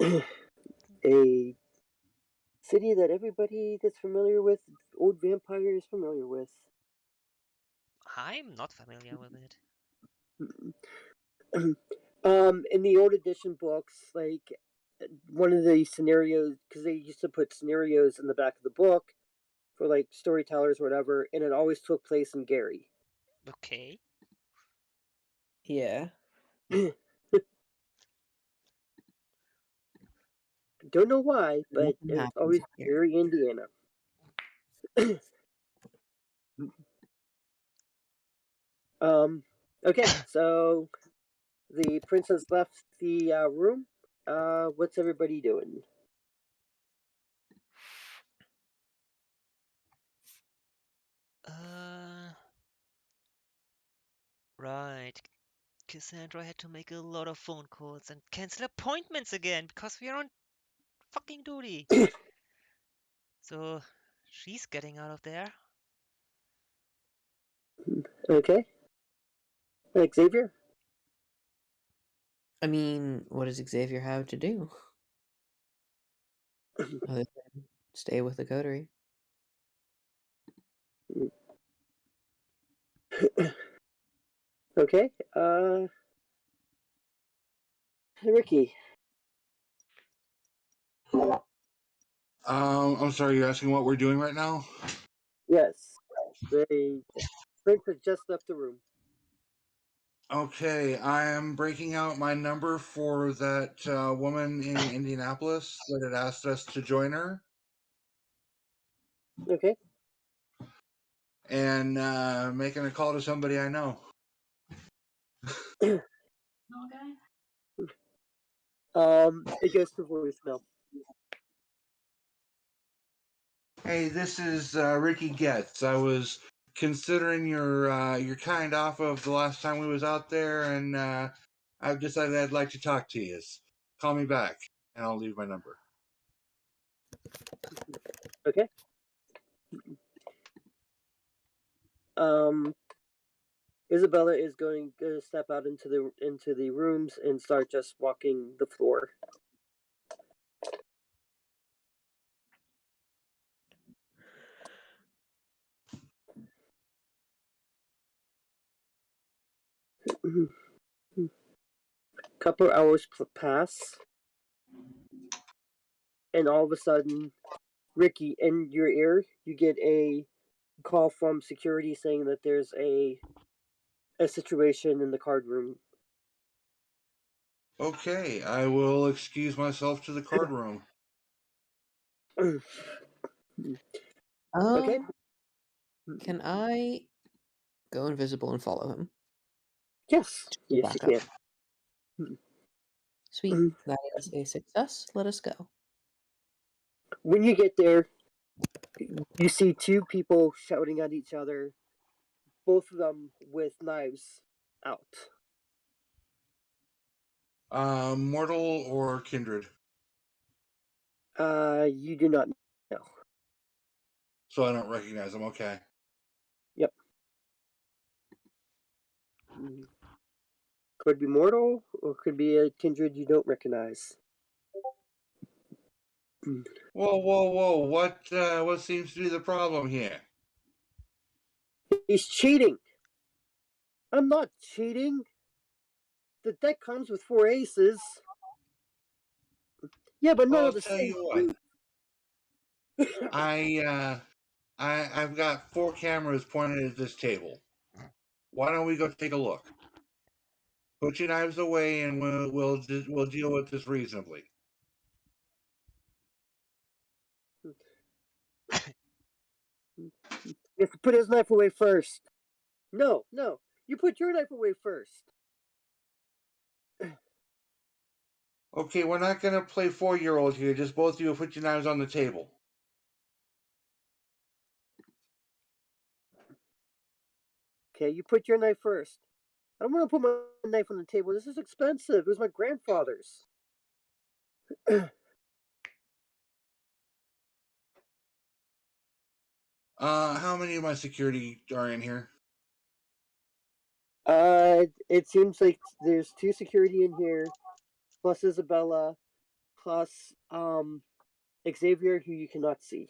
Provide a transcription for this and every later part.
A city that everybody that's familiar with old vampire is familiar with. I'm not familiar with it. In the old edition books, like one of the scenarios, because they used to put scenarios in the back of the book for like storytellers or whatever, and it always took place in Gary. Okay. Yeah. Don't know why, but Nothing it was happens always here. Gary, Indiana. Okay, so the princess left the room. What's everybody doing? Right. Cassandra had to make a lot of phone calls and cancel appointments again because we are on fucking duty. So she's getting out of there. Okay. Xavier? I mean, what does Xavier have to do? Other than stay with the coterie. Okay. Ricky. I'm sorry, you're asking what we're doing right now? Yes. The princess just left the room. Okay, I am breaking out my number for that woman in Indianapolis that had asked us to join her. Okay. And making a call to somebody I know. Okay. It goes to voicemail. Hey, this is Ricky Getz. I was considering your kind offer of the last time we was out there, and I've decided I'd like to talk to you. Call me back, and I'll leave my number. Okay. Isabella is going to step out into the rooms and start just walking the floor. Couple hours pass, and all of a sudden, Ricky, in your ear, you get a call from security saying that there's a situation in the card room. Okay, I will excuse myself to the card room. Okay. Can I go invisible and follow him? Yes. Go Yes, you back up. can. Sweet. That is a success. Let us go. When you get there, you see two people shouting at each other, both of them with knives out. Mortal or kindred? You do not know. So I don't recognize them. Okay. Yep. Could be mortal, or could be a kindred you don't recognize. Whoa! What seems to be the problem here? He's cheating. I'm not cheating. The deck comes with 4 aces. Yeah, but none Well, I'll of the tell same you what. I've got 4 cameras pointed at this table. Why don't we go take a look? Put your knives away, and we'll deal with this reasonably. He has to put his knife away first. No. You put your knife away first. Okay, we're not gonna play 4-year-old here. Just both of you put your knives on the table. Okay, you put your knife first. I don't want to put my knife on the table. This is expensive. It was my grandfather's. How many of my security are in here? It seems like there's 2 security in here, plus Isabella, plus Xavier, who you cannot see.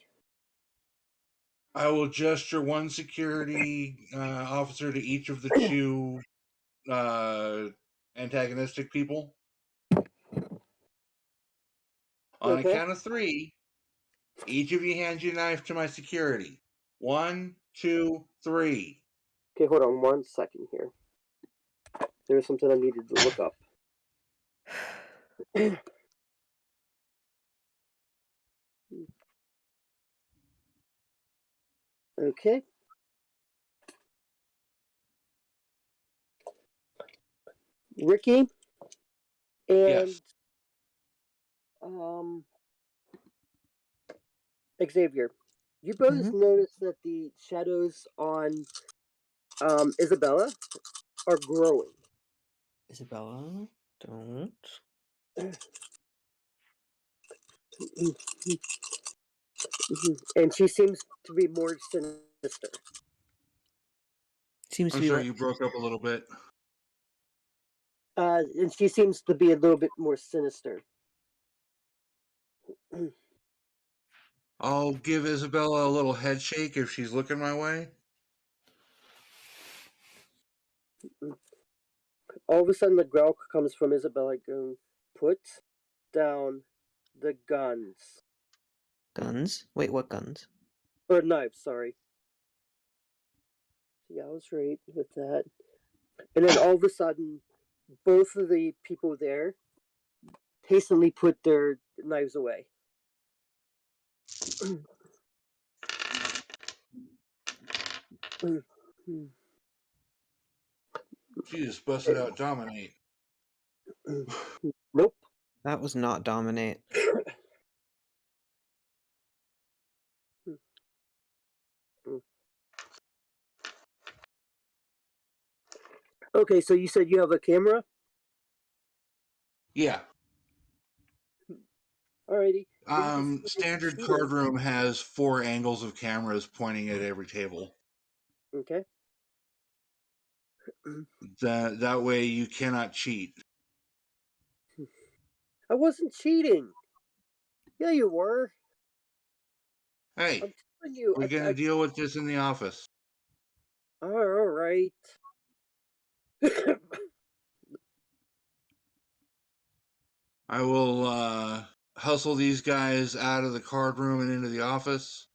I will gesture one security officer to each of the two antagonistic people. On a Okay. count of 3, each of you hands your knife to my security. 1, 2, 3. Okay, hold on 1 second here. There's something I needed to look up. Okay. Ricky and Yes. Xavier, you both Mhm. notice that the shadows on Isabella are growing. Isabella, don't. And she seems to be more sinister. Seems to I'm be sorry, what? you broke up a little bit. And she seems to be a little bit more sinister. I'll give Isabella a little head shake if she's looking my way. All of a sudden, the growl comes from Isabella going, "Put down the guns." Guns? Wait, what guns? Or knives, sorry. Yeah, I was right with that. And then all of a sudden, both of the people there hastily put their knives away. She just busted out dominate. Nope. That was not dominate. Okay, so you said you have a camera? Yeah. Alrighty. Standard card room has 4 angles of cameras pointing at every table. Okay. That way you cannot cheat. I wasn't cheating. Yeah, you were. Hey, I'm telling you. we're going to deal with this in the office. All right. I will hustle these guys out of the card room and into the office.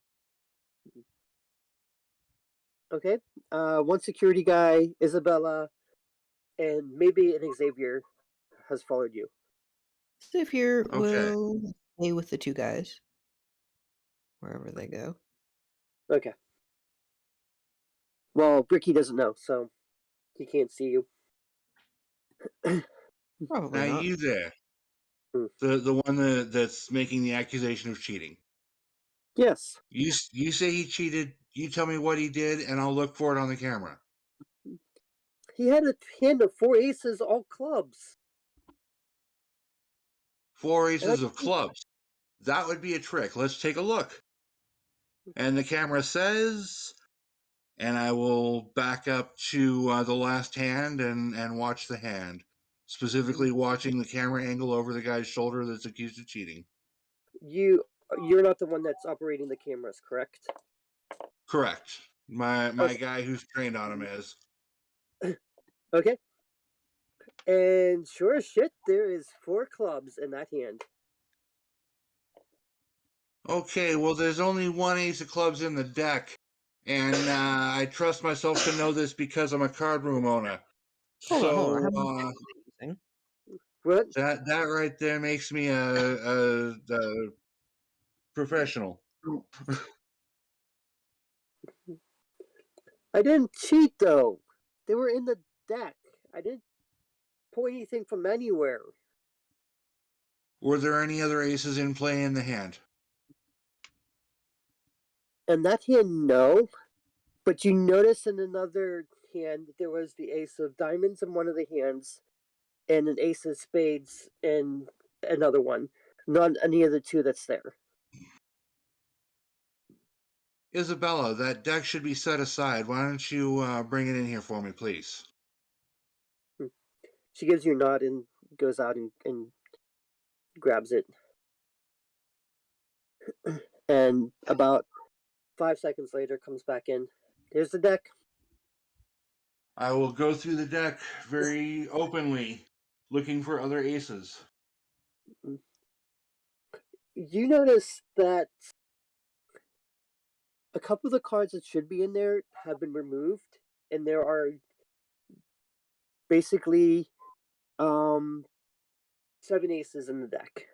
Okay. One security guy, Isabella, and maybe an Xavier has followed you. Xavier Okay. will stay with the 2 guys. Wherever they go. Okay. Well, Ricky doesn't know, so he can't see you. Probably Now not. you there, Hmm. the one that's making the accusation of cheating. Yes. You say he cheated. You tell me what he did, and I'll look for it on the camera. He had a hand of 4 aces, all clubs. 4 aces of clubs. That would be a trick. Let's take a look. And the camera says, and I will back up to the last hand and watch the hand, specifically watching the camera angle over the guy's shoulder that's accused of cheating. You're not the one that's operating the cameras, correct? Correct. My Okay. guy who's trained on him is. Okay. And sure as shit, there is 4 clubs in that hand. Okay, well, there's only 1 ace of clubs in the deck, and I trust myself to know this because I'm a card room owner. Hold on. How So many hands are they using? What? that right there makes me a professional. I didn't cheat though. They were in the deck. I didn't pull anything from anywhere. Were there any other aces in play in the hand? And that hand, no. But you notice in another hand there was the ace of diamonds in one of the hands, and an ace of spades in another one. Not any of the 2 that's there. Isabella, that deck should be set aside. Why don't you bring it in here for me, please? She gives you a nod and goes out and grabs it. And about 5 seconds later, comes back in. Here's the deck. I will go through the deck very openly, looking for other aces. You notice that a couple of the cards that should be in there have been removed, and there are basically 7 aces in the deck.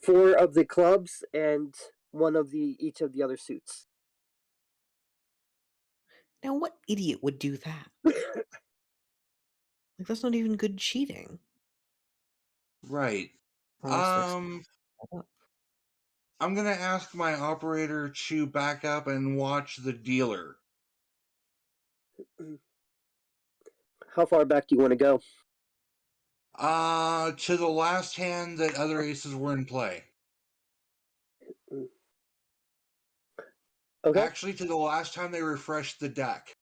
4 of the clubs and 1 of each of the other suits. Now, what idiot would do that? Like, that's not even good cheating. Right. Unless they're set up. I'm gonna ask my operator to back up and watch the dealer. How far back do you want to go? To the last hand that other aces were in play. Okay. Actually, to the last time they refreshed the deck.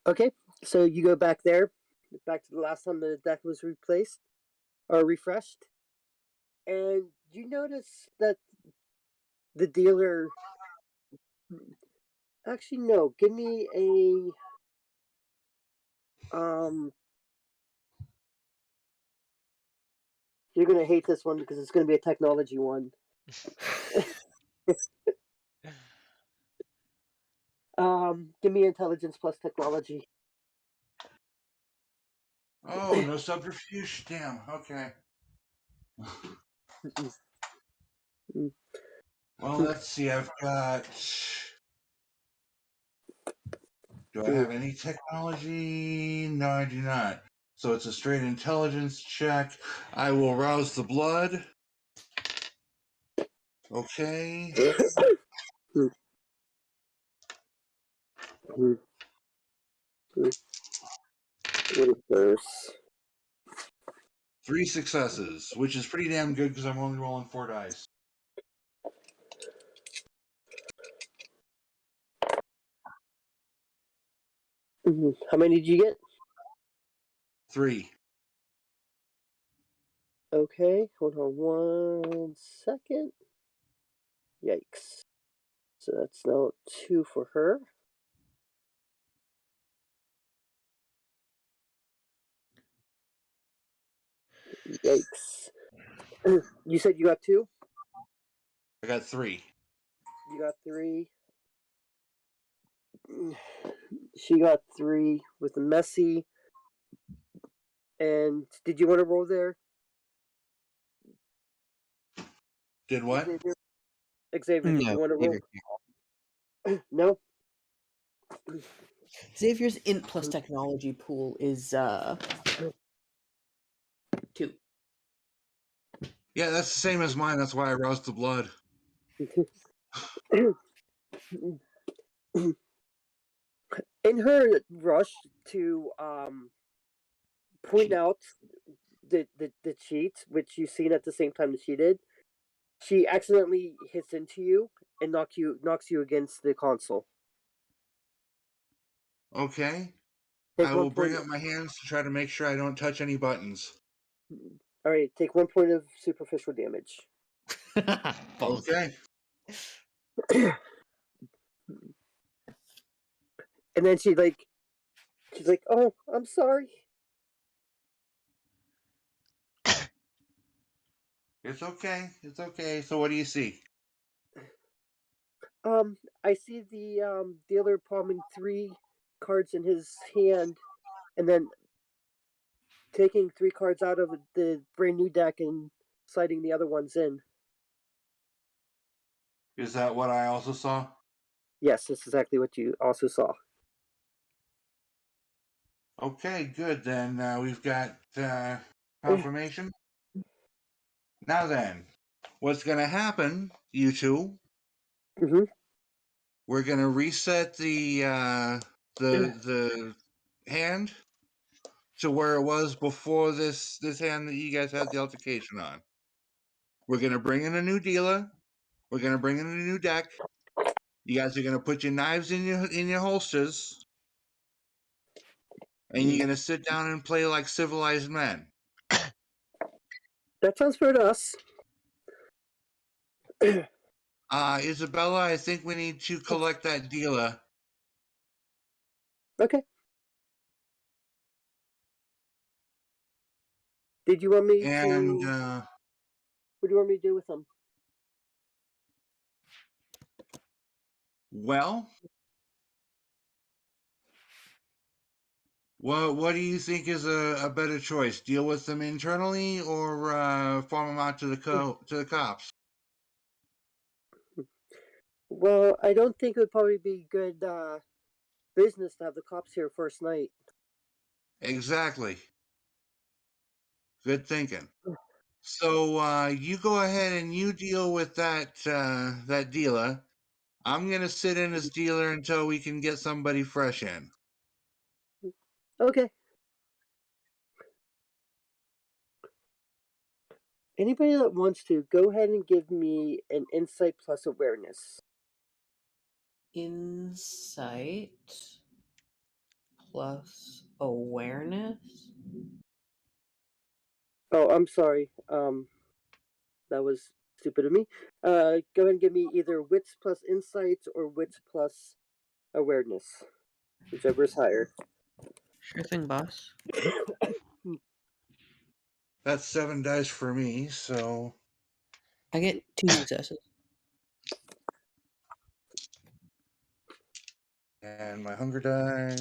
Okay. So you go back there, back to the last time the deck was replaced or refreshed, and you notice that the dealer. Actually, no. Give me a You're gonna hate this one because it's gonna be a technology one. Give me intelligence plus technology. Oh, no subterfuge? Damn, okay. Well, let's see. I've got. Do I have any technology? No, I do not. So it's a straight intelligence check. I will rouse the blood. Okay. What is this? 3 successes, which is pretty damn good because I'm only rolling 4 dice. How many did you get? 3. Okay, hold on 1 second. Yikes. So that's now 2 for her. Yikes. You said you got 2? I got 3. You got 3. She got 3 with the messy. And did you want to roll there? Did what? Xavier, did you want to roll? Xavier. No? Xavier's int plus technology pool is 2. Yeah, that's the same as mine. That's why I roused the blood. In her rush to point out the cheat, which you've seen at the same time that she did, she accidentally hits into you and knocks you against the console. Okay. Take I 1 will bring point. up my hands to try to make sure I don't touch any buttons. All right, take 1 point of superficial damage. Okay. And then she's like, "Oh, I'm sorry." It's okay. It's okay. So what do you see? I see the dealer palming 3 cards in his hand, and then taking 3 cards out of the brand new deck and sliding the other ones in. Is that what I also saw? Yes, that's exactly what you also saw. Okay, good. Then we've got confirmation. Now then, what's going to happen, you two? Mm-hmm. We're going to reset the hand to where it was before this hand that you guys had the altercation on. We're going to bring in a new dealer. We're going to bring in a new deck. You guys are going to put your knives in your holsters, and you're going to sit down and play like civilized men. That sounds fair to us. Isabella, I think we need to collect that dealer. Okay. Did you want me And, to? What do you want me to do with them? well, what do you think is a better choice? Deal with them internally or farm them out to the cops? Well, I don't think it would probably be good business to have the cops here first night. Exactly. Good thinking. So you go ahead and you deal with that dealer. I'm gonna sit in as dealer until we can get somebody fresh in. Okay. Anybody that wants to, go ahead and give me an insight plus awareness. Insight plus awareness. Oh, I'm sorry. That was stupid of me. Go ahead and give me either wits plus insights or wits plus awareness, whichever is higher. Sure thing, boss. That's 7 dice for me, so I get 2 successes. and my hunger die.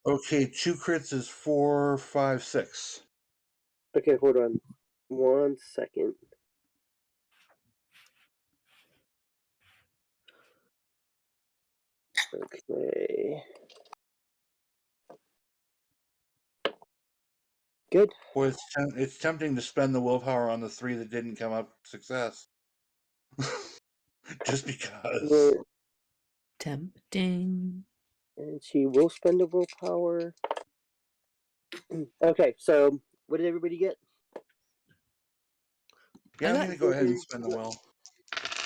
Okay, 2 crits is 4, 5, 6. Okay, hold on 1 second. Okay. Good. Boy, it's tempting to spend the willpower on the 3 that didn't come up success. Just because. Tempting. And she will spend a willpower. Okay, so what did everybody get? Yeah, I'm got gonna go ahead and spend the will.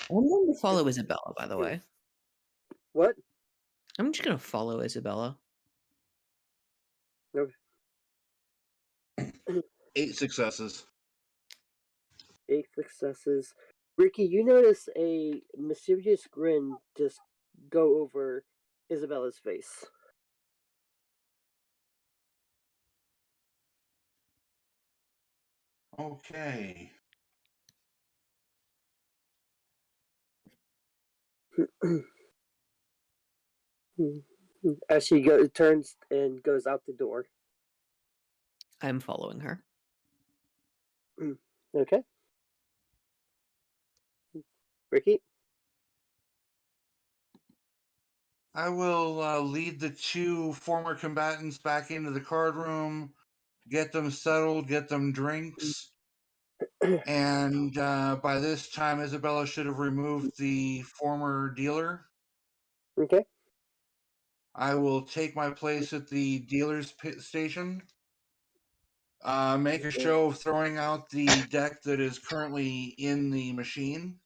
I'm going to follow Isabella, by the way. What? I'm just going to follow Isabella. Okay. 8 successes. 8 successes. Ricky, you notice a mischievous grin just go over Isabella's face. Okay. As she turns and goes out the door. I'm following her. Okay. Ricky? I will lead the 2 former combatants back into the card room, get them settled, get them drinks. And by this time, Isabella should have removed the former dealer. Okay. I will take my place at the dealer's station. Make a show of throwing out the deck that is currently in the machine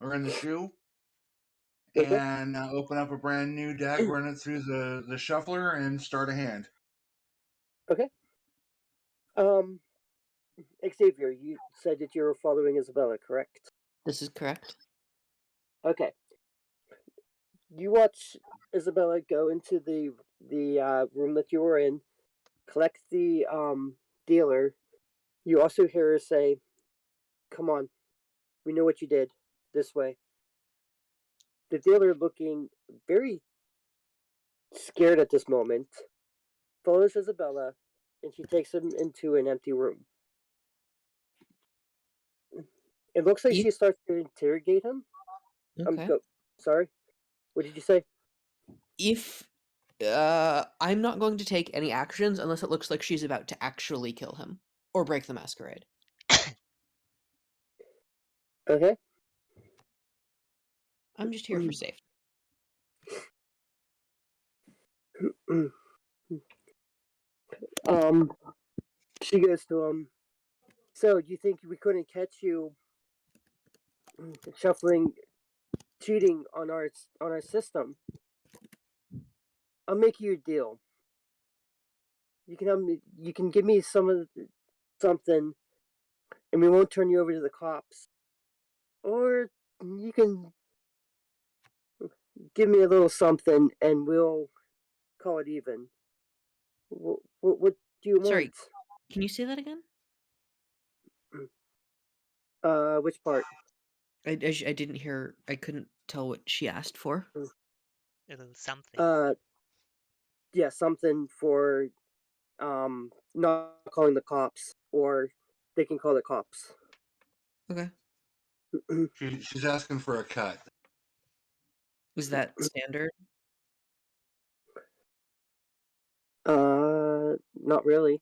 or in the shoe. Okay. And open up a brand new deck, run it through the shuffler, and start a hand. Okay. Xavier, you said that you were following Isabella, correct? This is correct. Okay. You watch Isabella go into the room that you were in, collect the dealer. You also hear her say, "Come on, we know what you did. This way." The dealer, looking very scared at this moment, follows Isabella, and she takes him into an empty room. It looks like she starts to interrogate him. Okay. Sorry, what did you say? If I'm not going to take any actions unless it looks like she's about to actually kill him or break the masquerade. Okay. I'm just here for safety. She goes to him. So, do you think we couldn't catch you shuffling, cheating on our system? I'll make you a deal. You can give me some of something, and we won't turn you over to the cops. Or you can give me a little something, and we'll call it even. What do you Sorry, want? can you say that again? Which part? I didn't hear. I couldn't tell what she asked for. A little something. Yeah, something for not calling the cops, or they can call the cops. Okay. She's asking for a cut. Was that standard? Not really.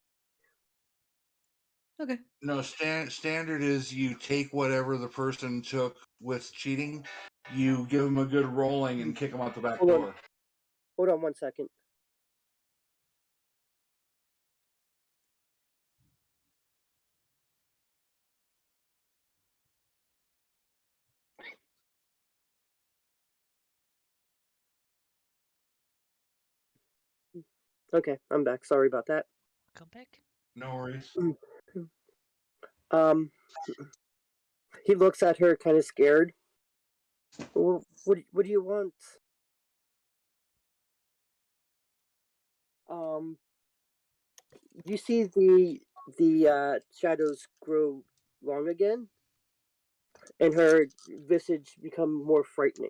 Okay. No, standard is you take whatever the person took with cheating, you give them a good rolling and kick them out the back Hold on. door. Hold on 1 second. Okay, I'm back. Sorry about that. Come back. No worries. Um, he looks at her, kind of scared. Well, what do you want? Um, you see the shadows grow long again, and her visage become more frightening.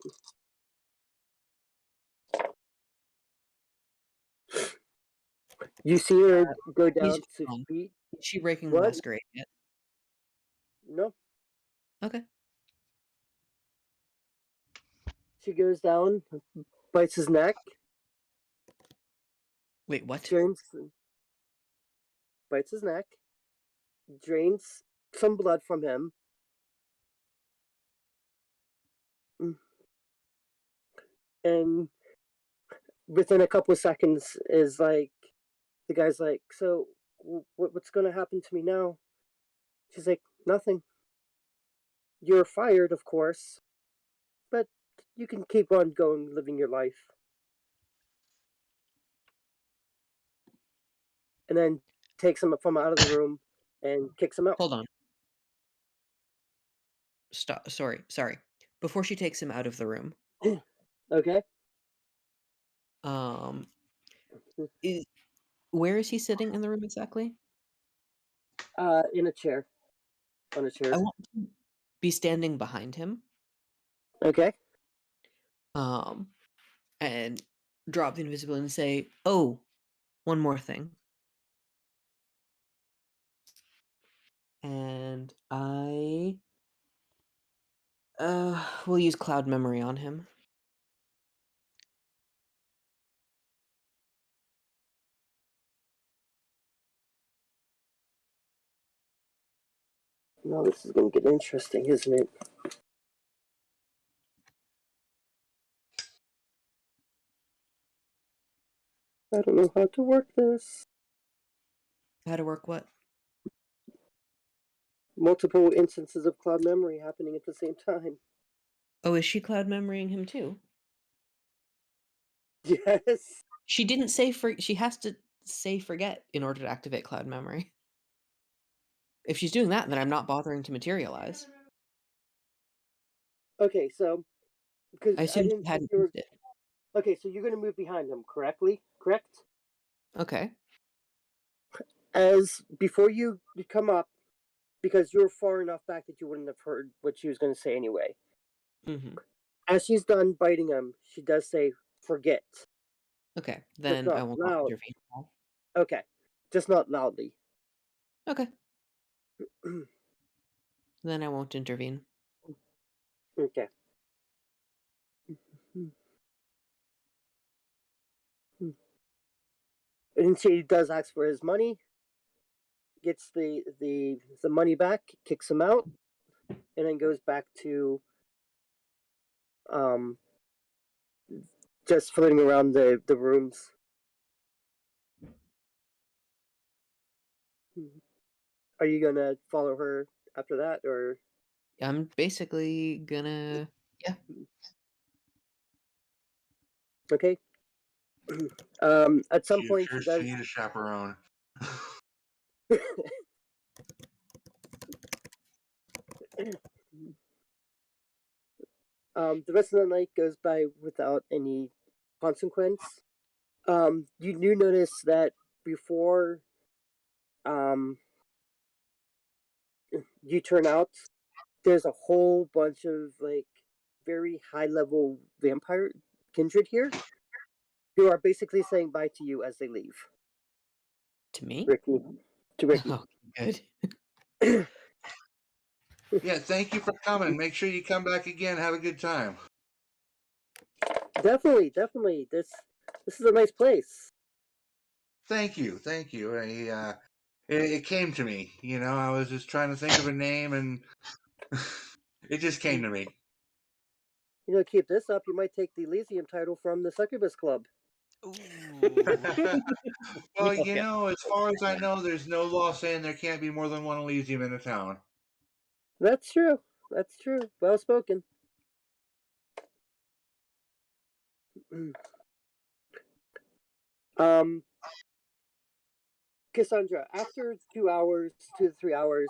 You see her go down He's 6 wrong. feet. Is she breaking the What? masquerade yet? No. Okay. She goes down, bites his neck, Wait, what? bites his neck, drains some blood from him, and within a couple of seconds is like, the guy's like, so what's going to happen to me now? She's like, nothing. You're fired, of course, but you can keep on going living your life. And then takes him from out of the room and kicks him out. Hold on. Stop. Sorry. Before she takes him out of the room, Okay. is where is he sitting in the room exactly? In a chair. On a chair. I want to be standing behind him. Okay. And drop the invisibility and say, "Oh, one more thing." And I will use cloud memory on him. Now this is going to get interesting, isn't it? I don't know how to work this. How to work what? Multiple instances of cloud memory happening at the same time. Oh, is she cloud memorying him too? Yes. She didn't say she has to say forget in order to activate cloud memory. If she's doing that, then I'm not bothering to materialize. Okay, so because I I assumed didn't she think hadn't you were. used it. Okay, so you're going to move behind him, correctly? Correct? Okay. As before you come up, because you're far enough back that you wouldn't have heard what she was going to say anyway. Mm-hmm. As she's done biting him, she does say, forget. Okay, Just then I not will not loud. intervene at all. Okay. Just not loudly. Okay. Then I won't intervene. Okay. And she does ask for his money, gets the money back, kicks him out, and then goes back to um just floating around the rooms. Are you gonna follow her after that, or I'm basically gonna, yeah. okay? At some She point, she appears to does. need a chaperone. The rest of the night goes by without any consequence. You do notice that before um, you turn out, there's a whole bunch of like very high level vampire kindred here who are basically saying bye to you as they leave. To me? Ricky. To Ricky. Oh, good. Yeah, thank you for coming. Make sure you come back again. Have a good time. Definitely, definitely. This is a nice place. Thank you, thank you. It came to me. You know, I was just trying to think of a name, and it just came to me. You know, keep this up, you might take the Elysium title from the Succubus Club. Ooh. Well, Yeah. you know, as far as I know, there's no law saying there can't be more than one Elysium in a town. That's true. That's true. Well spoken. um, Cassandra, after 2 hours, 2 to 3 hours,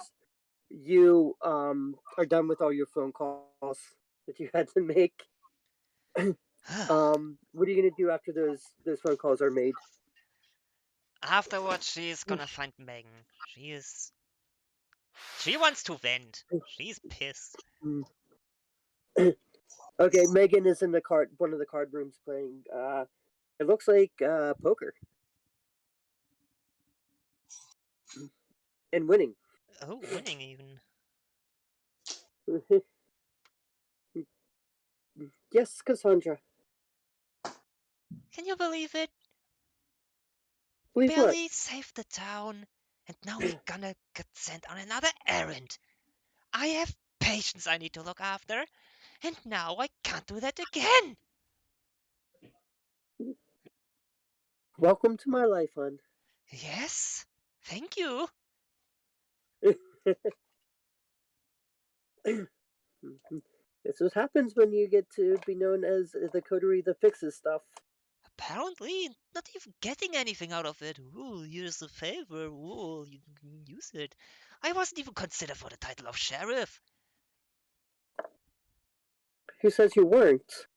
you are done with all your phone calls that you had to make. What are you gonna do after those phone calls are made? Afterwards, she's gonna find Megan. She wants to vent. She's pissed. Okay, Megan is in one of the card rooms playing. It looks like poker and winning. Oh, winning even. Yes, Cassandra. Can you believe it? Believe what? Barely saved the town, and now we're gonna get sent on another errand. I have patients I need to look after, and now I can't do that again. Welcome to my life, hon. Yes, thank you. This what happens when you get to be known as the coterie that fixes stuff. Apparently, not even getting anything out of it. Ooh, here's a favor. Ooh, you can use it. I wasn't even considered for the title of sheriff. Who says you weren't?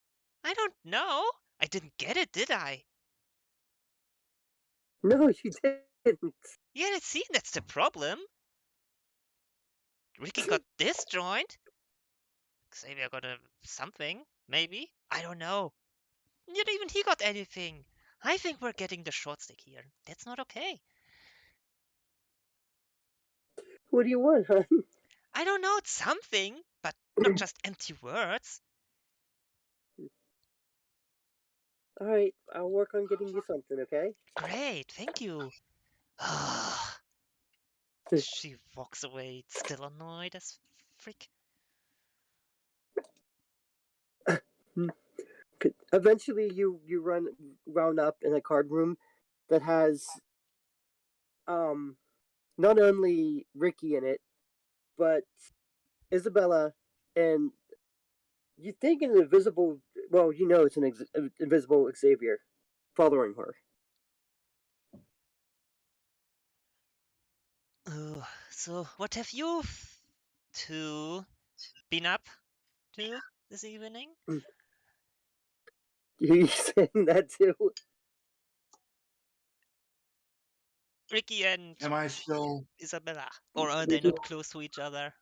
I don't know. I didn't get it, did I? No, you didn't. Yeah, see, that's the problem. Ricky got this joint. Xavier got a something, maybe. I don't know. Not even he got anything. I think we're getting the short stick here. That's not okay. What do you want, hon? I don't know, it's something, but not just empty words. All right, I'll work on getting you something, okay? Great, thank you. She walks away, still annoyed as frick. Eventually, you run round up in a card room that has not only Ricky in it, but Isabella and you think an invisible. Well, you know it's an invisible Xavier following her. Oh, so what have you two been up to this evening? You saying that too? Ricky and Am I still? Isabella. Or are they not close to each other?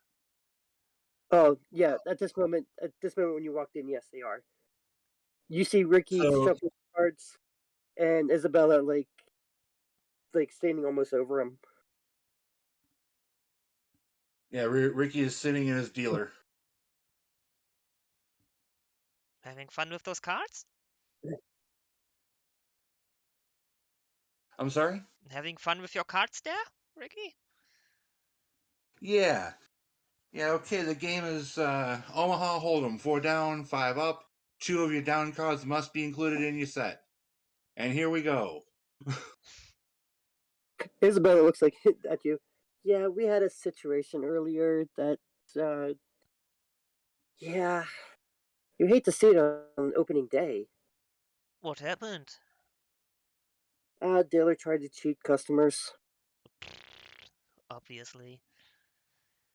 Oh yeah, at this moment when you walked in, yes, they are. You see Ricky So shuffle cards, and Isabella like standing almost over him. yeah, Ricky is sitting in his dealer. Having fun with those cards? I'm sorry. Having fun with your cards there, Ricky? Yeah, yeah. Okay, the game is Omaha Hold'em. 4 down, 5 up. 2 of your down cards must be included in your set. And here we go. Isabella looks like at you. Yeah, we had a situation earlier that. uh Yeah, you hate to see it on opening day. What happened? Dealer tried to cheat customers. Obviously.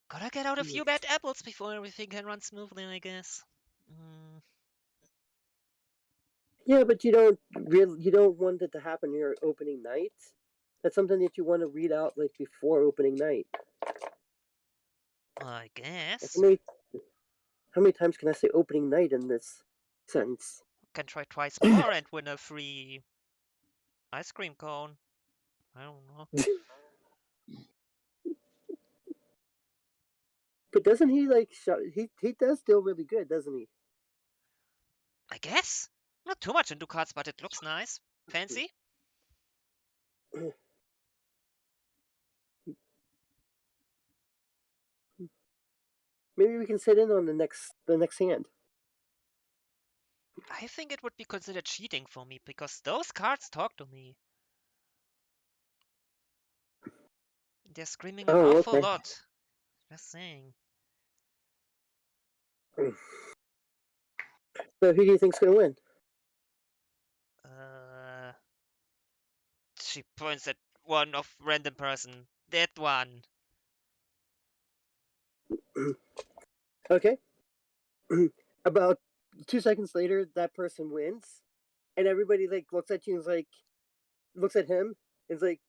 Gotta get out a few bad apples before everything can run smoothly, I guess. Yeah, but you don't want it to happen your opening night. That's something that you want to read out like before opening night. I Like, guess. how many times can I say opening night in this sentence? Can try twice more and win a free ice cream cone. I don't know. But doesn't he like he does still really good, doesn't he? I guess. Not too much into cards, but it looks nice. Fancy? Maybe we can sit in on the next hand. I think it would be considered cheating for me, because those cards talk to me. They're screaming an Oh, awful okay. lot. Just saying. So who do you think's gonna win? She points at one of random person. That one. Okay. About 2 seconds later, that person wins, and everybody like looks at you and is like, looks at him and is like,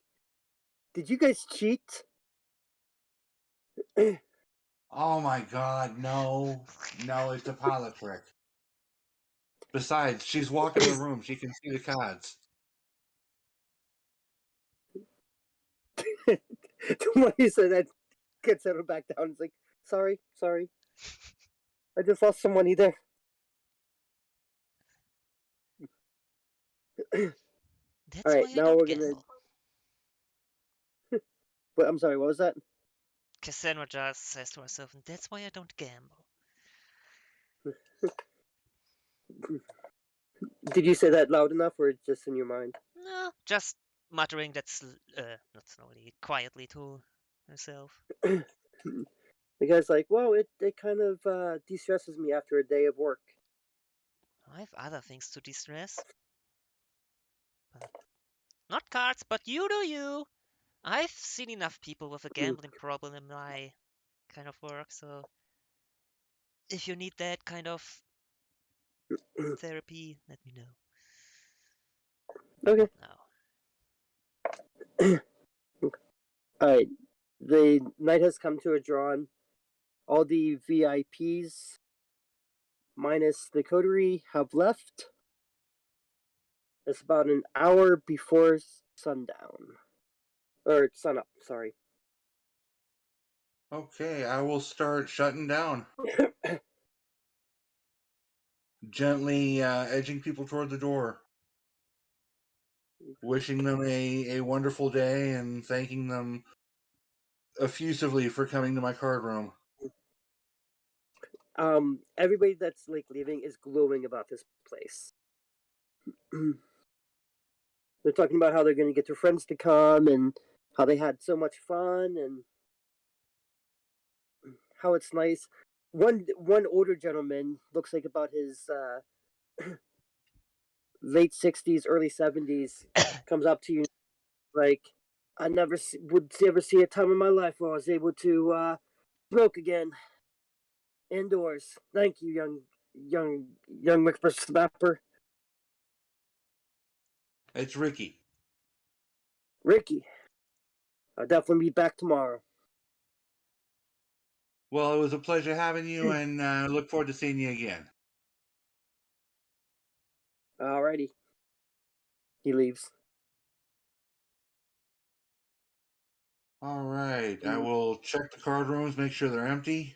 "Did you guys cheat?" Oh my god, no. No, it's a pilot trick. Besides, she's walking in the room. She can see the cards. When he said that, gets settled back down. It's like, sorry. I just lost some money there. That's All right, why I now don't we're gonna. gamble. Wait, I'm sorry. What was that? Cassandra just says to herself, and that's why I don't gamble. Did you say that loud enough, or just in your mind? No, just muttering that not slowly, quietly to herself. The guy's like, well, it kind of de-stresses me after a day of work. I have other things to de-stress. But not cards, but you do you. I've seen enough people with a gambling problem in my kind of work, so if you need that kind of therapy, let me know. Okay. Not now. All right. The night has come to a drawn. All the VIPs, minus the coterie, have left. It's about an hour before sundown. Or sunup, sorry. Okay, I will start shutting down. Gently edging people toward the door. Wishing them a wonderful day and thanking them effusively for coming to my card room. Everybody that's like leaving is glowing about this place. They're talking about how they're going to get their friends to come and how they had so much fun and how it's nice. One older gentleman looks like about his late 60s, early 70s, comes up to you like, I never would ever see a time in my life where I was able to smoke again indoors. Thank you, young whippersnapper. It's Ricky. Ricky, I'll definitely be back tomorrow. Well, it was a pleasure having you, and look forward to seeing you again. Alrighty. He leaves. All right, I will check the card rooms, make sure they're empty.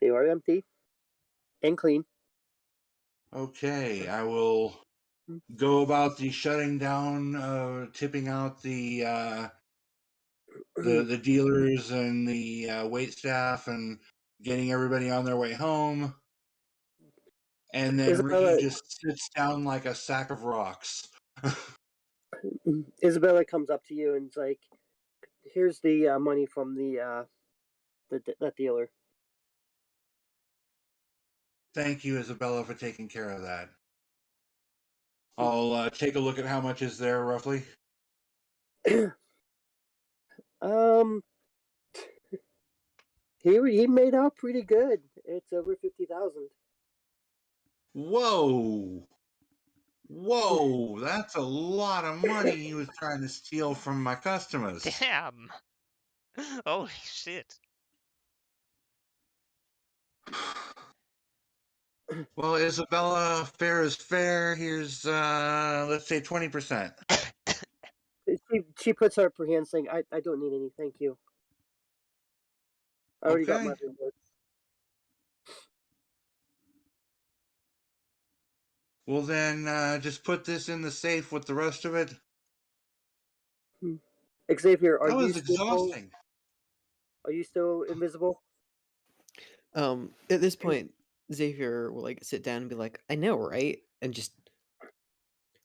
They are empty and clean. Okay, I will go about the shutting down, tipping out the dealers and the wait staff, and getting everybody on their way home. And then Ricky Isabella just sits down like a sack of rocks. Isabella comes up to you and is like, "Here's the money from that dealer." Thank you, Isabella, for taking care of that. I'll take a look at how much is there roughly. He made out pretty good. It's over 50,000. Whoa. Whoa, that's a lot of money he was trying to steal from my customers. Damn. Holy shit. Well, Isabella, fair is fair. Here's let's say 20%. She puts up her hand saying, I don't need any, thank you. I already got my Okay. reward. Well then just put this in the safe with the rest of it. Xavier, That was exhausting. Are you still invisible? At this point, Xavier will like sit down and be like, "I know, right?" And just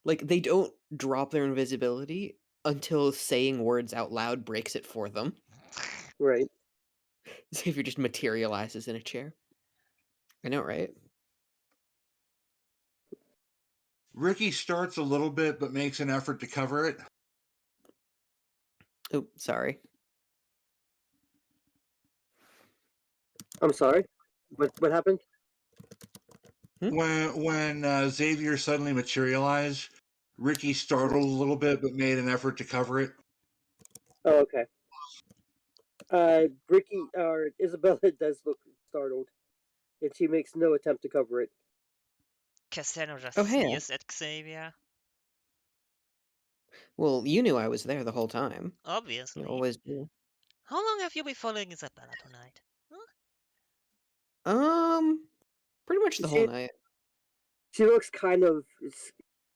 like they don't drop their invisibility until saying words out loud breaks it for them. Right. Xavier just materializes in a chair. I know, right? Ricky starts a little bit but makes an effort to cover it. Oh, sorry. I'm sorry. What happened? When Xavier suddenly materialized, Ricky startled a little bit but made an effort to cover it. Oh, okay. Ricky or Isabella does look startled, and she makes no attempt to cover it. Cassandra just Oh, hey. sneers at Xavier. Well, you knew I was there the whole time. Obviously. You always do. How long have you been following Isabella tonight? Pretty much the whole night. She looks kind of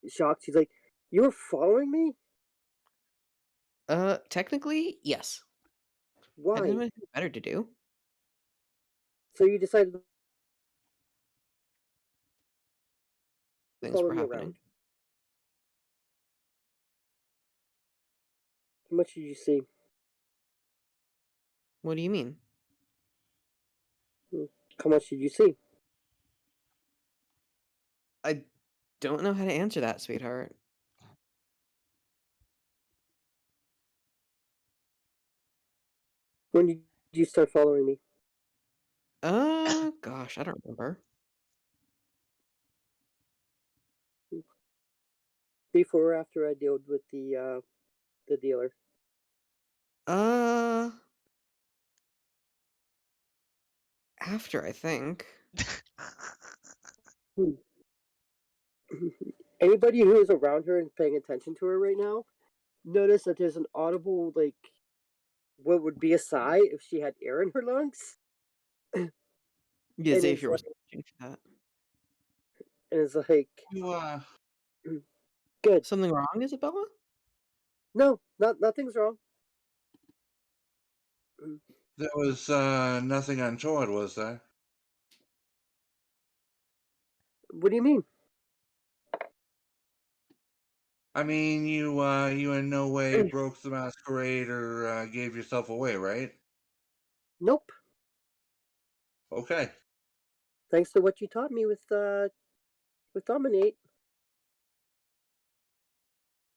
shocked. She's like, "You were following me? Technically, yes. I Why? didn't have anything better to do. So you decided to Things follow were me happening. around? How much did you see? What do you mean? How much did you see? I don't know how to answer that, sweetheart. When did you start following me? Gosh, I don't remember. Before or after I dealt with the dealer? After, I think. Anybody who is around her and paying attention to her right now, notice that there's an audible, like, what would be a sigh if she had air in her lungs. Yeah, And Xavier was it's watching for that. And it's like, You, good. Something wrong, Isabella? No, nothing's wrong. there was nothing untoward, was there? What do you mean? I mean, you in no way broke the masquerade or gave yourself away, right? Nope. Okay. Thanks to what you taught me with Dominate.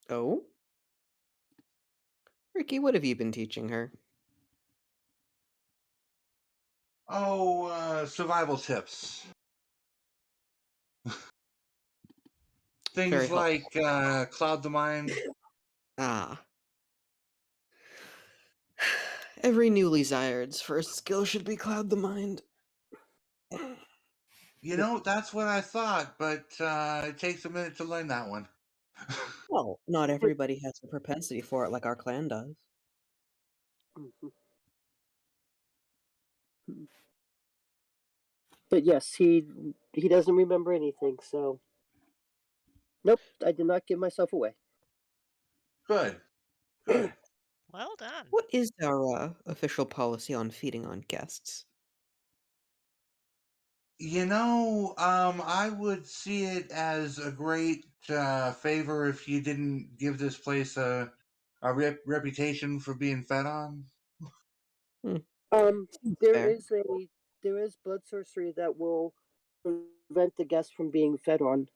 Oh? Ricky, what have you been teaching her? Oh, survival tips. Very Things helpful. like cloud the mind. Ah. Every newly sired's first skill should be cloud the mind. You know, that's what I thought, but it takes a minute to learn that one. Well, not everybody has the propensity for it like our clan does. But yes, he doesn't remember anything. So, nope, I did not give myself away. Good. Good. Well done. What is our official policy on feeding on guests? You know, I would see it as a great favor if you didn't give this place a reputation for being fed on. Seems There fair. is blood sorcery that will prevent the guest from being fed on.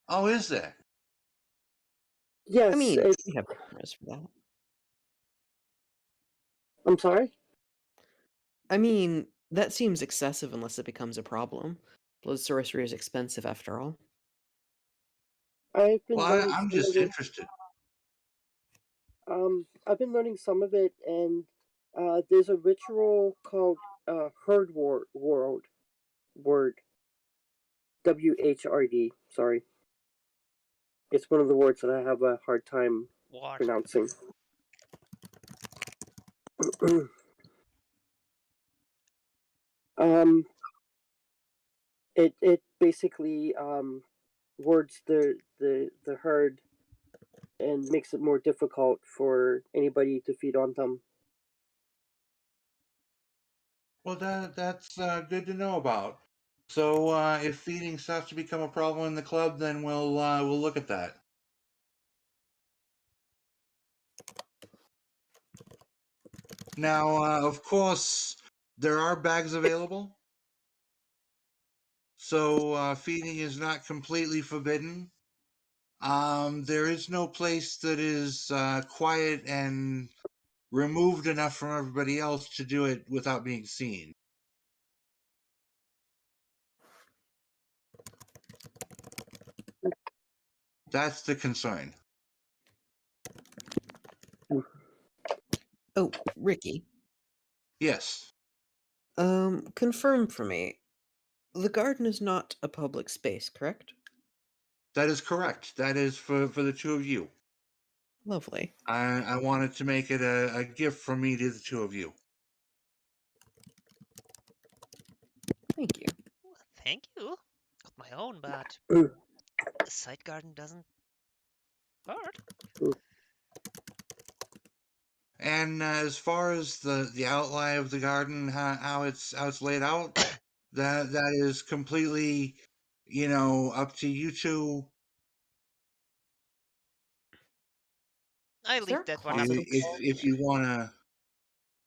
Oh, is there? Yes, I mean, we have cameras for that. I'm sorry. I mean, that seems excessive unless it becomes a problem. Blood sorcery is expensive after all. I've been Well, learning I'm some just of it. interested. I've been learning some of it, and there's a ritual called Herd Word. WHRD. Sorry, it's one of the words that I have a hard time What? pronouncing. um, it basically words the herd and makes it more difficult for anybody to feed on them. Well, that's good to know about. So if feeding starts to become a problem in the club, then we'll look at that. Now, of course, there are bags available, so feeding is not completely forbidden. There is no place that is quiet and removed enough from everybody else to do it without being seen. That's the concern. Oh, Ricky. Yes, Confirm for me. The garden is not a public space, correct? that is correct. That is for the two of you. Lovely. I wanted to make it a gift from me to the two of you. Thank you. Well, thank you. Got my own, but a side garden doesn't hurt. And as far as the outline of the garden, how it's laid out, that is completely, up to you two. I Is there leave a that one up to classical If you wanna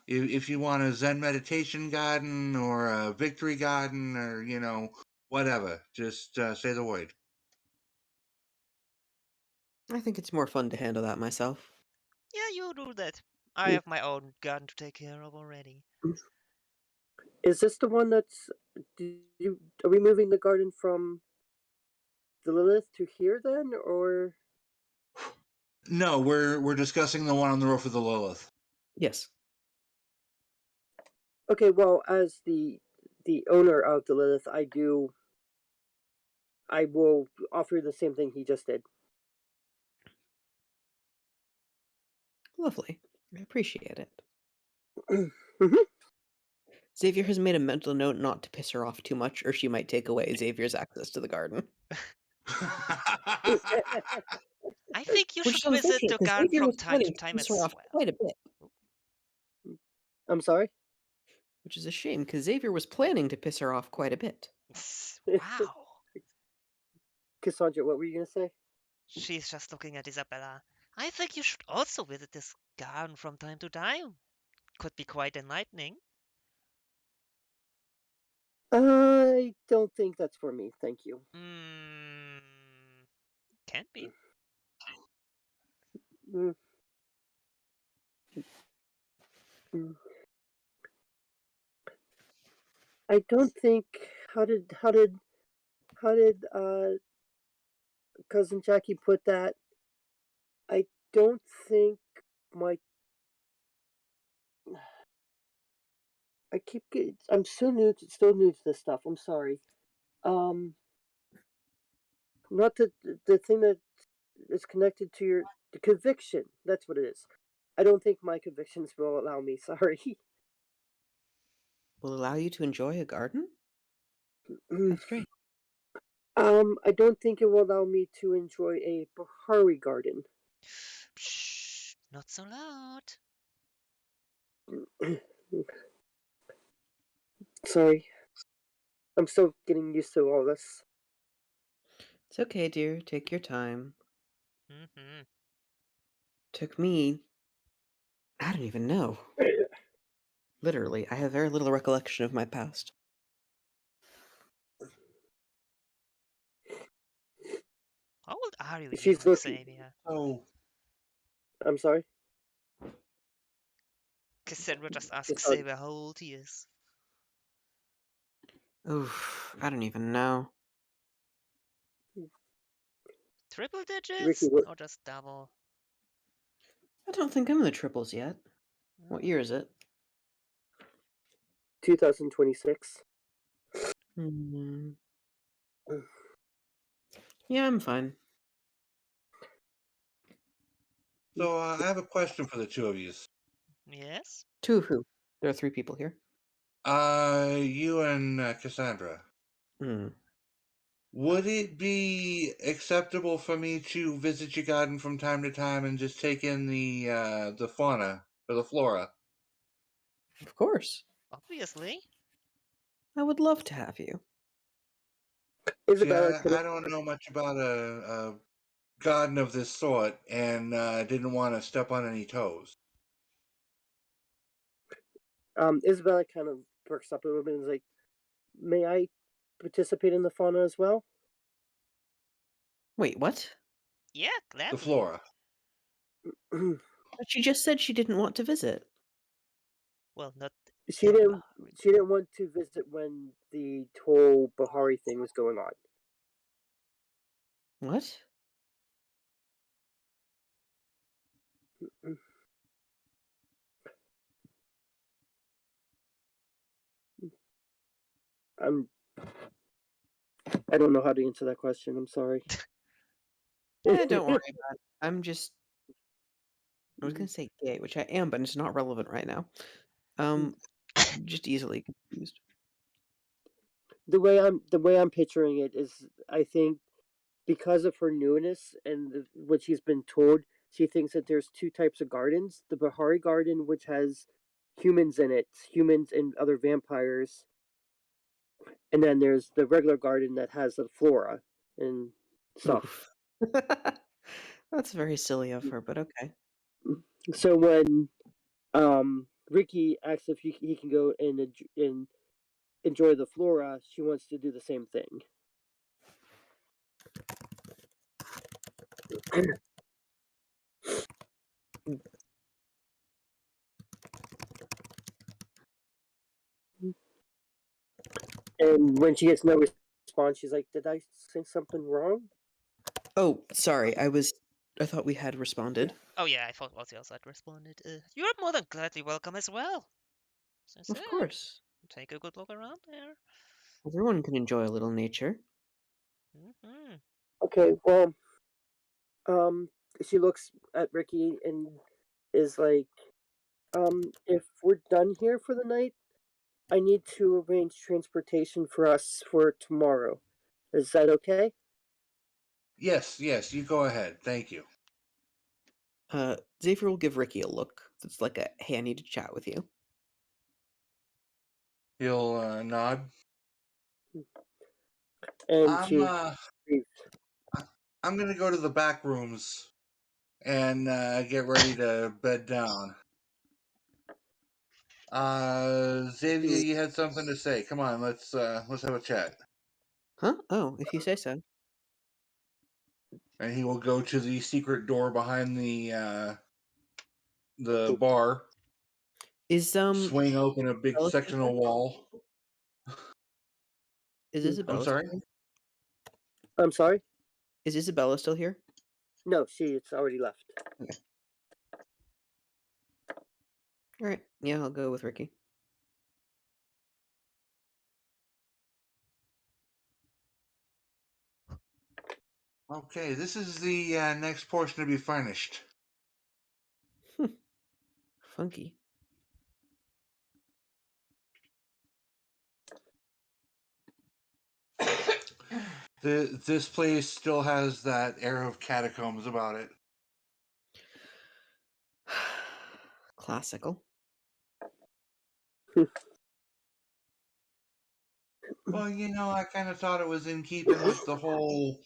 if you want a Zen meditation garden or a victory garden or whatever, just say the word. I think it's more fun to handle that myself. Yeah, you do that. I have my own garden to take care of already. Is this the one that's? Are we moving the garden from the Lilith to here then, or? No, we're discussing the one on the roof of the Lilith. Yes. Okay, well, as the owner of the Lilith, I will offer the same thing he just did. Lovely. I appreciate it. Mhm. Xavier has made a mental note not to piss her off too much, or she might take away Xavier's access to the garden. I think you Which should is visit unfortunate, the because garden Xavier from was time to planning to time piss her as off well. quite a bit. I'm sorry. Which is a shame, because Xavier was planning to piss her off quite a bit. Wow. Cassandra, what were you gonna say? She's just looking at Isabella. I think you should also visit this garden from time to time. Could be quite enlightening. I don't think that's for me. Thank you. Can't be. Mm. Mm. I don't think. How did cousin Jackie put that? I don't think my. I keep getting. I'm still new to this stuff. I'm sorry. Um, not the thing that is connected to your the conviction. That's what it is. I don't think my convictions will allow me. Sorry. Will allow you to enjoy a garden? Mm. That's great. I don't think it will allow me to enjoy a Bahari garden. Shh, not so loud. Sorry. I'm still getting used to all this. It's okay, dear. Take your time. Mm-hmm. Took me... I don't even know. Literally, I have very little recollection of my past. How old are you She's even, looking. Xavier? Oh, I'm sorry. Cassandra just asked Cassandra. Xavier how old he is. Oof, I don't even know. Triple digits Ricky, what? or just double? I don't think I'm in the triples yet. What year is it? 2026. Hmm. Yeah, I'm fine. So I have a question for the two of you. Yes. Two of who? There are 3 people here. You and Cassandra. Hmm. Would it be acceptable for me to visit your garden from time to time and just take in the fauna or the flora? Of course. Obviously. I would love to have you. See, Isabella, I don't know much about a garden of this sort, and didn't want to step on any toes. Isabella kind of perks up a little bit and is like, "May I participate in the fauna as well?" Wait, what? Yeah, The gladly. flora. But she just said she didn't want to visit. Well, not She in didn't. Bahari. She didn't want to visit when the whole Bahari thing was going on. What? I'm. I don't know how to answer that question. I'm sorry. Don't worry about it. I'm just... I was gonna say gay, which I am, but it's not relevant right now. Just easily confused. The way I'm picturing it is, I think, because of her newness and what she's been told, she thinks that there's 2 types of gardens: the Bahari Garden, which has humans in it, humans and other vampires, and then there's the regular garden that has the flora and stuff. Oof. That's very silly of her, but okay. So when Ricky asks if he can go and enjoy the flora, she wants to do the same thing. And when she gets no response, she's like, "Did I say something wrong?" Oh, sorry. I thought we had responded. Oh yeah, I thought Ozzy had responded. You're more than gladly welcome as well. So, Of course. take a good look around there. Everyone can enjoy a little nature. Mm-hmm. Okay, well, um, she looks at Ricky and is like, if we're done here for the night, I need to arrange transportation for us for tomorrow. Is that okay?" Yes, you go ahead. Thank you. Xavier will give Ricky a look. It's like a, hey, I need to chat with you. He'll nod. And I'm she uh, leaves. I'm gonna go to the back rooms and get ready to bed down. Xavier, you had something to say. Come on, let's have a chat. Huh? Oh, if you say so. And he will go to the secret door behind the bar, Is swing open a big Isabella still here? sectional wall. Is I'm Isabella sorry. still here? I'm sorry? Is Isabella still here? No, it's already left. Okay. All right. Yeah, I'll go with Ricky. Okay, this is the next portion to be furnished. Funky. This place still has that air of catacombs about it. Classical. Well, I kind of thought it was in keeping with the whole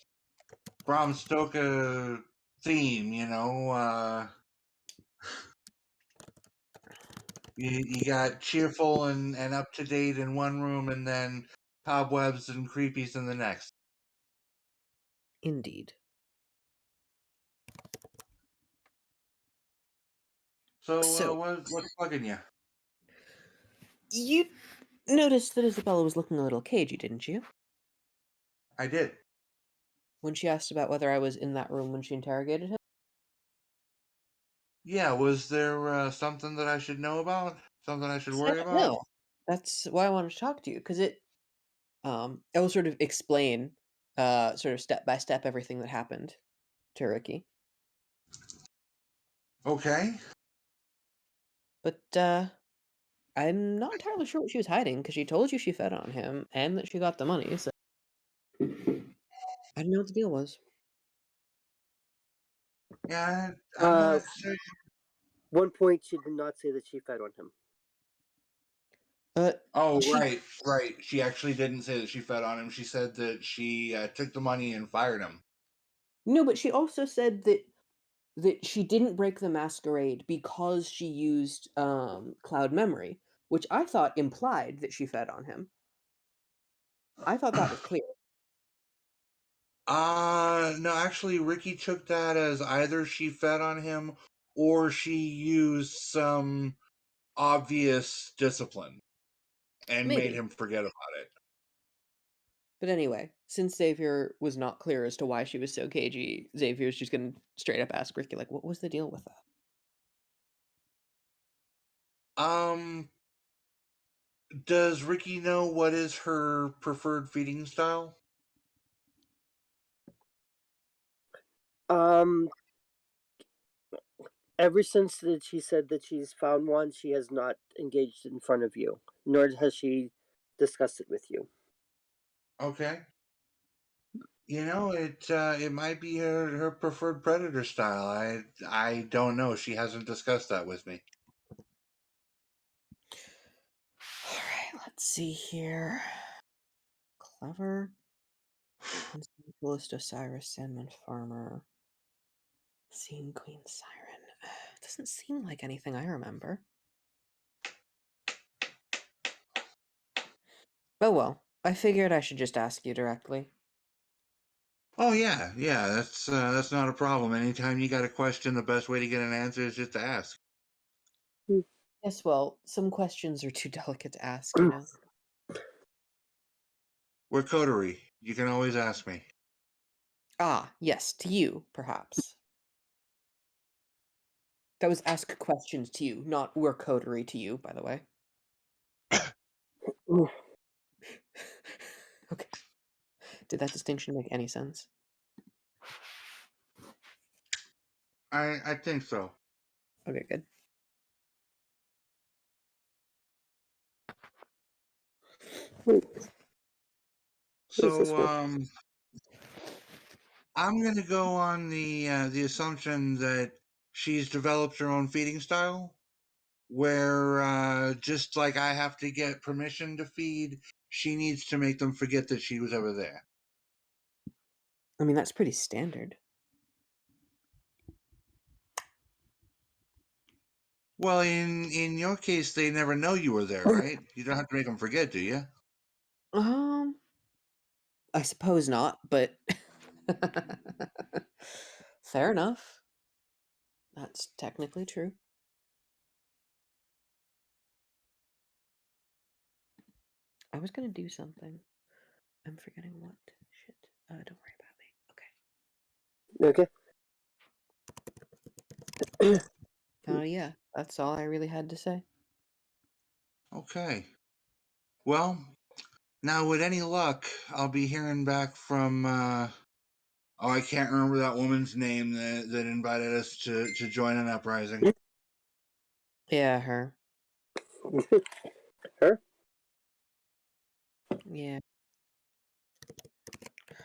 Bram Stoker theme. You got cheerful and up to date in one room, and then cobwebs and creepies in the next. Indeed. So, So, what's bugging you? you noticed that Isabella was looking a little cagey, didn't you? I did. When she asked about whether I was in that room when she interrogated him? Yeah, was there something that I should know about? Something I should worry about? No. That's why I wanted to talk to you, because it I will sort of explain sort of step by step everything that happened to Ricky. Okay. But I'm not entirely sure what she was hiding, because she told you she fed on him and that she got the money, so I didn't know what the deal was. Yeah, I'm Uh, not sure. one point she did not say that she fed on him. Oh, She right. She actually didn't say that she fed on him. She said that she took the money and fired him. No, but she also said that she didn't break the masquerade because she used cloud memory, which I thought implied that she fed on him. I thought that was clear. No, actually, Ricky took that as either she fed on him or she used some obvious discipline and made Maybe. him forget about it. But anyway, since Xavier was not clear as to why she was so cagey, Xavier's just gonna straight up ask Ricky, like, what was the deal with that? Does Ricky know what is her preferred feeding style? Um, ever since that she said that she's found one, she has not engaged in front of you, nor has she discussed it with you. Okay. You know, it might be her preferred predator style. I don't know. She hasn't discussed that with me. Alright, let's see here. Clever. Unscrupulous Osiris, Sandman Farmer. Scene Queen Siren. Doesn't seem like anything I remember. Oh well, I figured I should just ask you directly. Oh yeah. That's not a problem. Anytime you got a question, the best way to get an answer is just to ask. Yes, well, some questions are too delicate to ask, you know? We're coterie. You can always ask me. Ah, yes, to you, perhaps. That was ask questions to you, not we're coterie to you, by the way. Okay. Did that distinction make any sense? I think so. Okay, good. Wait, what is this So one? I'm gonna go on the assumption that she's developed her own feeding style, where just like I have to get permission to feed, she needs to make them forget that she was ever there. I mean, that's pretty standard. Well, in your case, they never know you were there, right? You don't have to make them forget, do you? Um, I suppose not, but fair enough. That's technically true. I was gonna do something. I'm forgetting what. Shit. Don't worry about me. Okay. Okay. Yeah, that's all I really had to say. Okay. Well, now with any luck, I'll be hearing back from oh, I can't remember that woman's name that invited us to join an uprising. Yeah, her. Her? Yeah,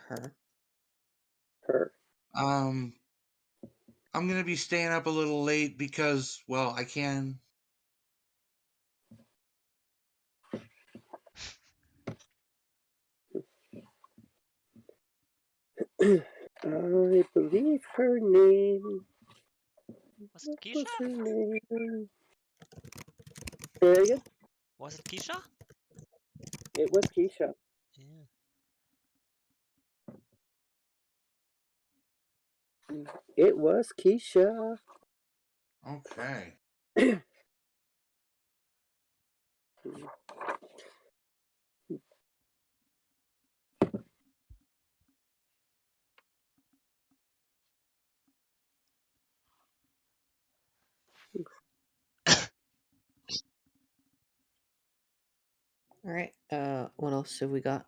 her. Her. Um, I'm gonna be staying up a little late because, well, I can. I believe her name. Was it What Keisha? was her name? Say that again? Was it Keisha? It was Keisha. Yeah. It was Keisha. Okay. All right. What else have we got?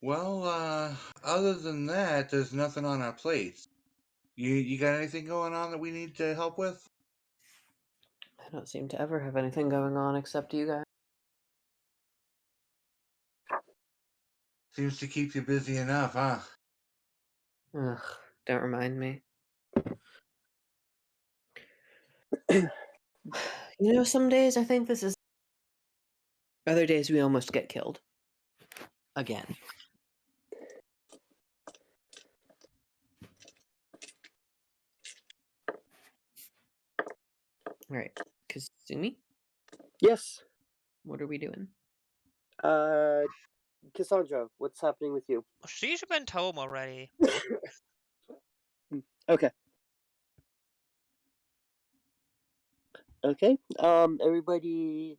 Well, other than that, there's nothing on our plates. You got anything going on that we need to help with? I don't seem to ever have anything going on except you guys. Seems to keep you busy enough, huh? Ugh, don't remind me. You know, some days I think this is. Other days we almost get killed. Again. All right. Kasumi, Yes. what are we doing? Cassandra, what's happening with you? She's went home already. Okay. Okay. Everybody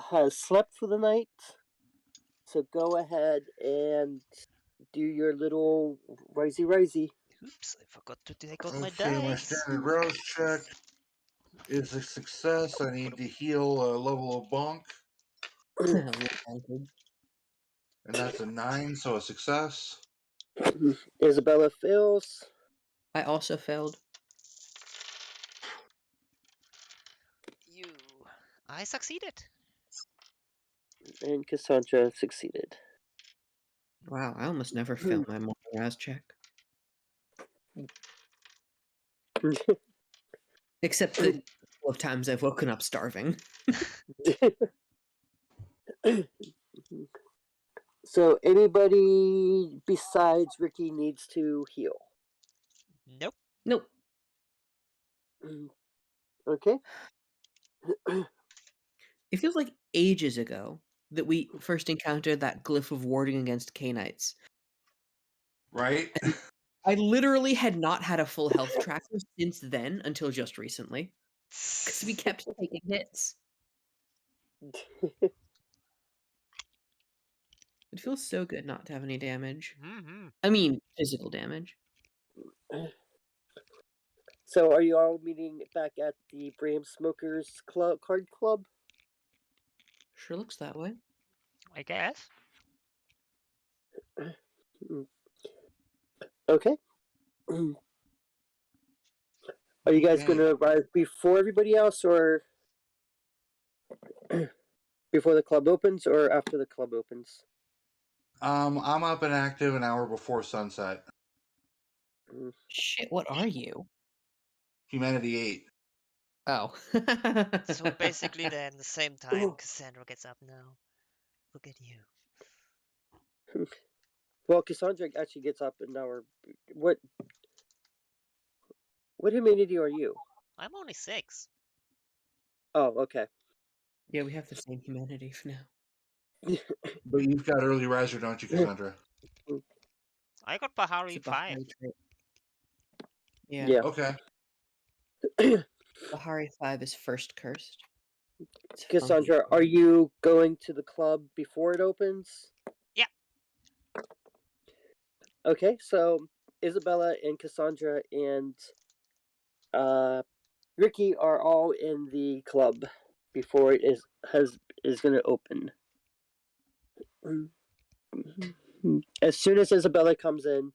has slept for the night, so go ahead and do your little risey. Oops, I forgot to take out my Okay, my dice. standard rose check is a success. I need to heal a level of bonk, and that's a 9, so a success. Isabella fails. I also failed. I succeeded. And Cassandra succeeded. Wow, I almost never fail my morning rouse check. Except the couple of times I've woken up starving. So anybody besides Ricky needs to heal. Nope. Nope. Okay. It feels like ages ago that we first encountered that glyph of warding against K-Knights. Right? I literally had not had a full health tracker since then until just recently. Because we kept taking hits. It feels so good not to have any damage. Mm-hmm. I mean, physical damage. So are you all meeting back at the Bram Smokers Card Club? Sure looks that way. I guess. Okay. Are you guys Okay. going to arrive before everybody else, or before the club opens, or after the club opens? I'm up and active an hour before sunset. Shit, what are you? Humanity 8. Oh. So we're basically there at the same time. Cassandra gets up now. Look at you. Well, Cassandra actually gets up an hour. What humanity are you? I'm only 6. Oh, okay. Yeah, we have the same humanity for now. But you've got early riser, don't you, Cassandra? I got Bahari It's a 5. Bahari trait. Yeah. Yeah. Okay. Bahari 5 is first cursed. It's Cassandra, funky. are you going to the club before it opens? Yeah. Okay, so Isabella and Cassandra and Ricky are all in the club before it is going to open. As soon as Isabella comes in,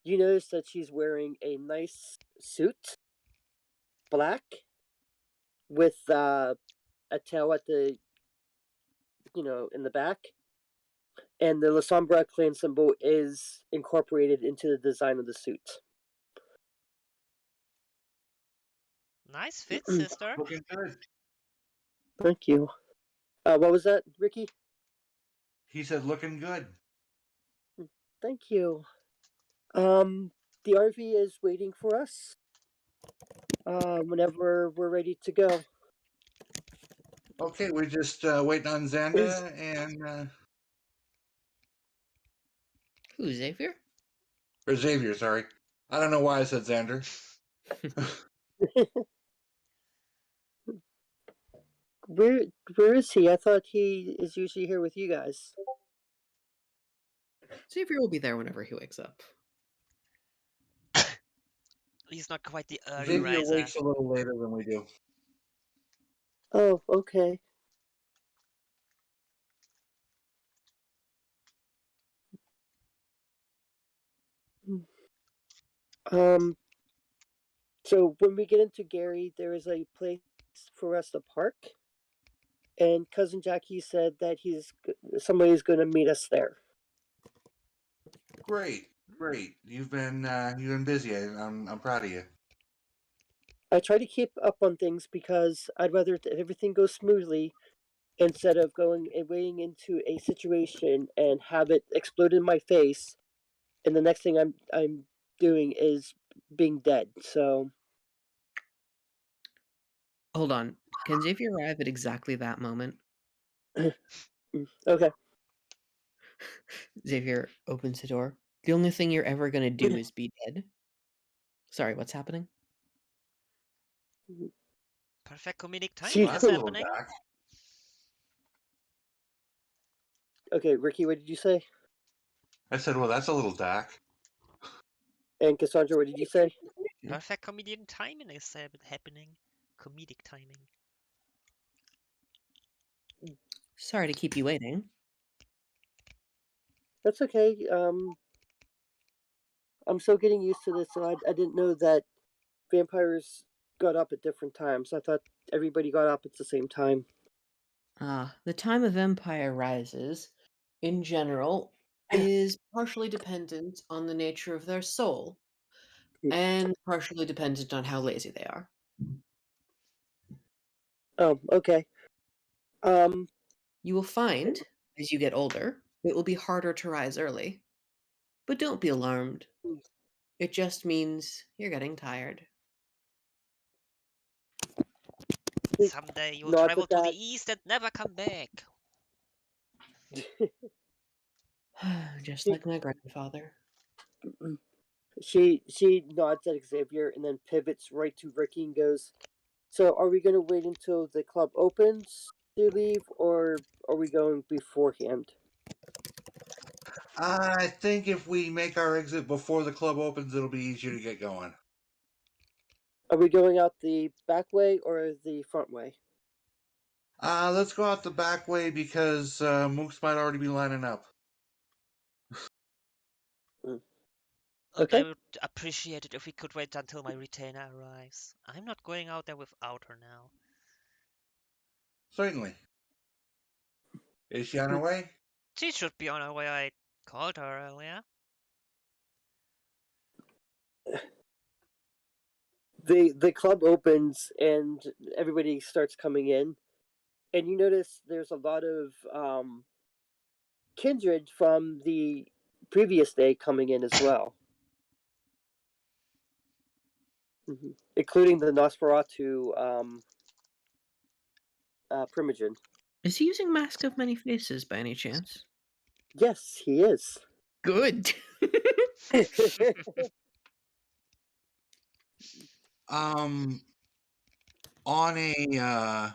you notice that she's wearing a nice suit, black, with a tail at the in the back, and the La Sombra clan symbol is incorporated into the design of the suit. Nice fit, sister. Looking good. Thank you. What was that, Ricky? He said looking good. Thank you. The RV is waiting for us. Whenever we're ready to go. Okay, we're just waiting on Xanda and Who, Xavier? or Xavier, sorry. I don't know why I said Xander. Where is he? I thought he is usually here with you guys. Xavier will be there whenever he wakes up. He's not quite the early Xavier riser. wakes a little later than we do. Oh, okay. Um, so when we get into Gary, there is a place for us to park, and cousin Jackie said that somebody's going to meet us there. Great, great. You've been busy. I'm proud of you. I try to keep up on things because I'd rather that everything goes smoothly instead of going and wading into a situation and have it explode in my face, and the next thing I'm doing is being dead. So Hold on. Can Xavier arrive at exactly that moment? okay. Xavier opens the door. The only thing you're ever gonna do is be dead. Sorry, what's happening? Perfect comedic She timing Well, is that's a little happening. dark. okay, Ricky, what did you say? I said, well, that's a little dark. And Cassandra, what did you say? Perfect comedic timing is happening. Comedic timing. Sorry to keep you waiting. That's okay. I'm still getting used to this, so I didn't know that vampires got up at different times. I thought everybody got up at the same time. The time of empire rises, in general, is partially dependent on the nature of their soul, and partially dependent on how lazy they are. Oh, okay. Um, You will find, as you get older, it will be harder to rise early. But don't be alarmed. It just means you're getting tired. Someday you'll nods travel at to the that. east and never come back. Just She like my grandfather. she nods at Xavier and then pivots right to Ricky and goes, "So, are we going to wait until the club opens to leave, or are we going beforehand? I think if we make our exit before the club opens, it'll be easier to get going. Are we going out the back way or the front way?" Let's go out the back way because Mooks might already be lining up. And I Okay. would appreciate it if we could wait until my retainer arrives. I'm not going out there without her now. Certainly. Is she on her way? She should be on her way. I called her earlier. The club opens and everybody starts coming in, and you notice there's a lot of kindred from the previous day coming in as well, including the Nosferatu Primogen. Is he using Mask of Many Faces by any chance? Yes, he is. Good. Um, on a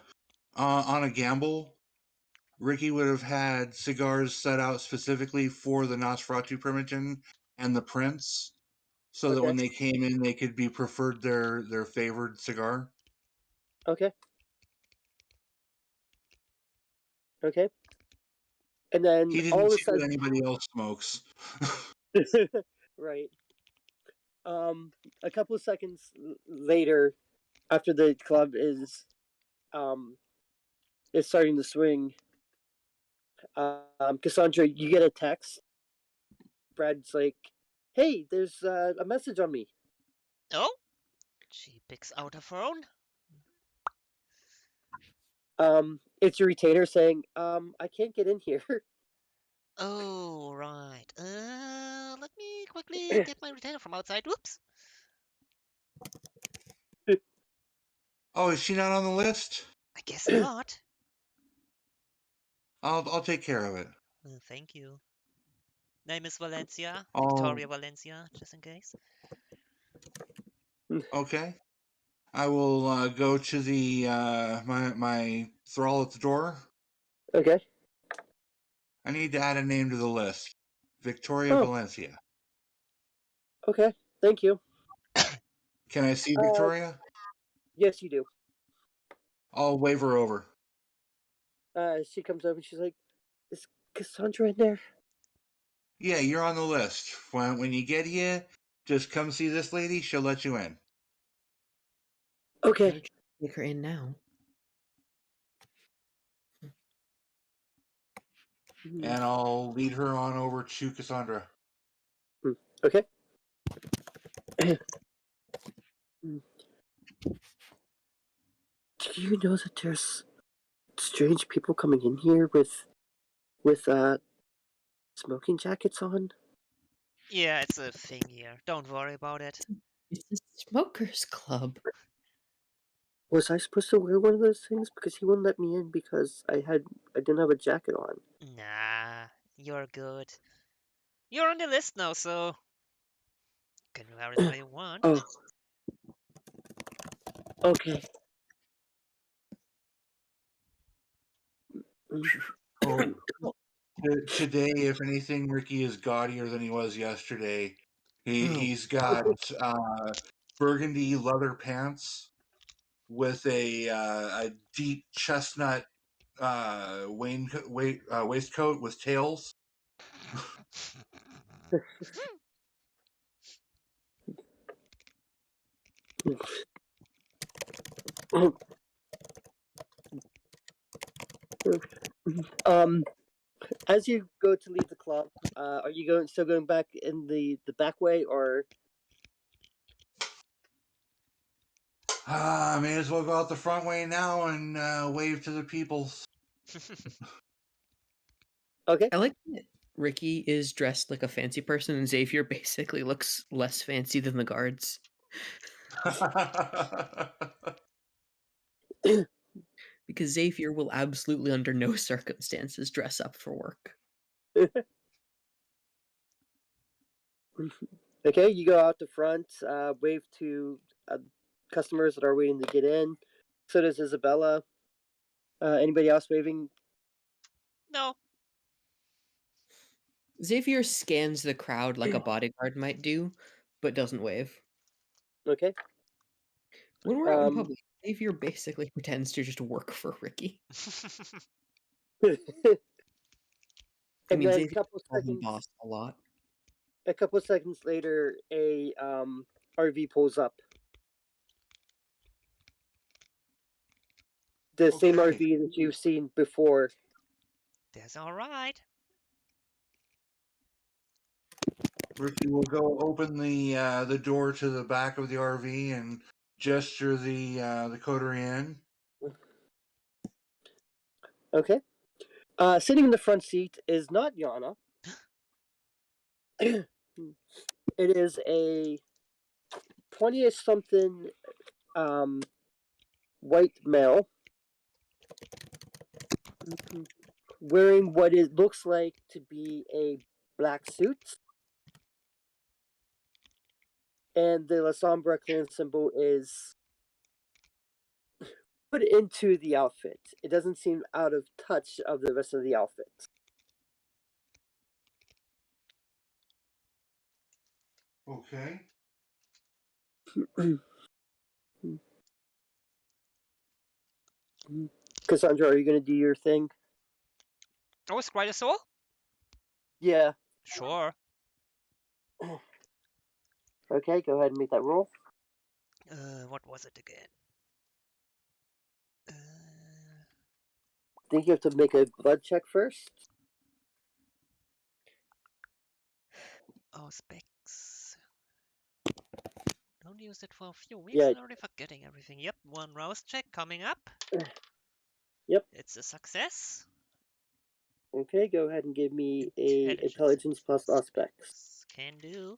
gamble, Ricky would have had cigars set out specifically for the Nosferatu Primogen and the Prince, so that Okay. when they came in, they could be preferred their favored cigar. Okay. Okay. And then He didn't all of a see what sudden, anybody else smokes. right. A couple of seconds later, after the club um is starting to swing, Cassandra, you get a text. Brad's like, "Hey, there's a message on me." Oh? She picks out her phone. It's your retainer saying, "I can't get in here." Oh, right. Let me quickly get my retainer from outside. Whoops. Oh, is she not on the list? I guess not. I'll take care of it. Thank you. Name is Valencia. Oh, Victoria Valencia, just in case. okay. I will go to the my thrall at the door. Okay. I need to add a name to the list. Victoria Oh, Valencia. okay. Thank you. Can I see Uh, Victoria? yes, you do. I'll wave her over. She comes over and she's like, "Is Cassandra in there?" Yeah, you're on the list. When you get here, just come see this lady. She'll let you in. Why Okay. don't you take her in now? And I'll lead her on over to Cassandra. Okay. Do you know that there's strange people coming in here with smoking jackets on? Yeah, it's a thing here. Don't worry about it. It's the smokers club. Was I supposed to wear one of those things? Because he wouldn't let me in because I didn't have a jacket on. Nah, you're good. You're on the list now, so you can wear it how you want. Oh. Okay. Oh, today, if anything, Ricky is gaudier than he was yesterday. He's got burgundy leather pants with a deep chestnut waistcoat with tails. As you go to leave the club, are you still going back in the back way, or? May as well go out the front way now and wave to the peoples. Okay. I like that Ricky is dressed like a fancy person, and Xavier basically looks less fancy than the guards. Because Xavier will absolutely, under no circumstances, dress up for work. Okay, you go out the front, wave to customers that are waiting to get in. So does Isabella. Anybody else waving? No. Xavier scans the crowd like a bodyguard might do, but doesn't wave. Okay. When we're out in public, Xavier basically pretends to just work for Ricky. And then Xavier calls him boss a lot. a couple seconds later, a RV pulls up. The same RV that you've seen before. That's alright. Ricky will go open the door to the back of the RV and gesture the coterie in. Okay. Sitting in the front seat is not Yana. It is a 20-ish something white male wearing what it looks like to be a black suit. And the La Sombra clan symbol is put into the outfit. It doesn't seem out of touch of the rest of the outfit. Okay. Cassandra, are you going to do your thing? Oh, Scry the Soul? Yeah. Sure. Okay, go ahead and make that roll. What was it again? I think you have to make a blood check first. Oh, specs. Don't use it for a few weeks. Yeah. I'm already forgetting everything. Yep, one rouse check coming up. Yep. It's a success. Okay, go ahead and give me a intelligence plus aspects. Can do.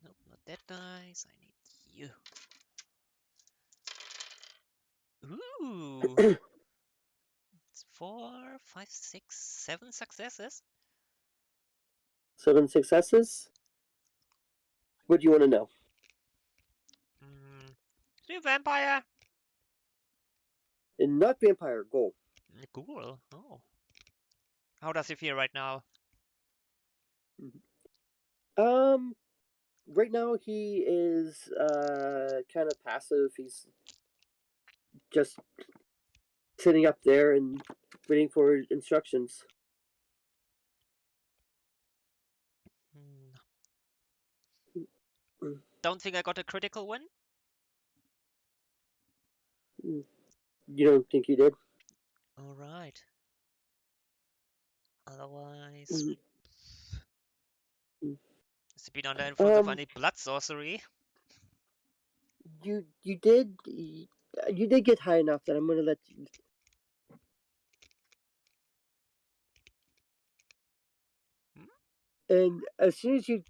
Nope, not that dice. I need you. Ooh. It's 4, 5, 6, 7 successes. 7 successes. What do you want to know? Are you a vampire? And not vampire, gold. Cool. Oh. How does he feel right now? right now he is kind of passive. He's just sitting up there and waiting for instructions. Don't think I got a critical win? You don't think you did? Alright. Otherwise... Is the beat under influence of any blood sorcery? You did get high enough that I'm gonna let you. And as soon as you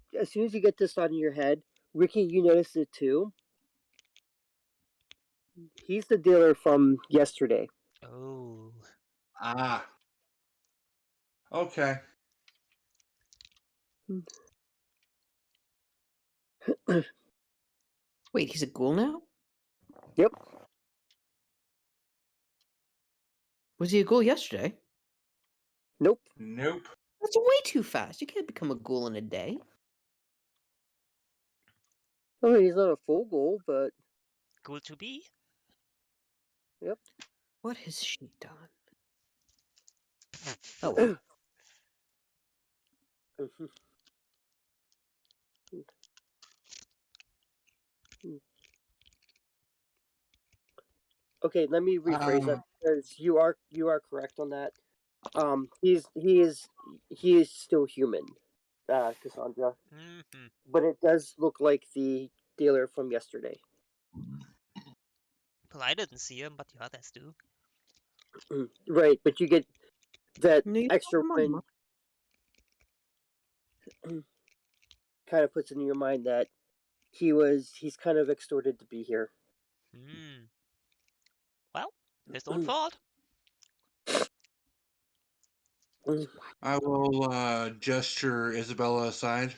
get this on your head, Ricky, you notice it too. He's the dealer from yesterday. Oh. Ah. Okay. Wait, he's a ghoul now? Yep. Was he a ghoul yesterday? Nope. Nope. That's way too fast. You can't become a ghoul in a day. I mean, he's not a full ghoul, but Cool to be? yep. What has she done? Oh well. Okay, let me rephrase that because you are correct on that. He is still human, Cassandra, but it does look like the dealer from yesterday. Well, I didn't see him, but the others do. Right, but you get that No, you extra don't win. Kind of puts in your mind that he's kind of extorted to be here. Well, his own fault. I will gesture Isabella aside.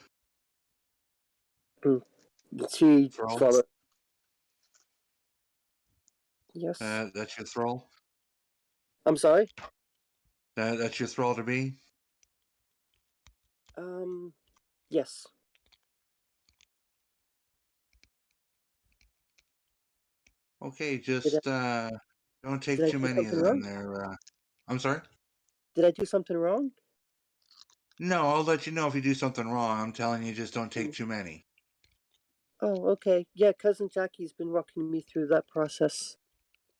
She Thrall. follow. Yes. That's your thrall? I'm sorry? That's your thrall to be? Yes. Okay, just don't take did I too do many of something them wrong? there. I'm sorry? Did I do something wrong? No, I'll let you know if you do something wrong. I'm telling you, just don't take too many. Oh, okay. Yeah, Cousin Jackie's been walking me through that process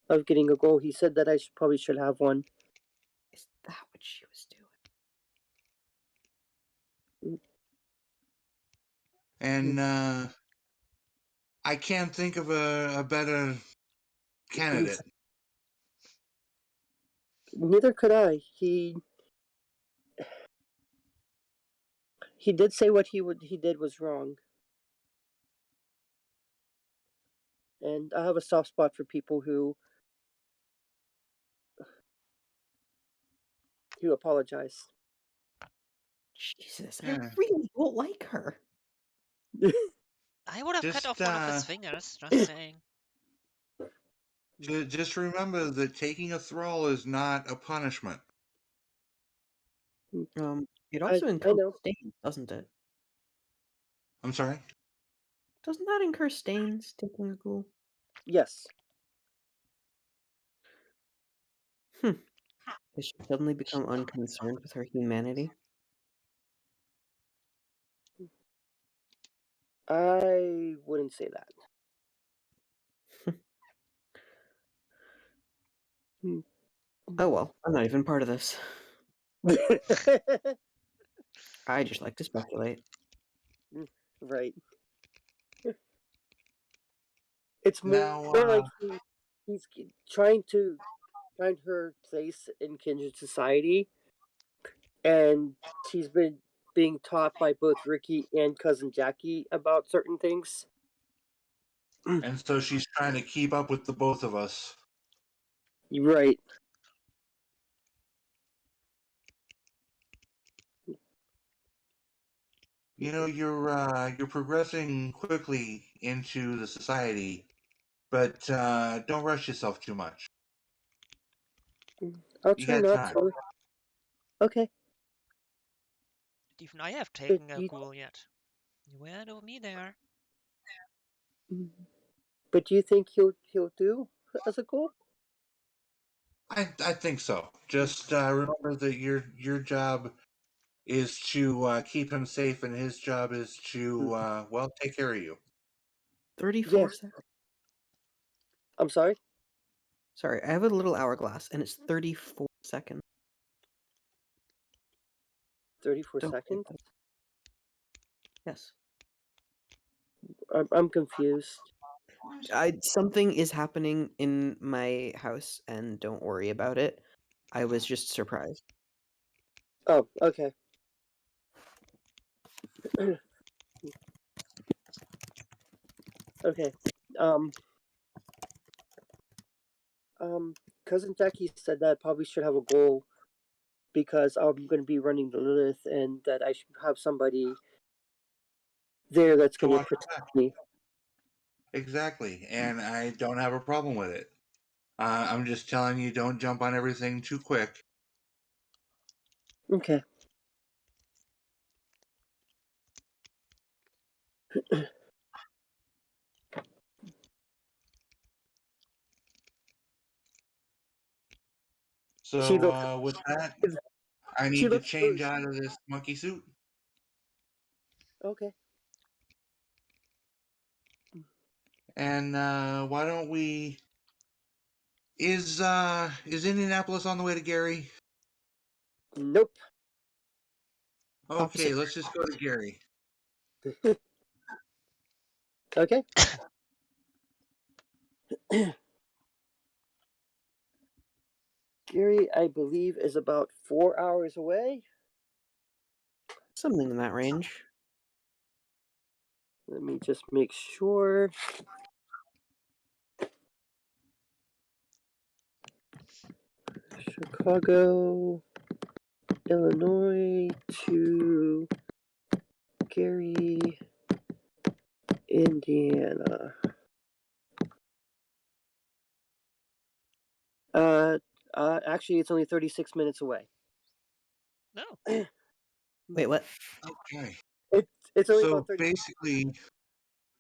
of getting a goal. He said that I probably should have one. Is that what she was doing? And I can't think of a better candidate. Neither could I. He did say what he did was wrong. And I have a soft spot for people who apologize. Jesus, Yeah. I really don't like her. I would have cut off one of his fingers, just saying. Just remember that taking a thrall is not a punishment. It also incurs know. stains, doesn't it? I'm sorry? Doesn't that incur stains, taking a ghoul? Yes. Has she suddenly become unconcerned with her humanity? I wouldn't say that. Oh well, I'm not even part of this. I just like to speculate. Right. It's more Now, like he's trying to find her place in kindred society, and she's been being taught by both Ricky and Cousin Jackie about certain things. and so she's trying to keep up with the both of us. Right. You know, you're progressing quickly into the society, but don't rush yourself too much. I'll You try got not time. to. Okay. Even I have taken a you- ghoul yet. You way ahead of me there. But do you think he'll do as a goal? I think so. Just remember that your job is to keep him safe, and his job is to well take care of you. 34 Yes. seconds. I'm sorry. Sorry, I have a little hourglass, and it's 34 seconds. 34 Don't seconds. Yes. I'm confused. Something is happening in my house, and don't worry about it. I was just surprised. Oh, okay. Okay. Cousin Jackie said that I probably should have a goal because I'm going to be running the Lilith, and that I should have somebody there that's To going to watch your back. protect me. Exactly, and I don't have a problem with it. I'm just telling you, don't jump on everything too quick. Okay. She So looks. with that, I She need to looks. change out of this monkey suit. Okay. And why don't we? Is Indianapolis on the way to Gary? Nope. Okay, Opposite. let's just go to Gary. Okay. Gary, I believe, is about 4 hours away. Something in that range. Let me just make sure. Chicago, Illinois to Gary, Indiana. Actually, it's only 36 minutes away. No. Wait, what? Okay. It's only So about 30.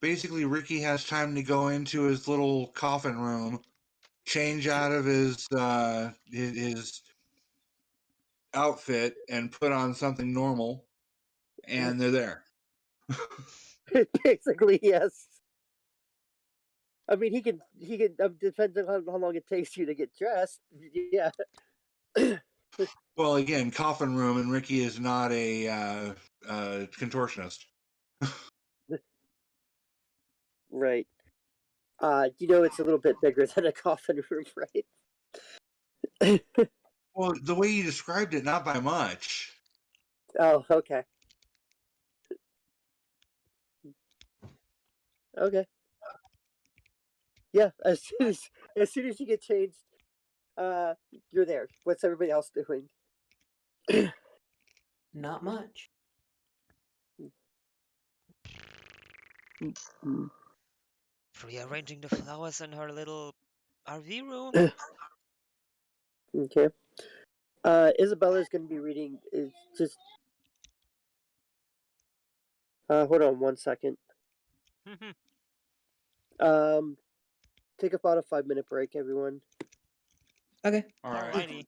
basically, Ricky has time to go into his little coffin room, change out of his outfit, and put on something normal, and they're there. Basically, yes. I mean, he can. Depends on how long it takes you to get dressed. Yeah. Well, again, coffin room, and Ricky is not a contortionist. Right. It's a little bit bigger than a coffin room, right? Well, the way you described it, not by much. Oh, okay. Okay. Yeah. As soon as you get changed, you're there. What's everybody else doing? Not much. Rearranging the flowers in her little RV room. Okay. Isabella's going to be reading. Is just. Hold on 1 second. Take about a 5-minute break, everyone. Okay. All right. Alrighty.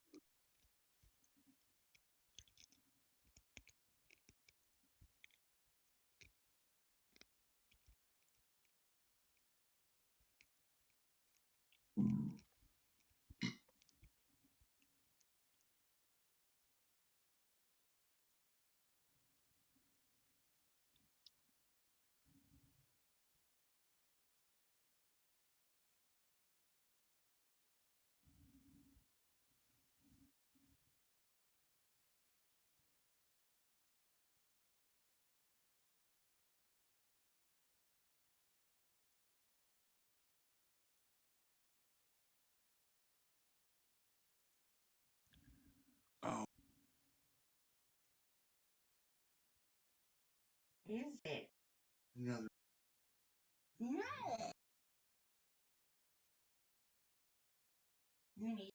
Oh. Is it? No. No. You need.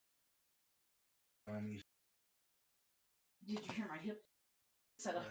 Did you hear my hip? Set up.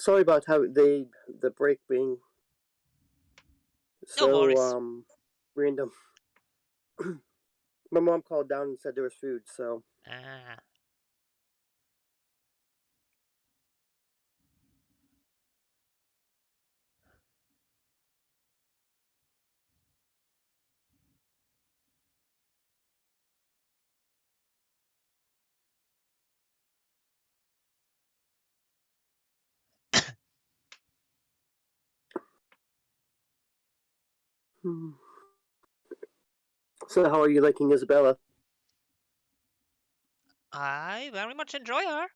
Sorry about how the break being No worries. so random. My mom called down and said there was food, so Ah. So how are you liking Isabella? I very much enjoy her.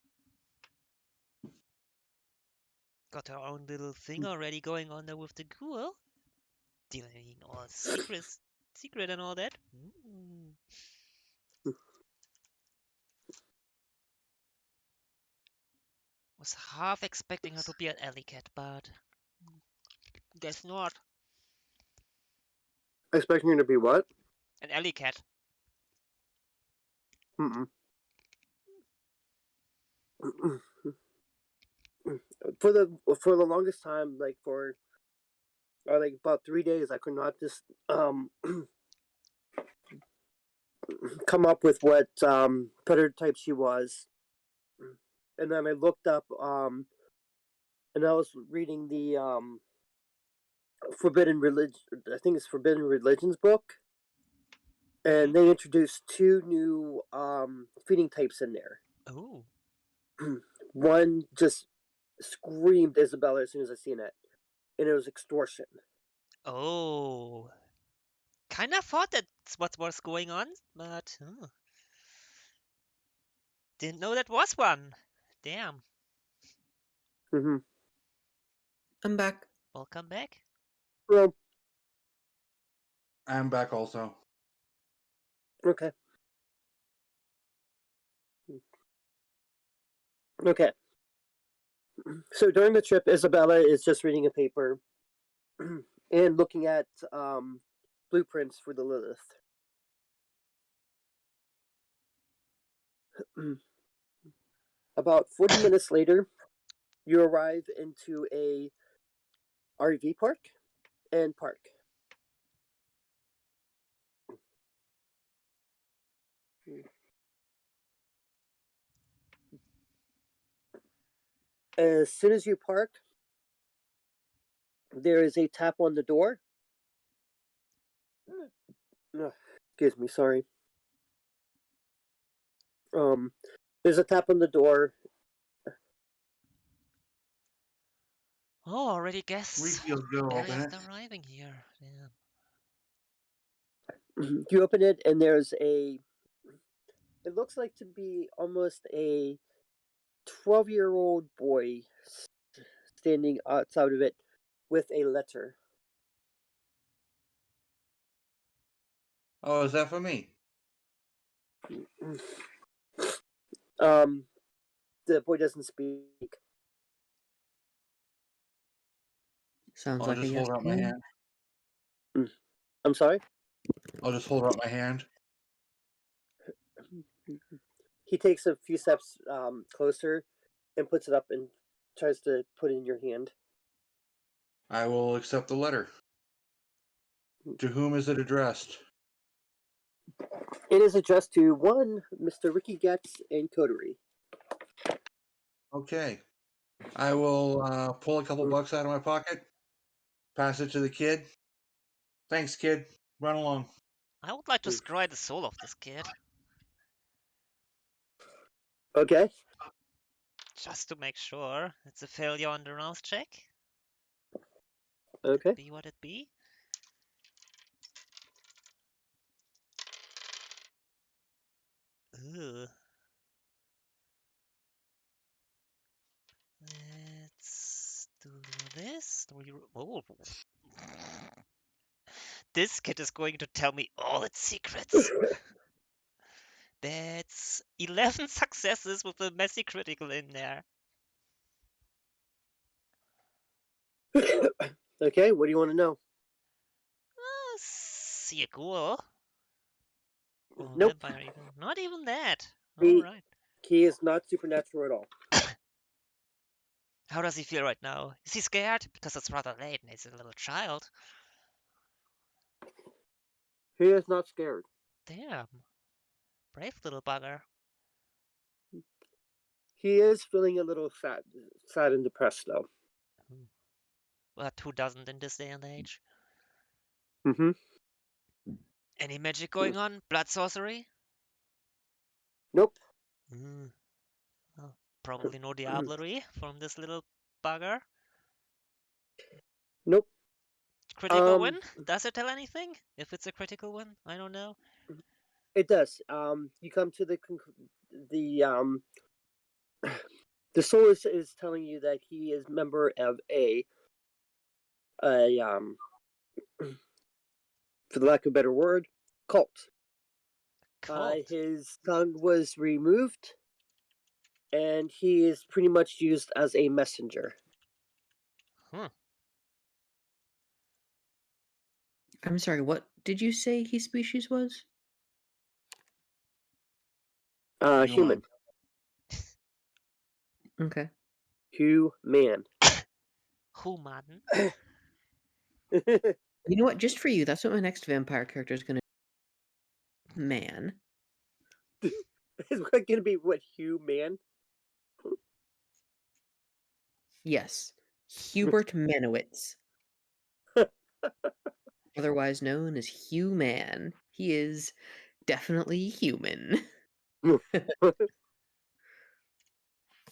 Got her own little thing already going on there with the ghoul. Dealing all secret and all that. Was half expecting her to be an alley cat, but guess not. Expecting her to be what? An alley cat. Mm-mm. For the longest time, like for like about 3 days, I could not just come up with what predator type she was, and then I looked up and I was reading the Forbidden Religion. I think it's Forbidden Religions book, and they introduced two new feeding types in there. Oh. One just screamed Isabella as soon as I seen it, and it was extortion. Oh. Kinda thought that's what was going on, but didn't know that was one. Damn. Mm-hmm. I'm back. Welcome back. Well, I'm back also. okay. Okay. So during the trip, Isabella is just reading a paper and looking at blueprints for the Lilith. About 40 minutes later, you arrive into a RV park and park. As soon as you park, there is a tap on the door. Excuse me, sorry. There's a tap on the door. Oh, already guess Refield, go open Barry's it. arriving here. Mm-hmm. You open it, and there's a. It looks like to be almost a 12-year-old boy standing outside of it with a letter. Oh, is that for me? The boy doesn't speak. Sounds I'll like a just yes hold out to my me. hand. I'm sorry? I'll just hold out my hand. He takes a few steps closer and puts it up and tries to put it in your hand. I will accept the letter. To whom is it addressed? It is addressed to one Mr. Ricky Getz in Coterie. Okay. I will pull a couple bucks out of my pocket, pass it to the kid. Thanks, kid. Run along. I would like to scry the soul of this kid. Okay. Just to make sure. It's a failure on the rouse check. Okay. Be what it be. Ugh. Let's do this. Oh. This kid is going to tell me all its secrets. That's 11 successes with a messy critical in there. Okay, what do you want to know? See a ghoul. Or Nope. vampire even. Not even that. He, Alright. he is not supernatural at all. How does he feel right now? Is he scared? Because it's rather late and he's a little child. He is not scared. Damn. Brave little bugger. He is feeling a little sad and depressed though. But who doesn't in this day and age? Mm-hmm. Any magic going on? Blood sorcery? Nope. Well, probably no diablerie from this little bugger. Nope. Critical win? Does it tell anything? If it's a critical win? I don't know. It does. You come to the soul is telling you that he is member of a for the lack of a better word, cult. Cult. His tongue was removed, and he is pretty much used as a messenger. I'm sorry, what did you say his species was? Human. Okay. Human. Human. You know what? Just for you, that's what my next vampire character is gonna. Man. Is what gonna be what human? Yes, Hubert Manowitz, otherwise known as Human. He is definitely human.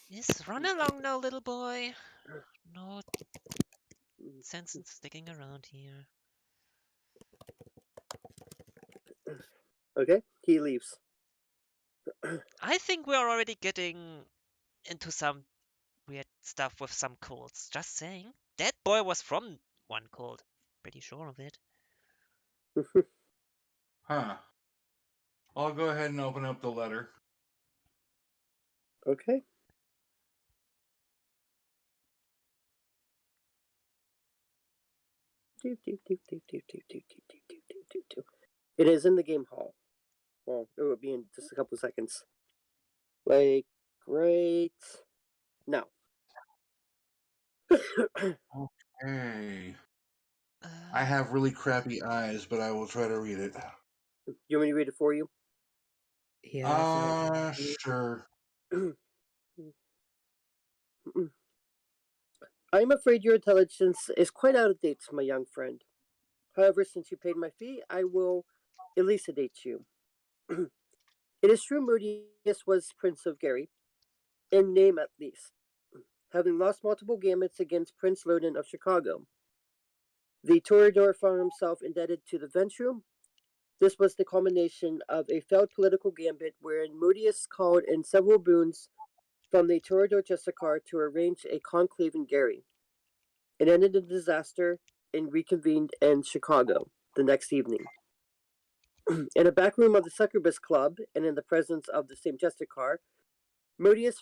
Yes, run along now, little boy. No sense in sticking around here. Okay, he leaves. I think we're already getting into some weird stuff with some cults. Just saying. That boy was from one cult. Pretty sure of it. Huh. I'll go ahead and open up the letter. Okay. It is in the game hall. Well, it will be in just a couple seconds. Like, right now. Hey. I have really crappy eyes, but I will try to read it. You want me to read it for you? Yeah. Sure. I am afraid your intelligence is quite out of date, my young friend. However, since you paid my fee, I will elucidate you. It is true Modius was Prince of Gary, in name at least, having lost multiple gamuts against Prince Loden of Chicago. The Toreador found himself indebted to the Ventrum. This was the culmination of a failed political gambit wherein Modius called in several boons from the Toreador Justicar to arrange a conclave in Gary. It ended in disaster and reconvened in Chicago the next evening. In a back room of the Succubus Club and in the presence of the same Justicar, Modius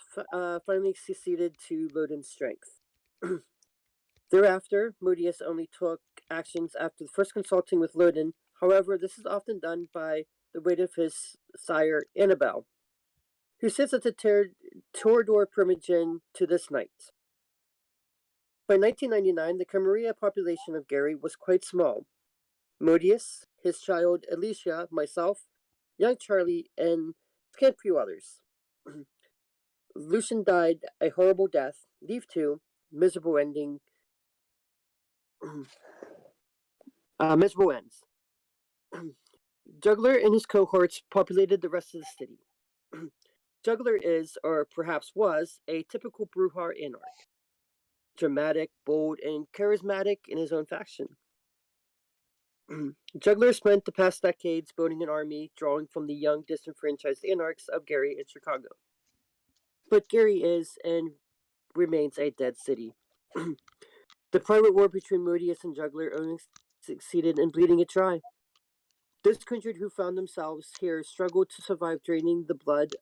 finally succeeded to Loden's strength. Thereafter, Modius only took actions after first consulting with Loden. However, this is often done by the weight of his sire, Annabelle, who sits at the Toreador Primogen to this night. By 1999, the Camarilla population of Gary was quite small. Modius, his child Alicia, myself, young Charlie, and scant few others. Lucian died a horrible death. Leave two, miserable ending. Miserable ends. Juggler and his cohorts populated the rest of the city. Juggler is, or perhaps was, a typical Brujar anarch. Dramatic, bold, and charismatic in his own faction. Juggler spent the past decades building an army, drawing from the young, disenfranchised anarchs of Gary and Chicago. But Gary is and remains a dead city. The private war between Modius and Juggler only succeeded in bleeding it dry. This kindred who found themselves here struggled to survive draining the blood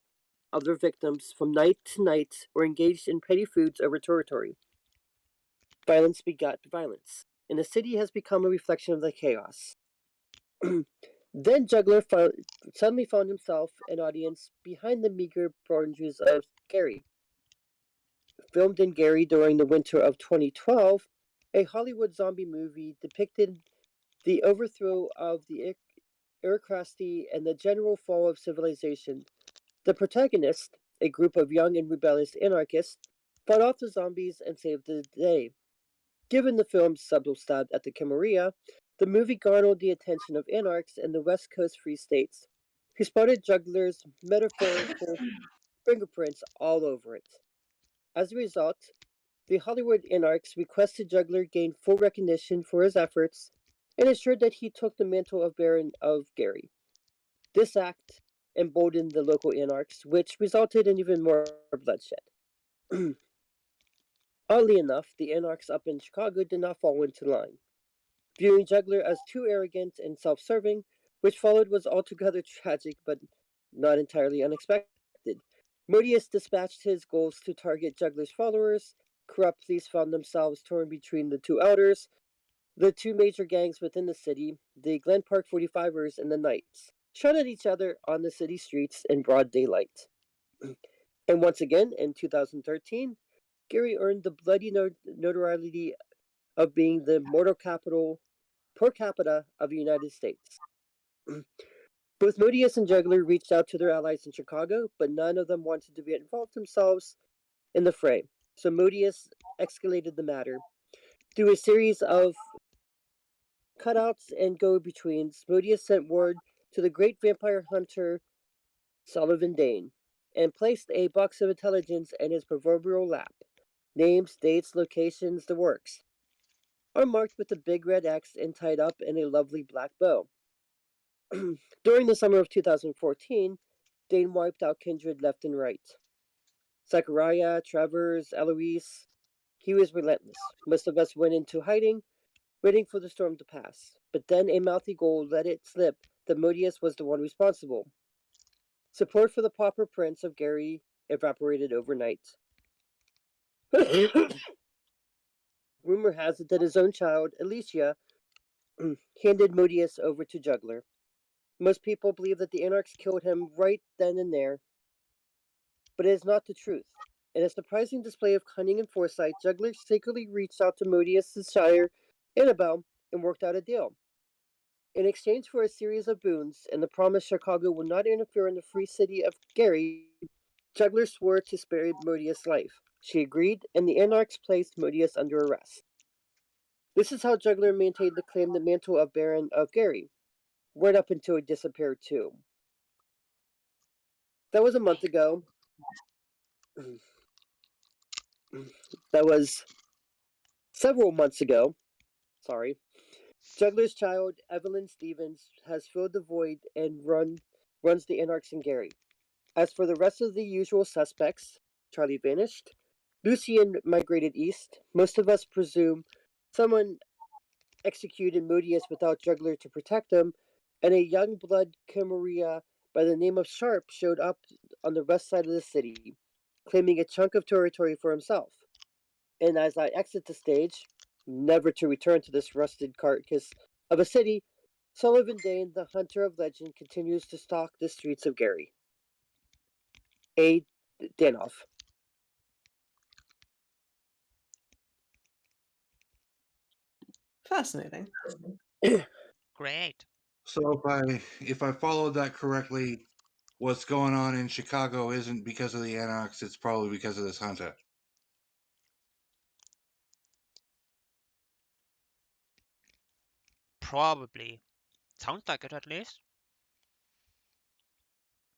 of their victims from night to night or engaged in petty feuds over territory. Violence begot violence, and the city has become a reflection of the chaos. Then Juggler suddenly found himself an audience behind the meager boundaries of Gary. filmed in Gary during the winter of 2012, a Hollywood zombie movie depicted the overthrow of the aristocracy and the general fall of civilization. The protagonist, a group of young and rebellious anarchists, fought off the zombies and saved the day. Given the film's subtle stab at the Camarilla, the movie garnered the attention of anarchs in the West Coast Free States, who spotted Juggler's metaphorical fingerprints all over it. As a result, the Hollywood anarchs requested Juggler gain full recognition for his efforts and ensured that he took the mantle of Baron of Gary. This act emboldened the local anarchs, which resulted in even more bloodshed. Oddly enough, the anarchs up in Chicago did not fall into line, viewing Juggler as too arrogant and self serving. Which followed was altogether tragic but not entirely unexpected. Modius dispatched his goals to target Juggler's followers. Corrupt police found themselves torn between the two elders, the two major gangs within the city, the Glen Park 45ers and the Knights, shot at each other on the city streets in broad daylight. And once again, in 2013, Gary earned the bloody notoriety of being the mortal capital per capita of the United States. Both Modius and Juggler reached out to their allies in Chicago, but none of them wanted to be involved themselves in the fray. So Modius escalated the matter. Through a series of cutouts and go-betweens, Modius sent word to the great vampire hunter Sullivan Dane and placed a box of intelligence in his proverbial lap. Names, dates, locations, the works are marked with a big red X and tied up in a lovely black bow. During the summer of 2014, Dane wiped out kindred left and right. Zachariah, Travers, Eloise. He was relentless. Most of us went into hiding, waiting for the storm to pass. But then a mouthy ghoul let it slip that Modius was the one responsible. Support for the pauper prince of Gary evaporated overnight. Rumor has it that his own child, Alicia, handed Modius over to Juggler. Most people believe that the anarchs killed him right then and there, but it is not the truth. In a surprising display of cunning and foresight, Juggler secretly reached out to Modius' sire, Annabelle, and worked out a deal. In exchange for a series of boons and the promise Chicago would not interfere in the free city of Gary, Juggler swore to spare Modius' life. She agreed, and the anarchs placed Modius under arrest. This is how Juggler maintained the claim the mantle of Baron of Gary, right up until he disappeared too. That was a month ago. That was several months ago. Sorry. Juggler's child, Evelyn Stevens, has filled the void and runs the Anarchs in Gary. As for the rest of the usual suspects, Charlie vanished, Lucian migrated east. Most of us presume someone executed Modius without Juggler to protect him, and a young blood Camarilla by the name of Sharp showed up on the west side of the city, claiming a chunk of territory for himself. And as I exit the stage, never to return to this rusted carcass of a city, Sullivan Dane, the hunter of legend, continues to stalk the streets of Gary. A. Danoff. Fascinating. Great. So if I followed that correctly, what's going on in Chicago isn't because of the anarchs; it's probably because of this hunter. Probably. Sounds like it at least.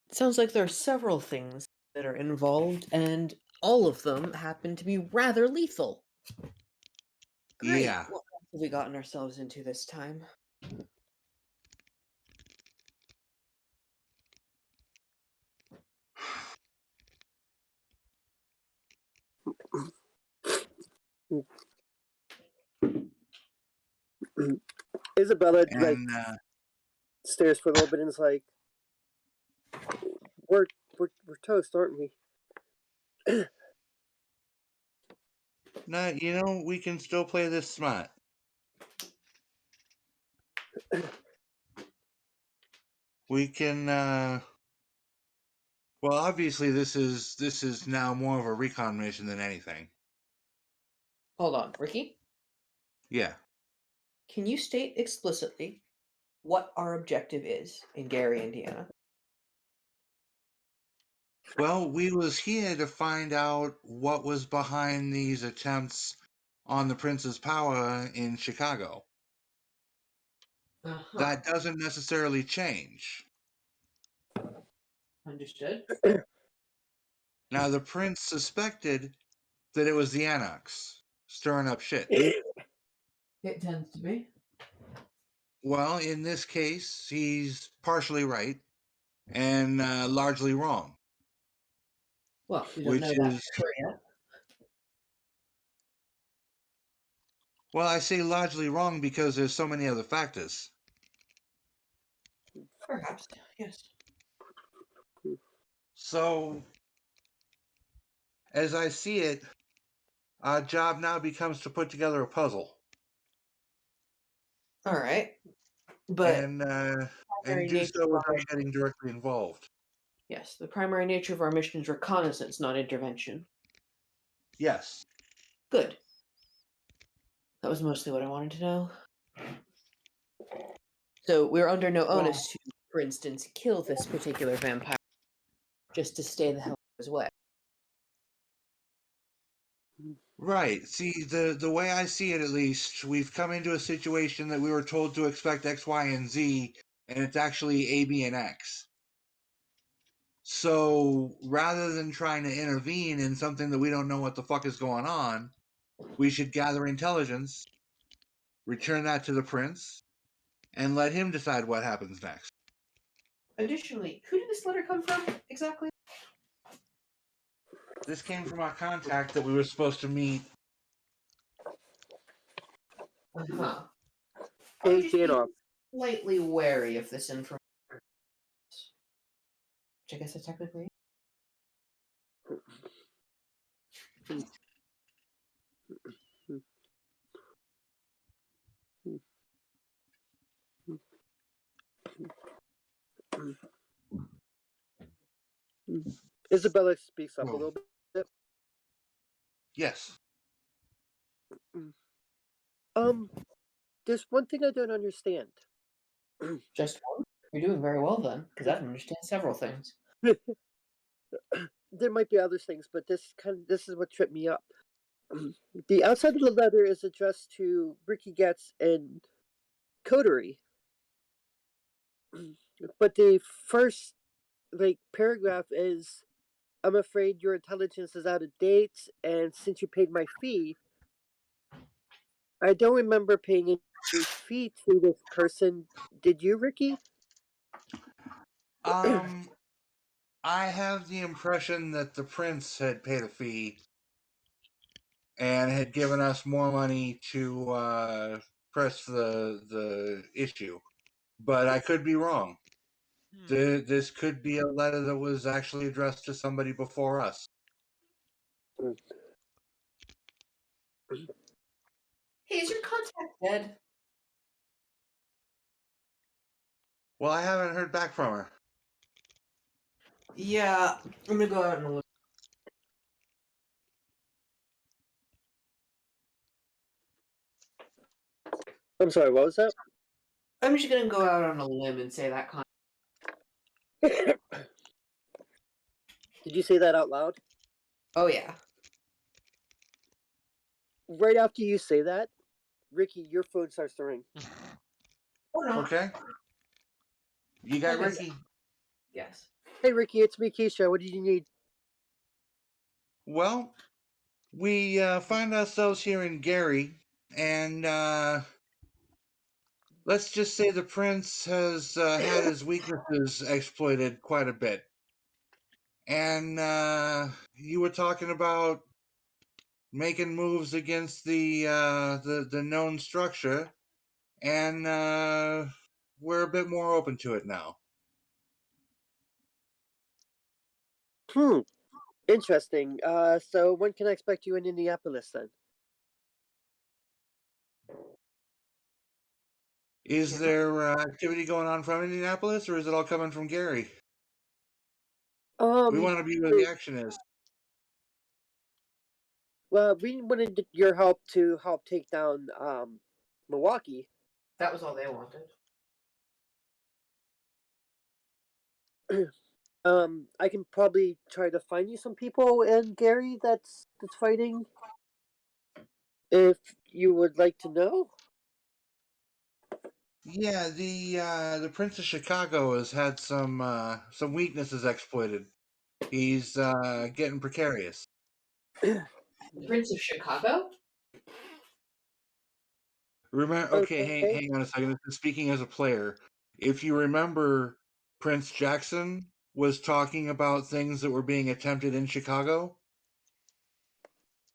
It sounds like there are several things that are involved, and all of them happen to be rather lethal. Great. Yeah. What else have we gotten ourselves into this time? Isabella And stares for a little bit and is like, "We're toast, aren't we?" no, we can still play this smart. We can Well, obviously, this is now more of a recon mission than anything. Hold on, Ricky. Yeah. Can you state explicitly what our objective is in Gary, Indiana? Well, we was here to find out what was behind these attempts on the Prince's power in Chicago. Uh-huh. That doesn't necessarily change. Understood. Now, the Prince suspected that it was the Anarchs stirring up shit. It tends to be. Well, in this case, he's partially right and largely wrong. Well, we don't Which know that is, for sure yet. well, I say largely wrong because there's so many other factors. Perhaps, yes. So, as I see it, our job now becomes to put together a puzzle All right. But and primary do nature so of our without mission, getting directly involved. yes, the primary nature of our mission is reconnaissance, not intervention. Yes. Good. That was mostly what I wanted to know. So we're under no Well, onus to, for instance, kill this particular vampire just to stay the hell out of his way. right. See, the way I see it, at least, we've come into a situation that we were told to expect X, Y, and Z, and it's actually A, B, and X. So rather than trying to intervene in something that we don't know what the fuck is going on, we should gather intelligence, return that to the prince, and let him decide what happens next. Additionally, who did this letter come from exactly? This came from our contact that we were supposed to meet. Uh-huh. I Hey, would just be Janoff. slightly wary of this information. Which I guess I technically. Isabella speaks up a Oh, little bit. yes. There's one thing I don't understand. Just one? You're doing very well then, because I don't understand several things. There might be other things, but this is what tripped me up. The outside of the letter is addressed to Ricky Getz and Coterie, but the first paragraph is, "I'm afraid your intelligence is out of date, and since you paid my fee, I don't remember paying any fee to this person. Did you, Ricky?" I have the impression that the prince had paid a fee and had given us more money to press the issue, but I could be wrong. This could be a letter that was actually addressed to somebody before us. Hey, is your contact dead? Well, I haven't heard back from her. Yeah, I'm gonna go out and look. I'm sorry, what was that? I'm just gonna go out on a limb and say that contact. Did you say that out loud? Oh yeah. Right after you say that, Ricky, your phone starts to ring. Or not. Okay. You got Like I said. Ricky? Yes. Hey, Ricky, it's me, Keisha. What did you need? Well, we find ourselves here in Gary, and let's just say the prince has had his weaknesses exploited quite a bit. And you were talking about making moves against the known structure, and we're a bit more open to it now. Interesting. So when can I expect you in Indianapolis then? Is Yeah. there activity going on from Indianapolis, or is it all coming from Gary? We want to be where the action is. Well, we wanted your help to help take down Milwaukee. That was all they wanted. I can probably try to find you some people in Gary that's fighting. If you would like to know. Yeah, the Prince of Chicago has had some weaknesses exploited. He's getting precarious. The Prince of Chicago? Remember? Okay, hang on a second. This is speaking as a player. If you remember, Prince Jackson was talking about things that were being attempted in Chicago.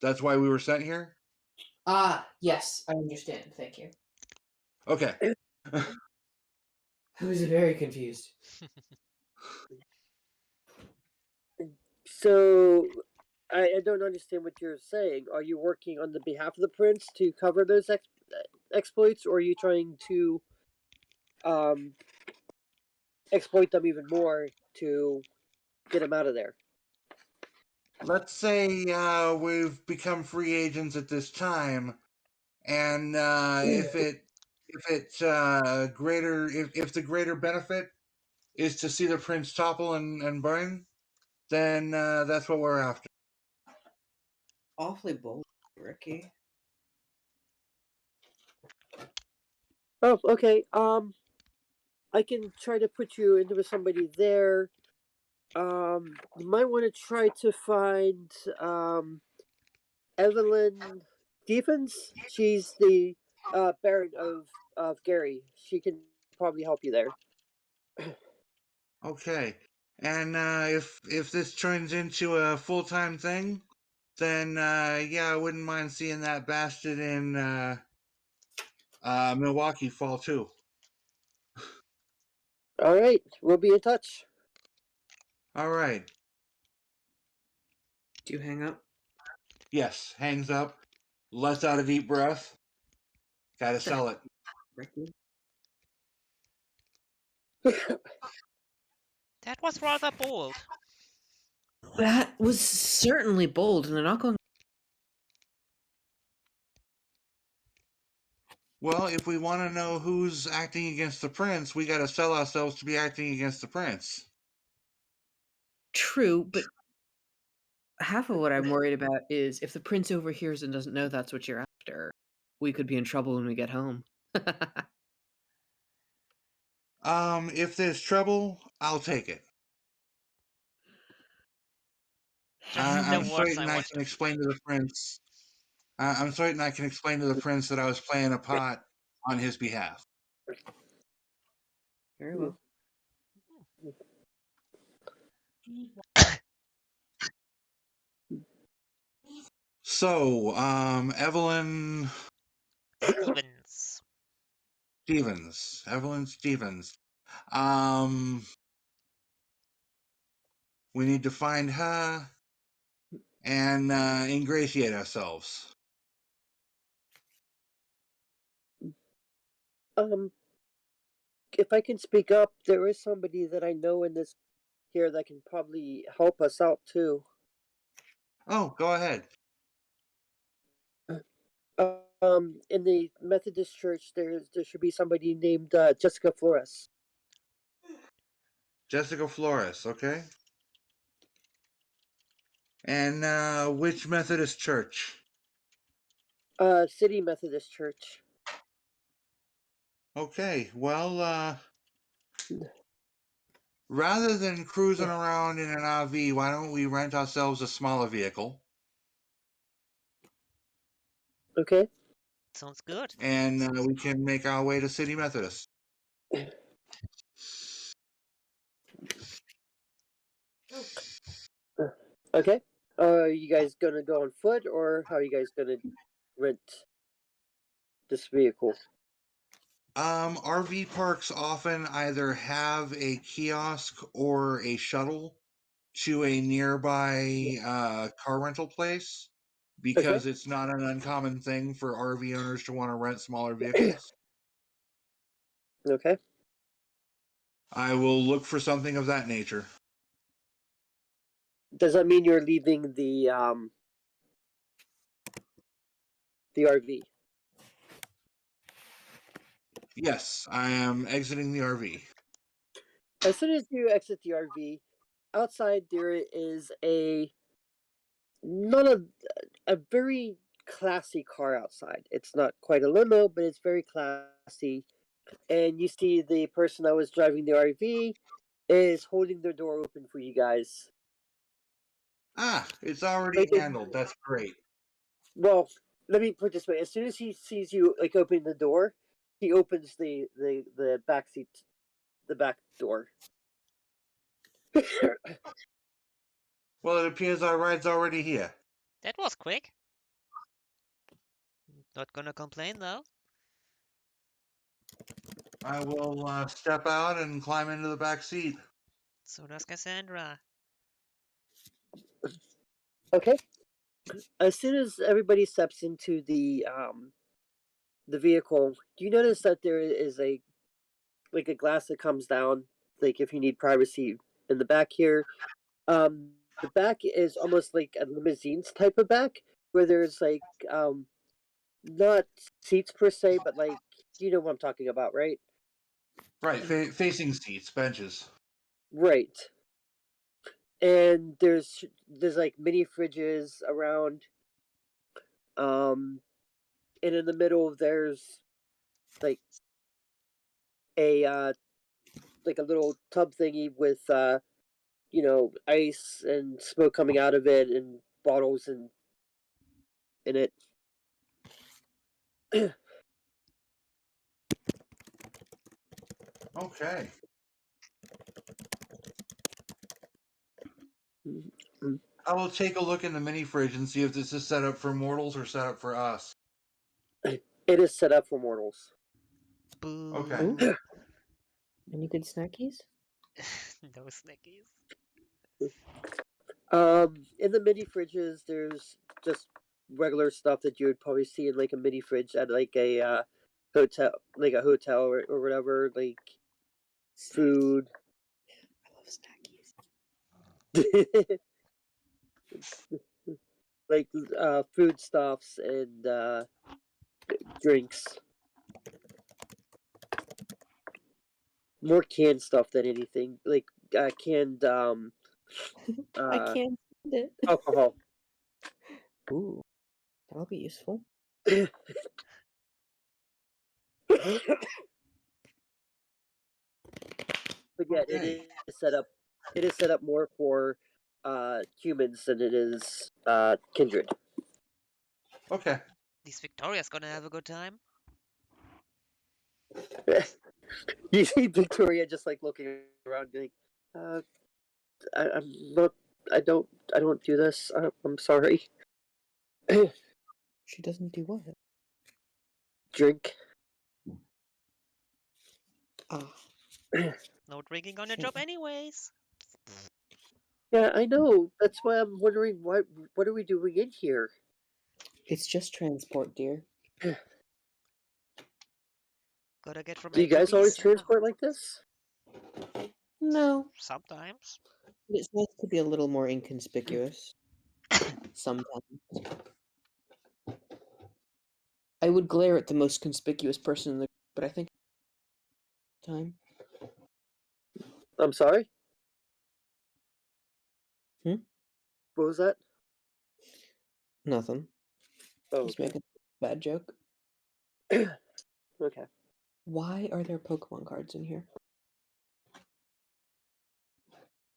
That's why we were sent here. Ah, yes, I understand. Thank you. Okay. I was very confused. So, I don't understand what you're saying. Are you working on the behalf of the prince to cover those exploits, or are you trying to exploit them even more to get them out of there? Let's say we've become free agents at this time, and if the greater benefit is to see the prince topple and burn, then that's what we're after. Awfully bold, Ricky. Oh, okay. I can try to put you into with somebody there. You might want to try to find Evelyn Stephens. She's the Baron of Gary. She can probably help you there. Okay, and if this turns into a full-time thing, then yeah, I wouldn't mind seeing that bastard in Milwaukee fall too. All right, we'll be in touch. All right. Do you hang up? Yes, hangs up, lets out a deep breath. Gotta sell it. Ricky? That was rather bold. That was certainly bold, and they're not going. Well, if we want to know who's acting against the prince, we gotta sell ourselves to be acting against the prince. True, but half of what I'm worried about is if the prince overhears and doesn't know that's what you're after, we could be in trouble when we get home. If there's trouble, I'll take it. Just the I'm words I certain I wanted can to. explain to the prince. I'm certain I can explain to the prince that I was playing a part on his behalf. Very well. So, Evelyn Stevens. Evelyn Stevens. Um, we need to find her and ingratiate ourselves. If I can speak up, there is somebody that I know in this here that can probably help us out too. Oh, go ahead. In the Methodist Church, there should be somebody named Jessica Flores. Jessica Flores, okay? And which Methodist church? City Methodist Church. Okay, well, rather than cruising around in an RV, why don't we rent ourselves a smaller vehicle? Okay. Sounds good. And we can make our way to City Methodist. Okay. Are you guys gonna go on foot, or how are you guys gonna rent this vehicle? RV parks often either have a kiosk or a shuttle to a nearby car rental place because it's not an uncommon thing for RV owners to want to rent smaller vehicles. Okay. I will look for something of that nature. Does that mean you're leaving the RV? Yes, I am exiting the RV. As soon as you exit the RV, outside there is not a very classy car outside. It's not quite a limo, but it's very classy. And you see the person that was driving the RV is holding their door open for you guys. Ah, it's already Like, handled. That's great. well, let me put it this way: as soon as he sees you like opening the door, he opens the back seat, the back door. Well, it appears our ride's already here. That was quick. Not gonna complain though. I will step out and climb into the back seat. So does Cassandra. Okay. As soon as everybody steps into the vehicle, do you notice that there is a glass that comes down, like if you need privacy in the back here. The back is almost like a limousines type of back, where there's like not seats per se, but like you know what I'm talking about, right? Right, facing seats, benches. Right. And there's like mini fridges around, and in the middle there's like a like a little tub thingy with ice and smoke coming out of it and bottles and in it. Okay. I will take a look in the mini fridge and see if this is set up for mortals or set up for us. It is set up for mortals. Boo. Okay. Ooh. Any good snackies? No snickies. In the mini fridges, there's just regular stuff that you would probably see in like a mini fridge at like a hotel, or whatever, like food. I love snackies. like foodstuffs and drinks. More canned stuff than anything. Like canned I can't stand it. alcohol. Ooh, that'll be useful. But yeah, Okay. it is set up more for humans than it is kindred. Okay. These Victoria's gonna have a good time. You see Victoria just like looking around, like, I'm not. I don't do this. I'm sorry. She doesn't do what? Drink. Ah, No drinking on the job anyways. Yeah, I know. That's why I'm wondering what are we doing in here? it's just transport, dear. Gotta get from Do A you to guys B always somehow. transport like this? No, Sometimes. but it's nice to be a little more inconspicuous. Sometimes. I would glare at the most conspicuous person in the group, but I think time. I'm sorry. Hmm? What was that? Nothing. Oh, Just okay. making a bad joke. Okay. Why are there Pokemon cards in here?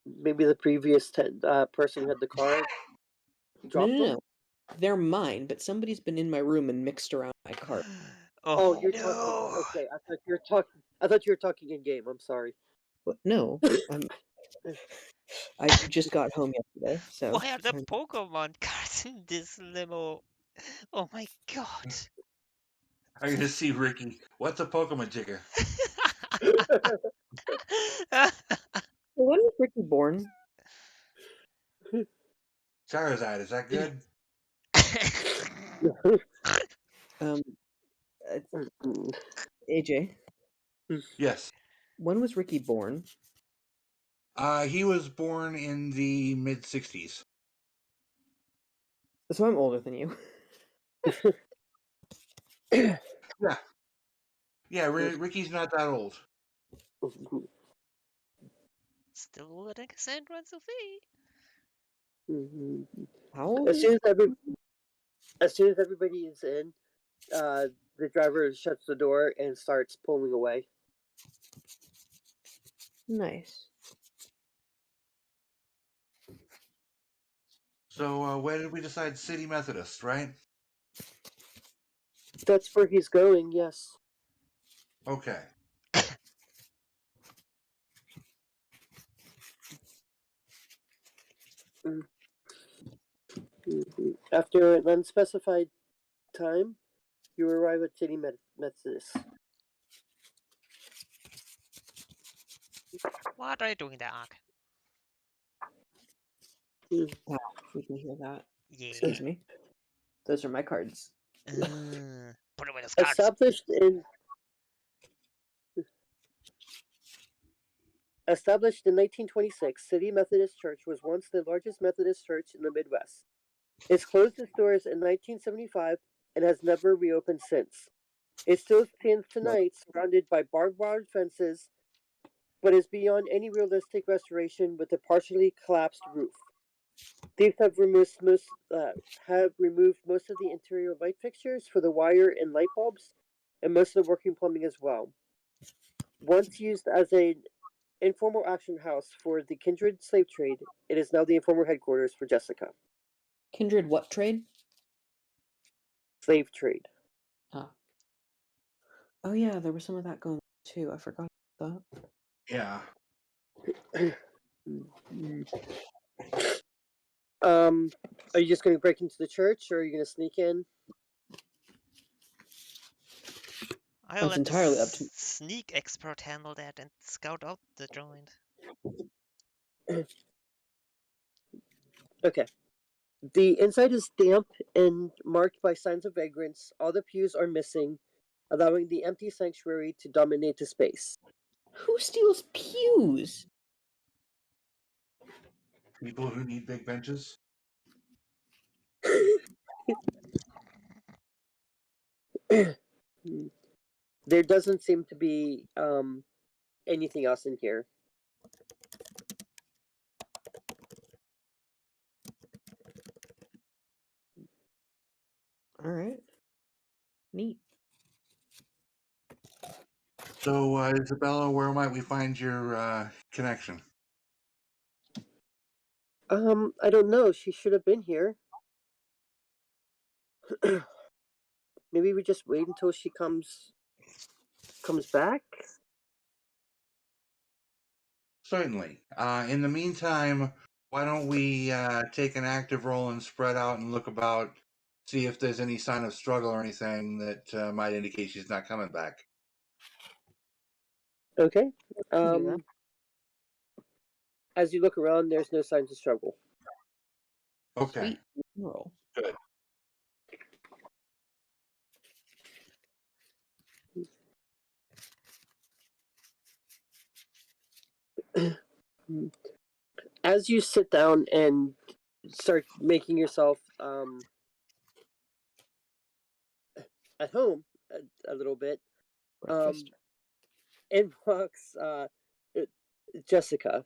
Maybe the previous person who had the card No, dropped no, them. no. They're mine, but somebody's been in my room and mixed around my card. Oh Oh, you're talking. no. Okay, I thought you were talking in game. I'm sorry. But no, I just got home yesterday, so Why are the Pokemon cards in this limo? Oh my god. I'm gonna see Ricky. What's a Pokemon jigger? when was Ricky born? Charizard, is that good? Um, AJ, Yes. when was Ricky born? He was born in the mid 60s. So I'm older than you. Yeah. Yeah, Ricky's not that old. Still older than Cassandra and Sophie. How old As is soon as everybody is in, the driver shuts the door and starts pulling away. Nice. So where did we decide? City Methodist, right? That's where he's going. Yes. Okay. After an unspecified time, you arrive at City Methodist. What are you doing, Doc? Wow, we can hear that. Yeah. Excuse me. Those are my cards. Put away those cards. Established in 1926, City Methodist Church was once the largest Methodist church in the Midwest. It's closed its doors in 1975 and has never reopened since. It still stands tonight, surrounded by barbed wire fences, but is beyond any realistic restoration with a partially collapsed roof. Thieves have removed most of the interior light fixtures for the wire and light bulbs, and most of the working plumbing as well. Once used as an informal auction house for the Kindred slave trade, it is now the informal headquarters for Jessica. Kindred what trade? Slave trade. Ah. Oh yeah, there was some of that going on too. I forgot about that. Yeah. Are you just going to break into the church, or are you going to sneak in? I'll That's let entirely the up to me. sneak expert handle that and scout out the joint. Okay. The inside is damp and marked by signs of vagrants. All the pews are missing, allowing the empty sanctuary to dominate the space. Who steals pews? People who need big benches. There doesn't seem to be anything else in here. All right. Neat. So, Isabella, where might we find your connection? I don't know. She should have been here. Maybe we just wait until she comes back. Certainly. In the meantime, why don't we take an active role and spread out and look about, see if there's any sign of struggle or anything that might indicate she's not coming back. Okay. Can do that. As you look around, there's no signs of struggle. Okay. Sweet. Roll. Good. As you sit down and start making yourself at home a little bit, Breakfast. in walks Jessica.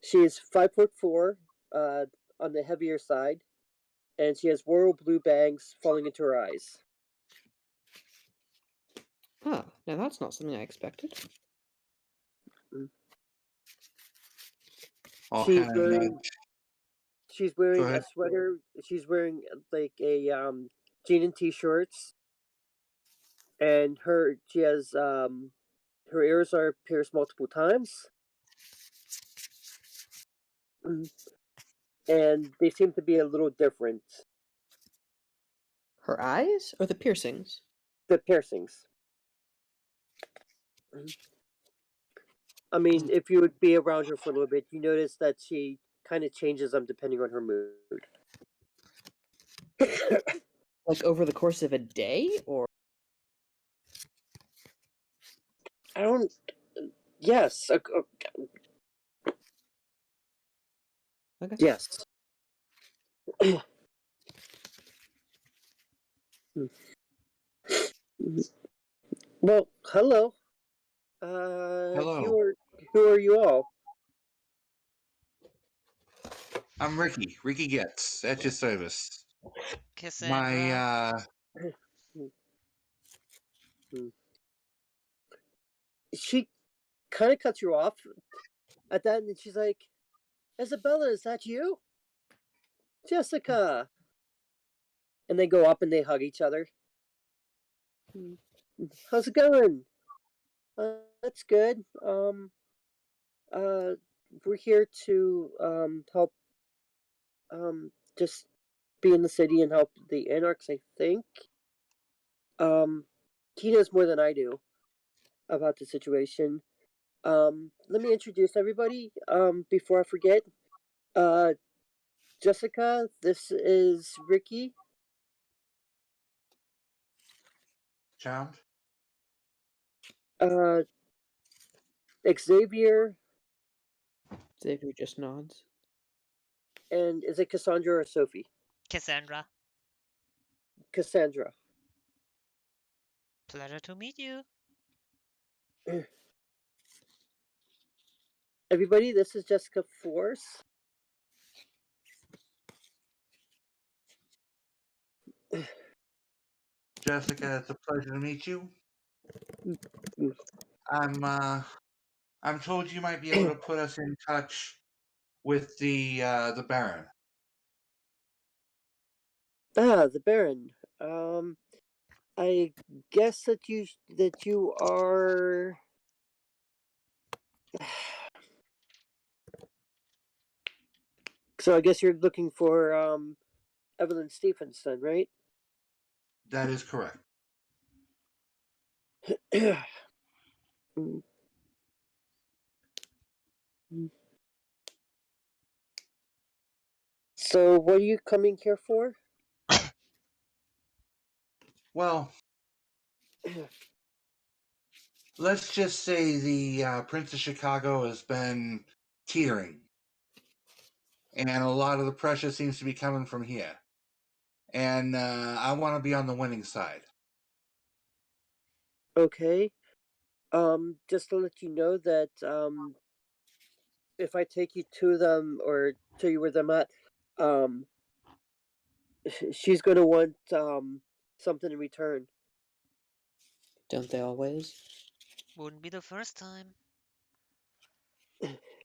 She is 5'4", on the heavier side, and she has royal blue bangs falling into her eyes. Huh. Now that's not something I expected. All She's kind of wearing she's wearing a ahead. sweater. She's wearing like a jean and t-shirts, and she has her ears are pierced multiple times. And they seem to be a little different. Her eyes or the piercings? The piercings. I mean, if you would be around her for a little bit, you notice that she kind of changes them depending on her mood. Like over the course of a day, or I don't. Yes, Okay. Yes. Well, hello. Hello. Who are you all? I'm Ricky. Ricky Getz at your service. My Cassandra. She kind of cuts you off at that, and she's like, "Isabella, is that you, Jessica?" And they go up and they hug each other. How's it going? That's good. Uh, we're here to help just be in the city and help the anarchs. I think. He knows more than I do about the situation. Let me introduce everybody. Before I forget, uh, Jessica, this is Ricky. Charmed? Uh, Xavier, Xavier just nods. and is it Cassandra or Sophie? Cassandra. Cassandra. Pleasure to meet you. Everybody, this is Jessica Force. Jessica, it's a pleasure to meet you. Mm. I'm told you might be able to put us in touch with the Baron. The Baron. I guess that you are. So I guess you're looking for Evelyn Stephenson, right? That is correct. Mm. So what are you coming here for? Well, let's just say the Prince of Chicago has been teetering, and a lot of the pressure seems to be coming from here. And I want to be on the winning side. Okay. Just to let you know that if I take you to them or tell you where them at, um, she's gonna want something in return. Don't they always? Wouldn't be the first time.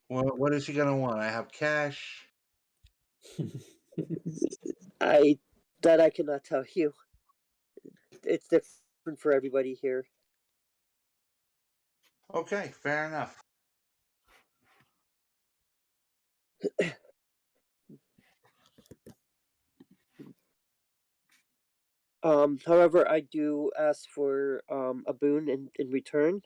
What is she gonna want? I have cash. I cannot tell you. It's different for everybody here. Okay, fair enough. However, I do ask for a boon in return.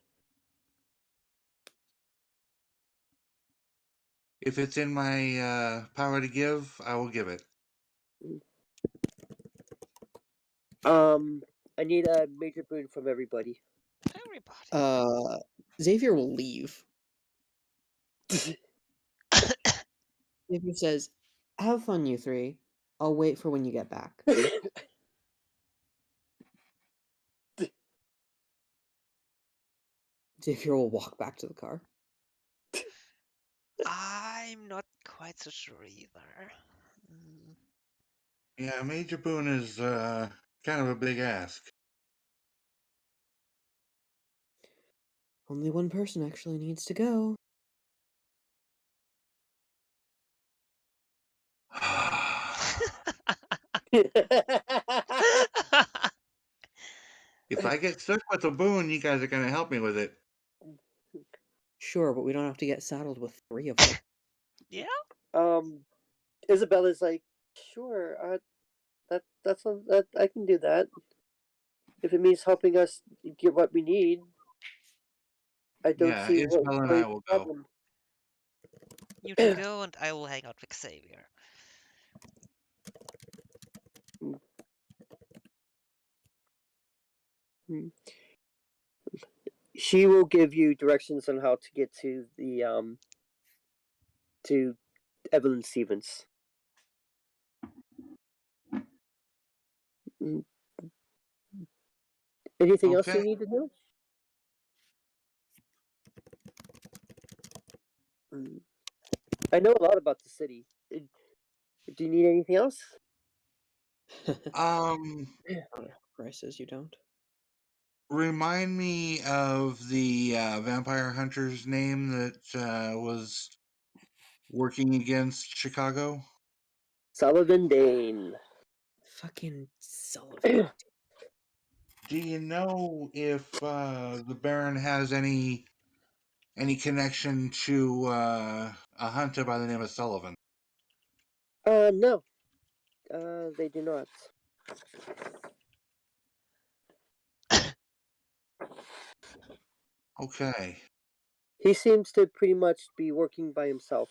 If it's in my power to give, I will give it. I need a major boon from everybody. Everybody. Xavier will leave. Xavier says, "Have fun, you three. I'll wait for when you get back." Xavier will walk back to the car. I'm not quite so sure either. Mm, Yeah, Major Boone is kind of a big ask. Only one person actually needs to go. If I get stuck with a boon, you guys are gonna help me with it. Sure, but we don't have to get saddled with 3 of them. Yeah? Isabella's like, sure, that I can do that if it means helping us get what we need. I don't Yeah, see Isabel and what I is will the go. problem. You two go and I will hang out with Xavier. She will give you directions on how to get to the to Evelyn Stevens. Mm. Anything else you Okay. need to know? Mm. I know a lot about the city. Do you need anything else? Um, Bryce says you don't. remind me of the vampire hunter's name that was working against Chicago. Sullivan Dane. Fucking Sullivan. Do you know if the Baron has any connection to a hunter by the name of Sullivan? No. They do not. Okay. He seems to pretty much be working by himself.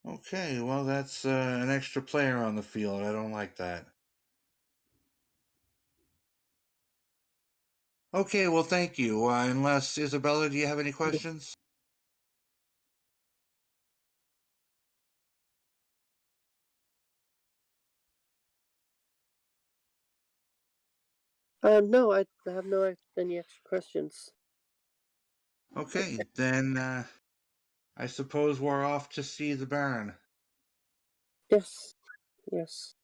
Okay, well, that's an extra player on the field. I don't like that. Okay, well, thank you. Unless, Isabella, do you have any questions? No, I have no any extra questions. Okay, then I suppose we're off to see the Baron. Yes, yes,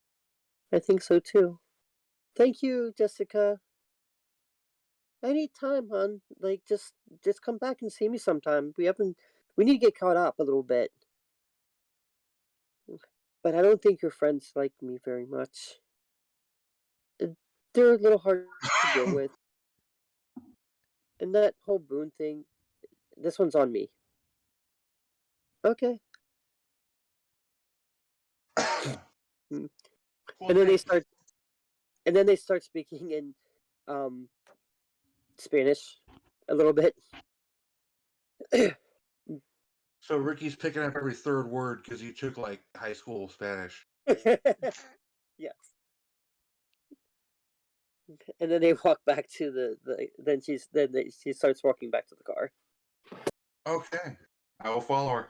I think so too. Thank you, Jessica. Anytime, hon. Like, just come back and see me sometime. We need to get caught up a little bit. But I don't think your friends like me very much. They're a little hard to deal with. And that whole Boone thing, this one's on me. Okay. Mm. Well, And then they thank you. start speaking in um Spanish a little bit. So Ricky's picking up every third word because he took like high school Spanish. Yes. And then they walk back to she starts walking back to the car. Okay, I will follow her.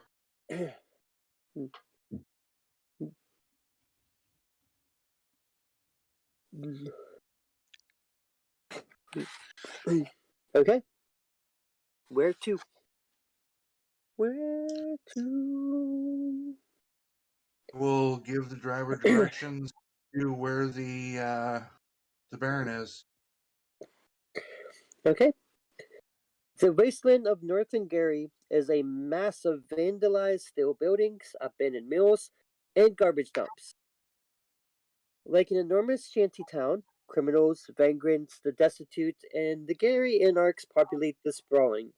Okay. Where to? Where to? We'll give the driver directions to where the Baron is. Okay. The wasteland of Northern Gary is a mass of vandalized steel buildings, abandoned mills, and garbage dumps. Like an enormous shanty town, criminals, vagrants, the destitute, and the Gary anarchs populate the sprawling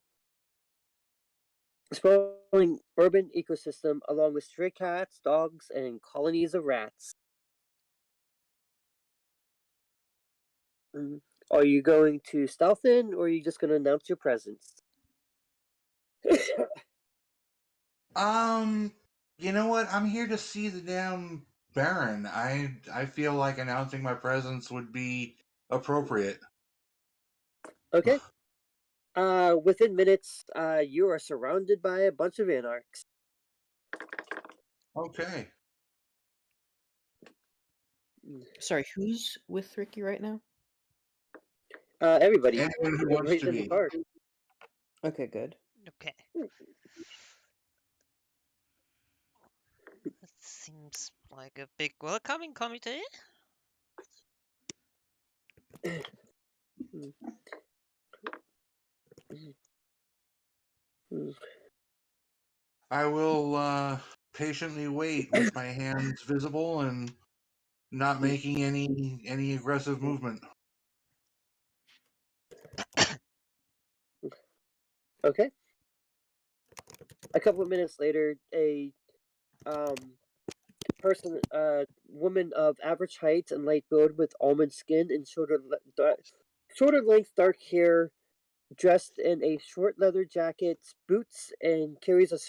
urban ecosystem along with stray cats, dogs, and colonies of rats. Mm. Are you going to stealth in, or are you just going to announce your presence? Um, you know what? I'm here to see the damn Baron. I feel like announcing my presence would be appropriate. Okay. Within minutes, you are surrounded by a bunch of anarchs. Okay. Sorry, who's with Ricky right now? Everybody. Anyone who wants Everybody's to in the be. car. Okay, good. Okay. That seems like a big welcoming committee. I will patiently wait with my hands visible and not making any aggressive movement. Okay. A couple of minutes later, a um woman of average height and light build with almond skin and shorter length dark hair, dressed in a short leather jacket, boots, and carries with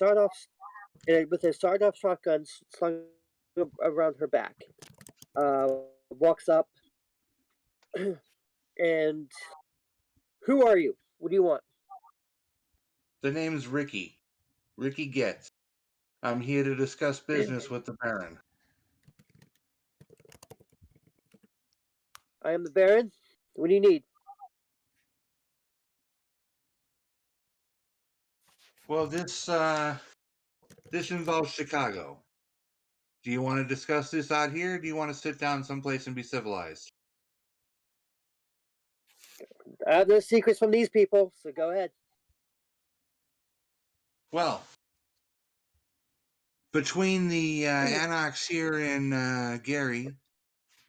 a sawed-off shotgun slung around her back. Walks up and who are you? What do you want? The name's Ricky. Ricky Getz. I'm here to discuss business with the Baron. I am the Baron. What do you need? Well, this involves Chicago. Do you want to discuss this out here, or do you want to sit down someplace and be civilized? I have no secrets from these people, so go ahead. Well, between the Anarchs here in Gary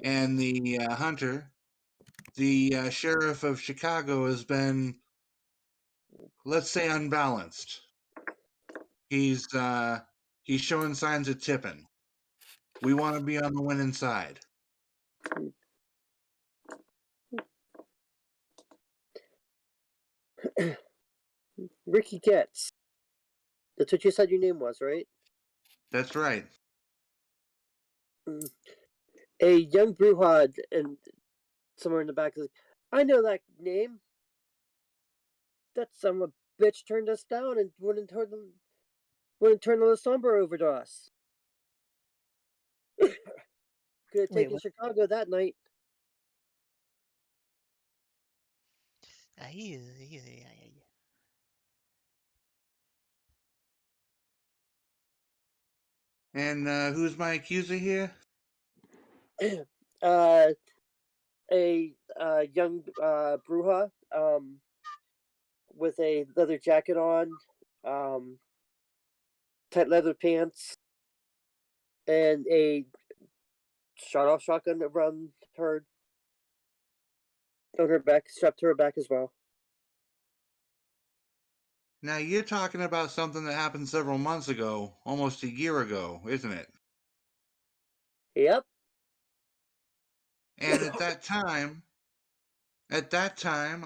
and the Hunter, the sheriff of Chicago has been, let's say, unbalanced. He's showing signs of tipping. We want to be on the winning side. Ricky Getz. That's what you said your name was, right? That's right. A young brewhod and somewhere in the back is like, I know that name. That son of a bitch turned us down and wouldn't turn the Lasombra over to us. Could have Wait, taken what? Chicago that night. And who's my accuser here? A young Bruja with a leather jacket on, tight leather pants, and a shot-off shotgun around her on her back, strapped to her back as well. Now, you're talking about something that happened several months ago, almost a year ago, isn't it? Yep. And at that time,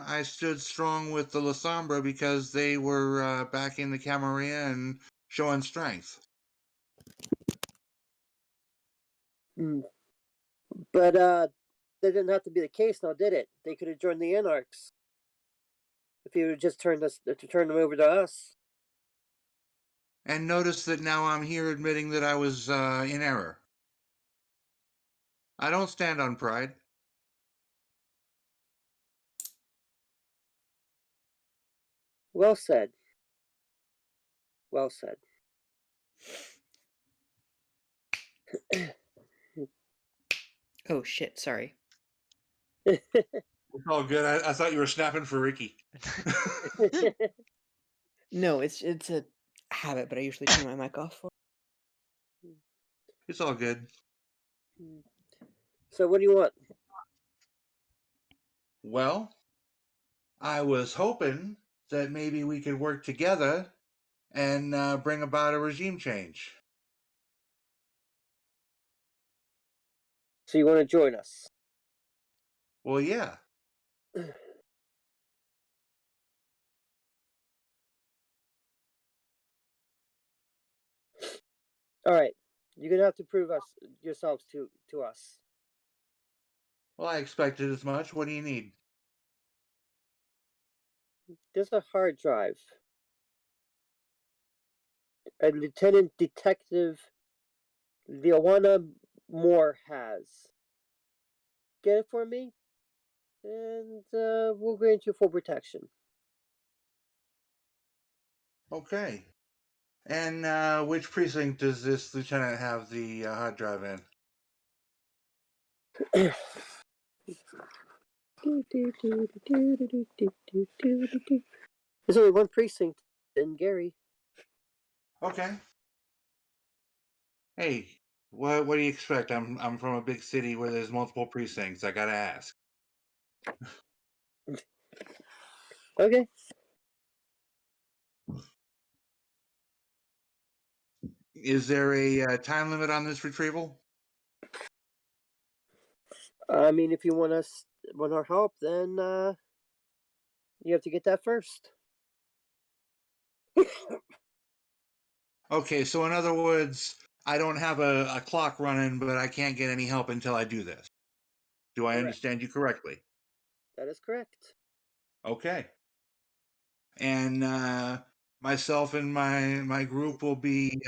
I stood strong with the Lasombra because they were backing the Camarilla and showing strength. But that didn't have to be the case now, did it? They could have joined the Anarchs if you would just turn them over to us. And notice that now I'm here admitting that I was in error. I don't stand on pride. Well said. Well said. Oh shit! Sorry. It's all good. I thought you were snapping for Ricky. No, it's a habit, but I usually turn my mic off for. It's all good. So what do you want? Well, I was hoping that maybe we could work together and bring about a regime change. So you want to join us? Well, yeah. All right. You're gonna have to prove yourselves to us. Well, I expected as much. What do you need? There's a hard drive. A Lieutenant Detective Leowana Moore has. Get it for me, and we'll grant you full protection. Okay. And which precinct does this lieutenant have the hard drive in? There's only one precinct in Gary. Okay. Hey, what do you expect? I'm from a big city where there's multiple precincts. I gotta ask. Okay. Is there a time limit on this retrieval? I mean, if you want our help, then you have to get that first. Okay, so in other words, I don't have a clock running, but I can't get any help until I do this. Do I Correct. understand you correctly? That is correct. Okay. And myself and my group will be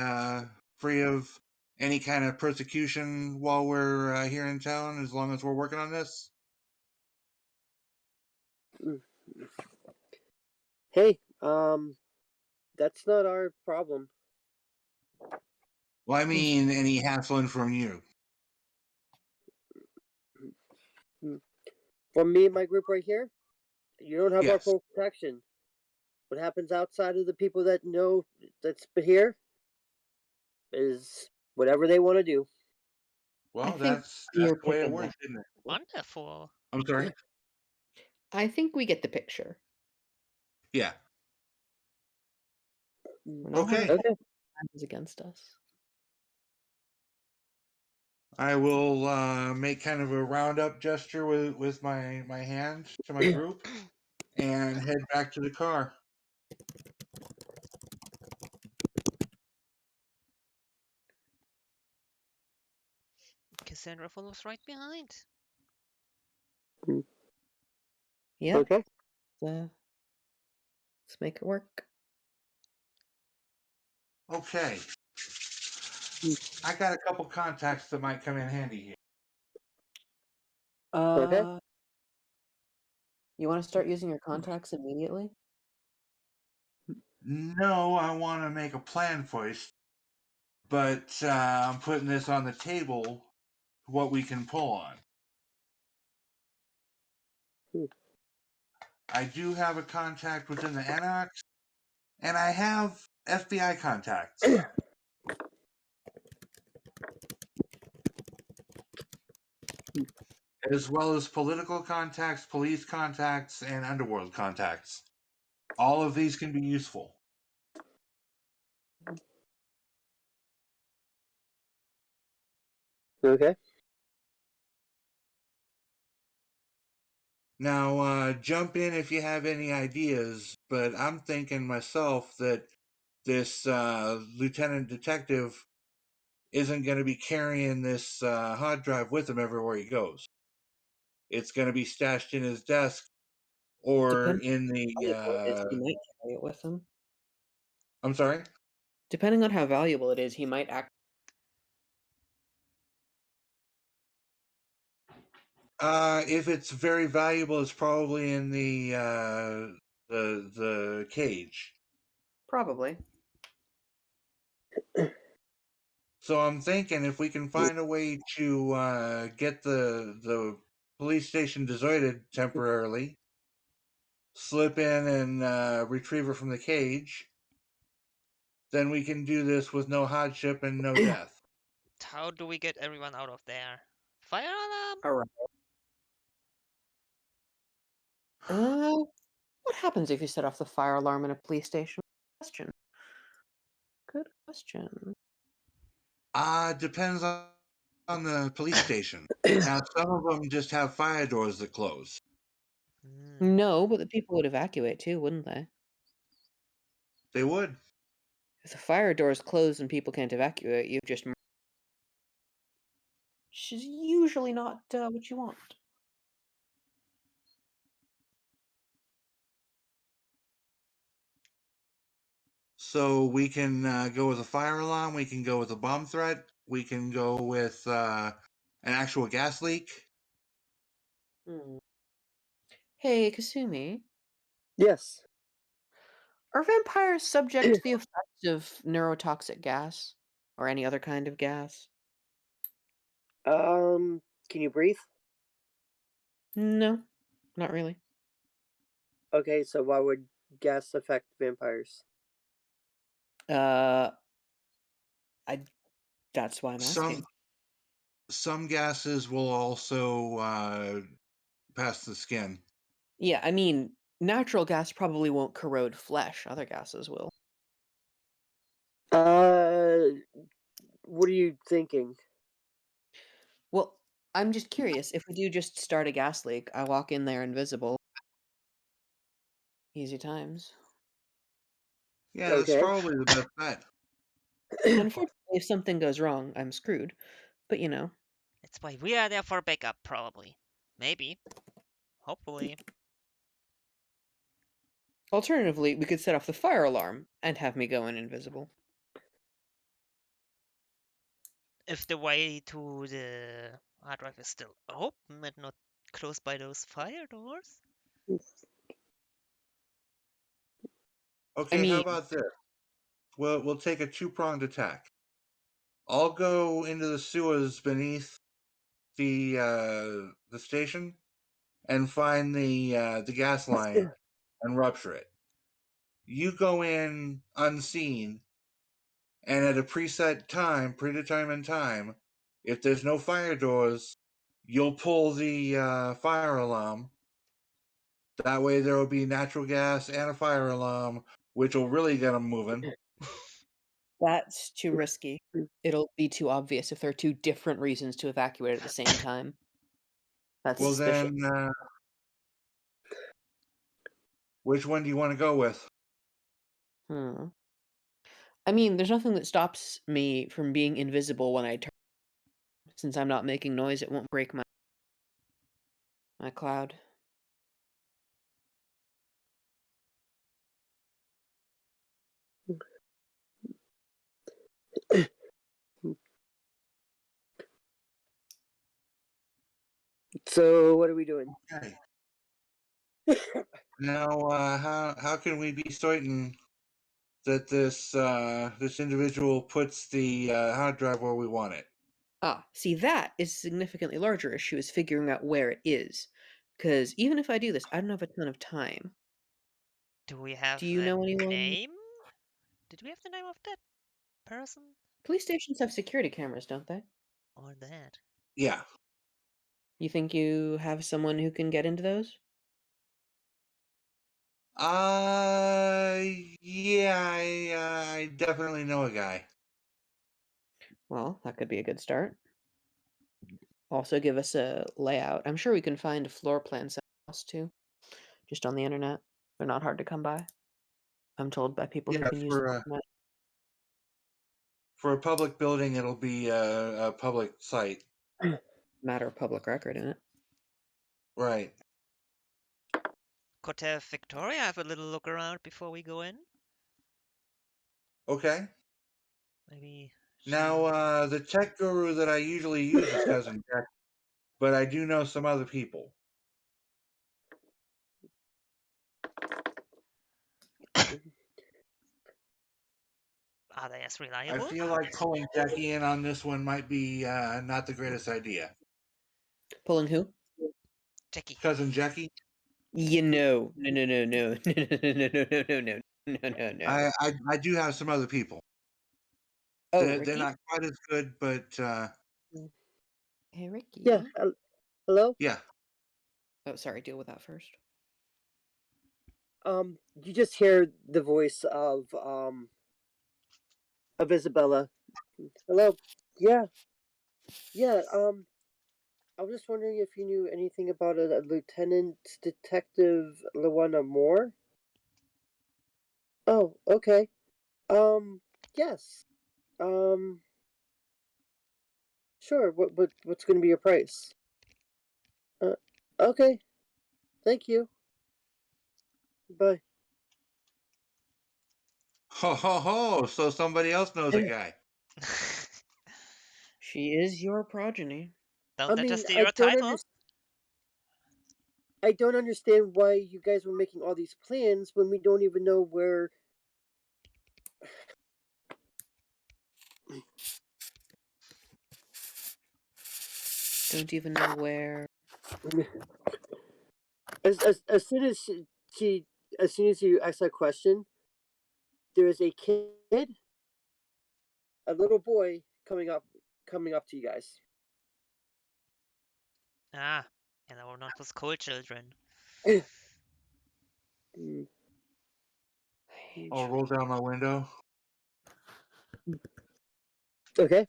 free of any kind of persecution while we're here in town, as long as we're working on this. Hey, that's not our problem. Well, I mean, any hassling from you. From me and my group right here, you don't have our Yes. full protection. What happens outside of the people that know that's here is whatever they want to do. Well, think that's the you're way it picking works, that. isn't it? Wonderful. I'm sorry. I think we get the picture. Yeah. We're not Okay. having Okay. times against us. I will make kind of a roundup gesture with my hand to my group and head back to the car. Cassandra follows right behind. Yeah. Okay. Let's make it work. Okay. I got a couple contacts that might come in handy here. Okay. You want to start using your contacts immediately? No, I want to make a plan first, but I'm putting this on the table, what we can pull on. I do have a contact within the Anarchs, and I have FBI contacts, as well as political contacts, police contacts, and underworld contacts. All of these can be useful. Okay. Now, jump in if you have any ideas, but I'm thinking myself that this lieutenant detective isn't going to be carrying this hard drive with him everywhere he goes. It's going to be stashed in his desk or Depending in the. on how valuable it is, he might carry it with him. I'm sorry? Depending on how valuable it is, he might act. If it's very valuable, it's probably in the cage. Probably. So I'm thinking if we can find a way to get the police station deserted temporarily, slip in and retrieve her from the cage, then we can do this with no hardship and no death. How do we get everyone out of there? Fire alarm? All right. What happens if you set off the fire alarm in a police station? Good question. Depends on the police station. Now, some of them just have fire doors that close. No, but the people would evacuate too, wouldn't they? They would. If the fire doors close and people can't evacuate, you've just. Which is usually not what you want. So we can go with a fire alarm. We can go with a bomb threat. We can go with an actual gas leak. Hey, Kasumi, Yes. are vampires subject to the effects of neurotoxic gas or any other kind of gas? Can you breathe? No, not really. Okay, so why would gas affect vampires? I. That's why I'm asking. Some gases will also pass the skin. Yeah, I mean, natural gas probably won't corrode flesh. Other gases will. What are you thinking? Well, I'm just curious. If we do just start a gas leak, I walk in there invisible. Easy times. Yeah, that's Okay. probably the best bet. Unfortunately, if something goes wrong, I'm screwed. But you know. That's why we are there for backup, probably. Maybe. Hopefully. Alternatively, we could set off the fire alarm and have me go in invisible. If the way to the hard drive is still open and not closed by those fire doors. Okay, how about this? We'll take a two-pronged attack. I'll go into the sewers beneath the station and find the gas line and rupture it. You go in unseen, and at a predetermined time, if there's no fire doors, you'll pull the fire alarm. That way, there will be natural gas and a fire alarm, which will really get them moving. That's too risky. It'll be too obvious if there are two different reasons to evacuate at the same time. That's Well, suspicious. then, which one do you want to go with? I mean, there's nothing that stops me from being invisible when I turn. Since I'm not making noise, it won't break my cloud. So what are we doing? Okay. Now, how can we be certain that this individual puts the hard drive where we want it? See, that is a significantly larger issue, is figuring out where it is. Because even if I do this, I don't have a ton of time. Do we have Do you the know anyone? name? Did we have the name of that person? Police stations have security cameras, don't they? Or that? Yeah. You think you have someone who can get into those? Yeah, I definitely know a guy. Well, that could be a good start. Also give us a layout. I'm sure we can find floor plans else too, just on the internet. They're not hard to come by. I'm told by people who Yeah, can use the internet. for a public building, it'll be a public site. Matter of public record, isn't it? Right. Could have Victoria have a little look around before we go in? Okay. Maybe. Now, the tech guru that I usually use is Cousin Jack, but I do know some other people. Are they as I reliable? feel like pulling Jackie in on this one might be not the greatest idea. Pulling who? Jackie. Cousin Jackie? No. No. I do have some other people. Oh, They're Ricky? not quite as good, but Hey, Ricky. Yeah. Hello. yeah. Oh, sorry. Deal with that first. You just hear the voice of Isabella. Hello. Yeah. Yeah. I was just wondering if you knew anything about a Lieutenant Detective Luana Moore. Oh, okay. Yes. Sure. What's going to be your price? Okay. Thank you. Bye. Ho ho ho! So somebody else knows a guy. She is your progeny. Don't I let us mean, steal your title. I don't understand why you guys were making all these plans when we don't even know where. Don't even know where. As soon as as soon as you ask that question, there is a kid, a little boy coming up to you guys. Ah, and we're not those cool children. I'll roll down my window. Okay.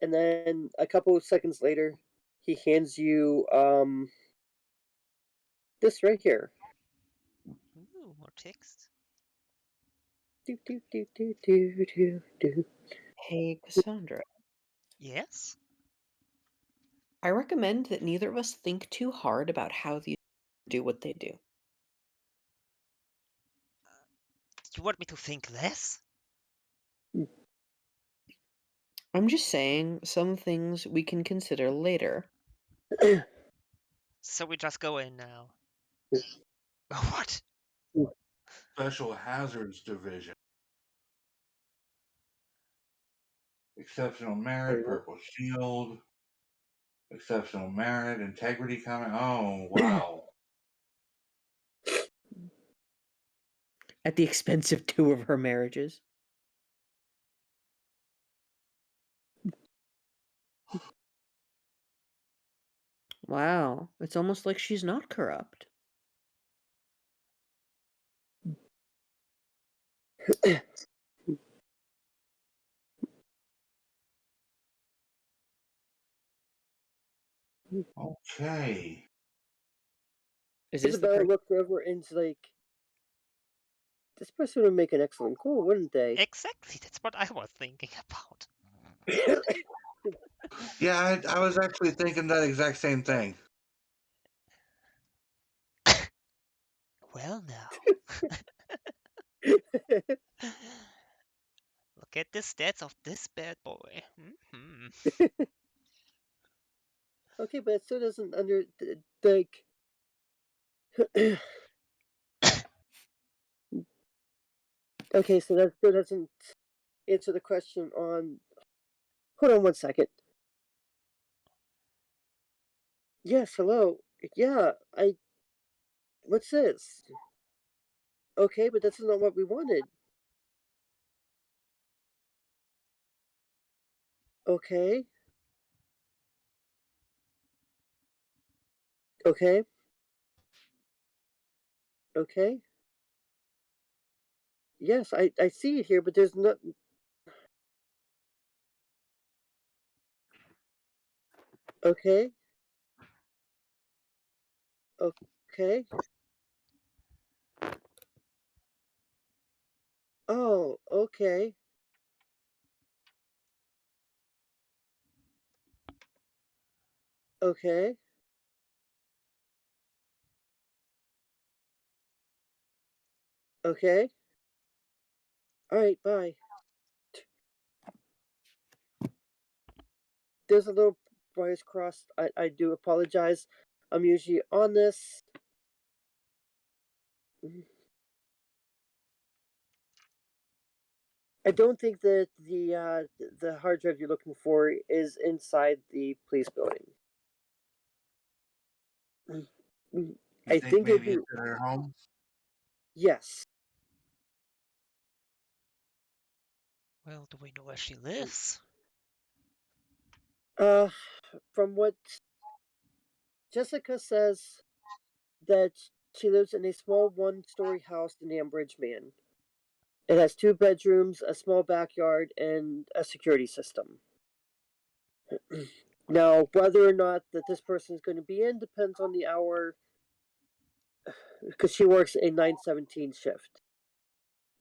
And then a couple of seconds later, he hands you this right here. Ooh, more text. Hey, Cassandra. Yes? I recommend that neither of us think too hard about how these do what they do. You want me to think less? I'm just saying some things we can consider later. So we just go in now. What? Special Hazards Division. Exceptional Merit, Purple Shield. Exceptional Merit, Integrity comment. Oh, wow. At the expense of 2 of her marriages. Wow, it's almost like she's not corrupt. Okay. Is this the Isabella part? looked over and's like, this person would make an excellent cool, wouldn't they? Exactly, that's what I was thinking about. Yeah, I was actually thinking that exact same thing. Well, now. Look at the stats of this bad boy. Okay, but it still doesn't like. Okay, so that still doesn't answer the question on. Hold on one second. Yes, hello. Yeah, I. What's this? Okay, but that's not what we wanted. Okay. Okay. Okay. Yes, I see it here, but there's not. Okay. Okay. Oh, okay. Okay. Okay. All right, bye. There's a little wires crossed. I do apologize. I'm usually on this. I don't think that the hard drive you're looking for is inside the police building. You I think think it'd maybe be it's at her home? yes. Well, do we know where she lives? Uh, from what Jessica says, that she lives in a small one-story house in Ambridge, Man. It has 2 bedrooms, a small backyard, and a security system. Now, whether or not that this person is going to be in depends on the hour, because she works a 9/17 shift.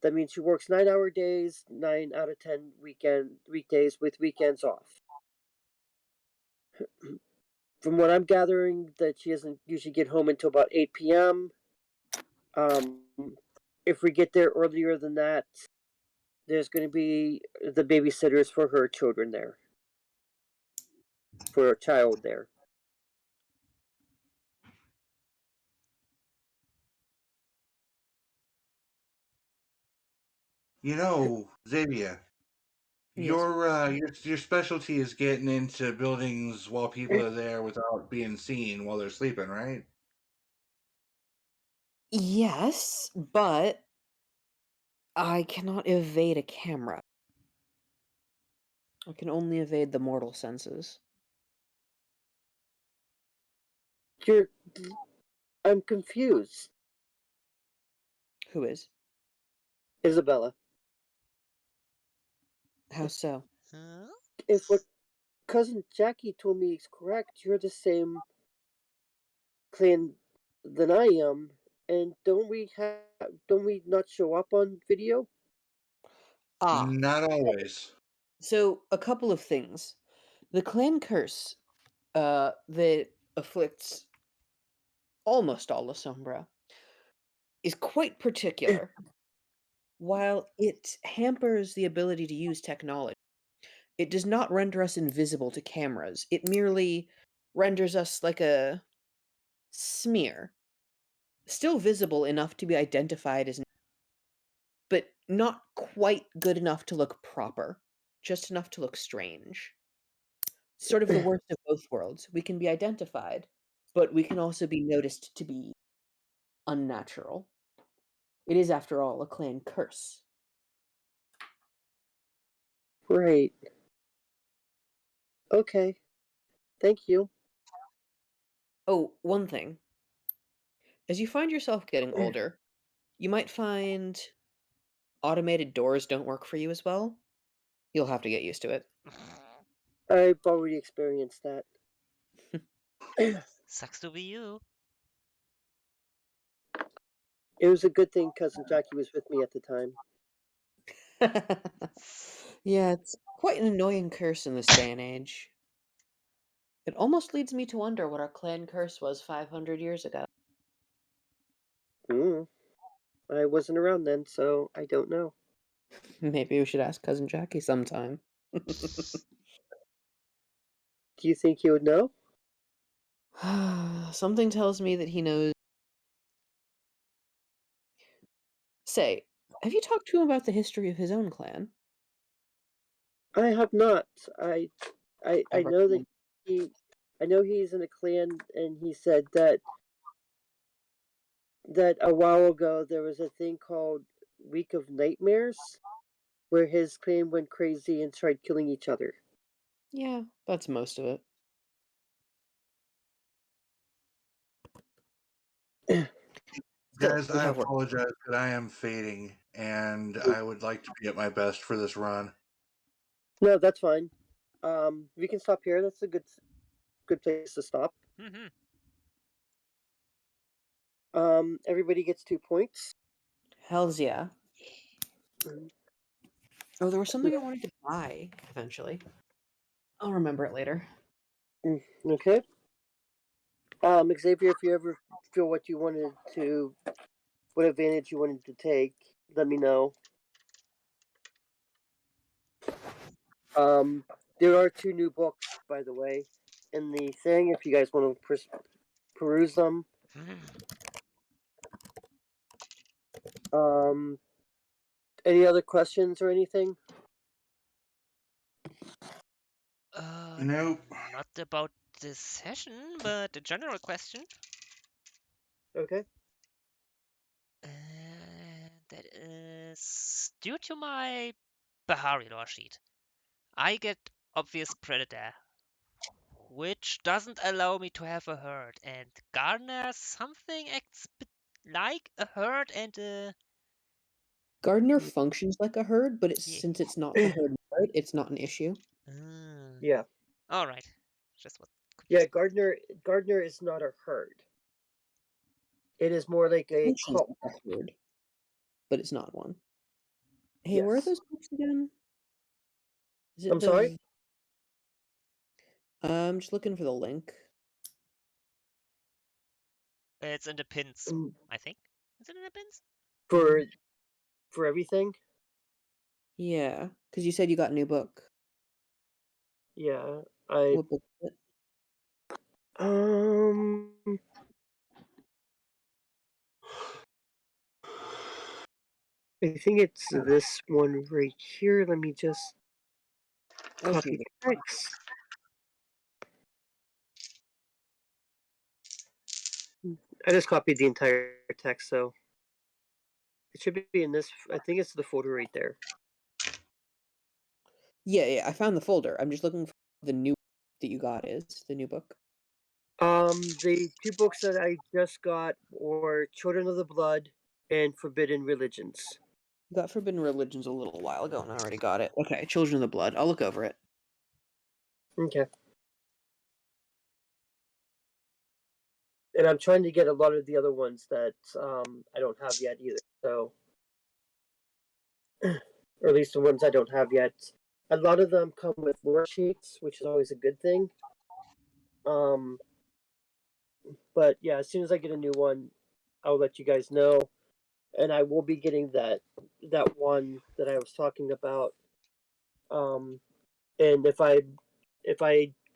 That means she works 9-hour days, 9 out of 10 weekdays with weekends off. From what I'm gathering, that she doesn't usually get home until about 8 p.m. Um, if we get there earlier than that, there's going to be the babysitters for her children there, for a child there. You know, Xavier, Yes. your specialty is getting into buildings while people are there without being seen while they're sleeping, right? Yes, but I cannot evade a camera. I can only evade the mortal senses. You're, I'm confused, Who is? Isabella. How so? Huh? If what cousin Jackie told me is correct, you're the same clan than I am, and don't we not show up on video? Ah, Not always. so a couple of things. The clan curse that afflicts almost all La Sombra is quite particular. While it hampers the ability to use technology, it does not render us invisible to cameras. It merely renders us like a smear, still visible enough to be identified as, but not quite good enough to look proper, just enough to look strange. Sort of the worst of both worlds. We can be identified, but we can also be noticed to be unnatural. It is, after all, a clan curse. Right. Okay. Thank you. Oh, one thing. As you find yourself getting older, you might find automated doors don't work for you as well. You'll have to get used to it. I've already experienced that. Sucks to be you. It was a good thing Cousin Jackie was with me at the time. Yeah, it's quite an annoying curse in this day and age. It almost leads me to wonder what our clan curse was 500 years ago. I wasn't around then, so I don't know. Maybe we should ask Cousin Jackie sometime. Do you think he would know? Something tells me that he knows. Say, have you talked to him about the history of his own clan? I have not. I Ever? know that he I know he's in a clan, and he said that a while ago there was a thing called Week of Nightmares where his clan went crazy and tried killing each other. Yeah, that's most of it. Still, Guys, we I have work. apologize, but I am fading, and I would like to be at my best for this run. No, that's fine. We can stop here. That's a good place to stop. Everybody gets 2 points. Hells yeah. Oh, there was something I wanted to buy eventually. I'll remember it later. Okay. Xavier, if you ever feel what advantage you wanted to take, let me know. There are 2 new books, by the way, in the thing. If you guys want to peruse them. Any other questions or anything? Nope. Not about this session, but a general question. Okay. That is due to my Bahari lore sheet. I get obvious predator, which doesn't allow me to have a herd, and Gardener something acts like a herd and Gardner functions like a herd, but yeah. since it's not the herd right, it's not an issue. Yeah. All right. Just what. Yeah, Gardner is not a herd. It is more like a Functions cult. like a herd, but it's not one. Hey, where are Yes. those books again? Is it I'm sorry? I'm just looking for the link. It's in the pins, I think. Is it in the pins? For everything? Yeah, because you said you got a new book. Yeah. What book is it? Um I think it's this one right here. Let me just I copy see. the text. I just copied the entire text, so it should be in this. I think it's the folder right there. Yeah, I found the folder. I'm just looking for the new that you got is the new book. The 2 books that I just got were Children of the Blood and Forbidden Religions. You got Forbidden Religions a little while ago, and I already got it. Okay, Children of the Blood. I'll look over it. Okay. And I'm trying to get a lot of the other ones that I don't have yet either. So, or at least the ones I don't have yet. A lot of them come with lore sheets, which is always a good thing. But yeah, as soon as I get a new one, I'll let you guys know, and I will be getting that one that I was talking about. And if I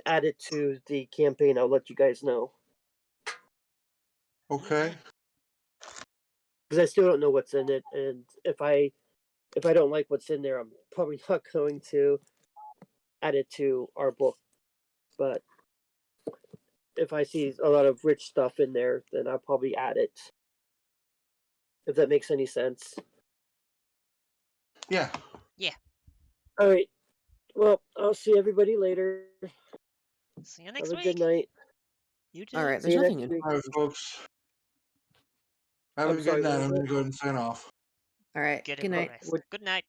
add it to the campaign, I'll let you guys know Okay. because I still don't know what's in it, and if I don't like what's in there, I'm probably not going to add it to our book. But if I see a lot of rich stuff in there, then I'll probably add it. If that makes any sense. Yeah. All right. Well, I'll see everybody later. See you Have next a week. good night. You too. All right, See there's you nothing next new. week. All right, folks. Have I'm a good sorry, night. what I'm was gonna it? go ahead and sign off. All right, Get good a night. rest. Good night.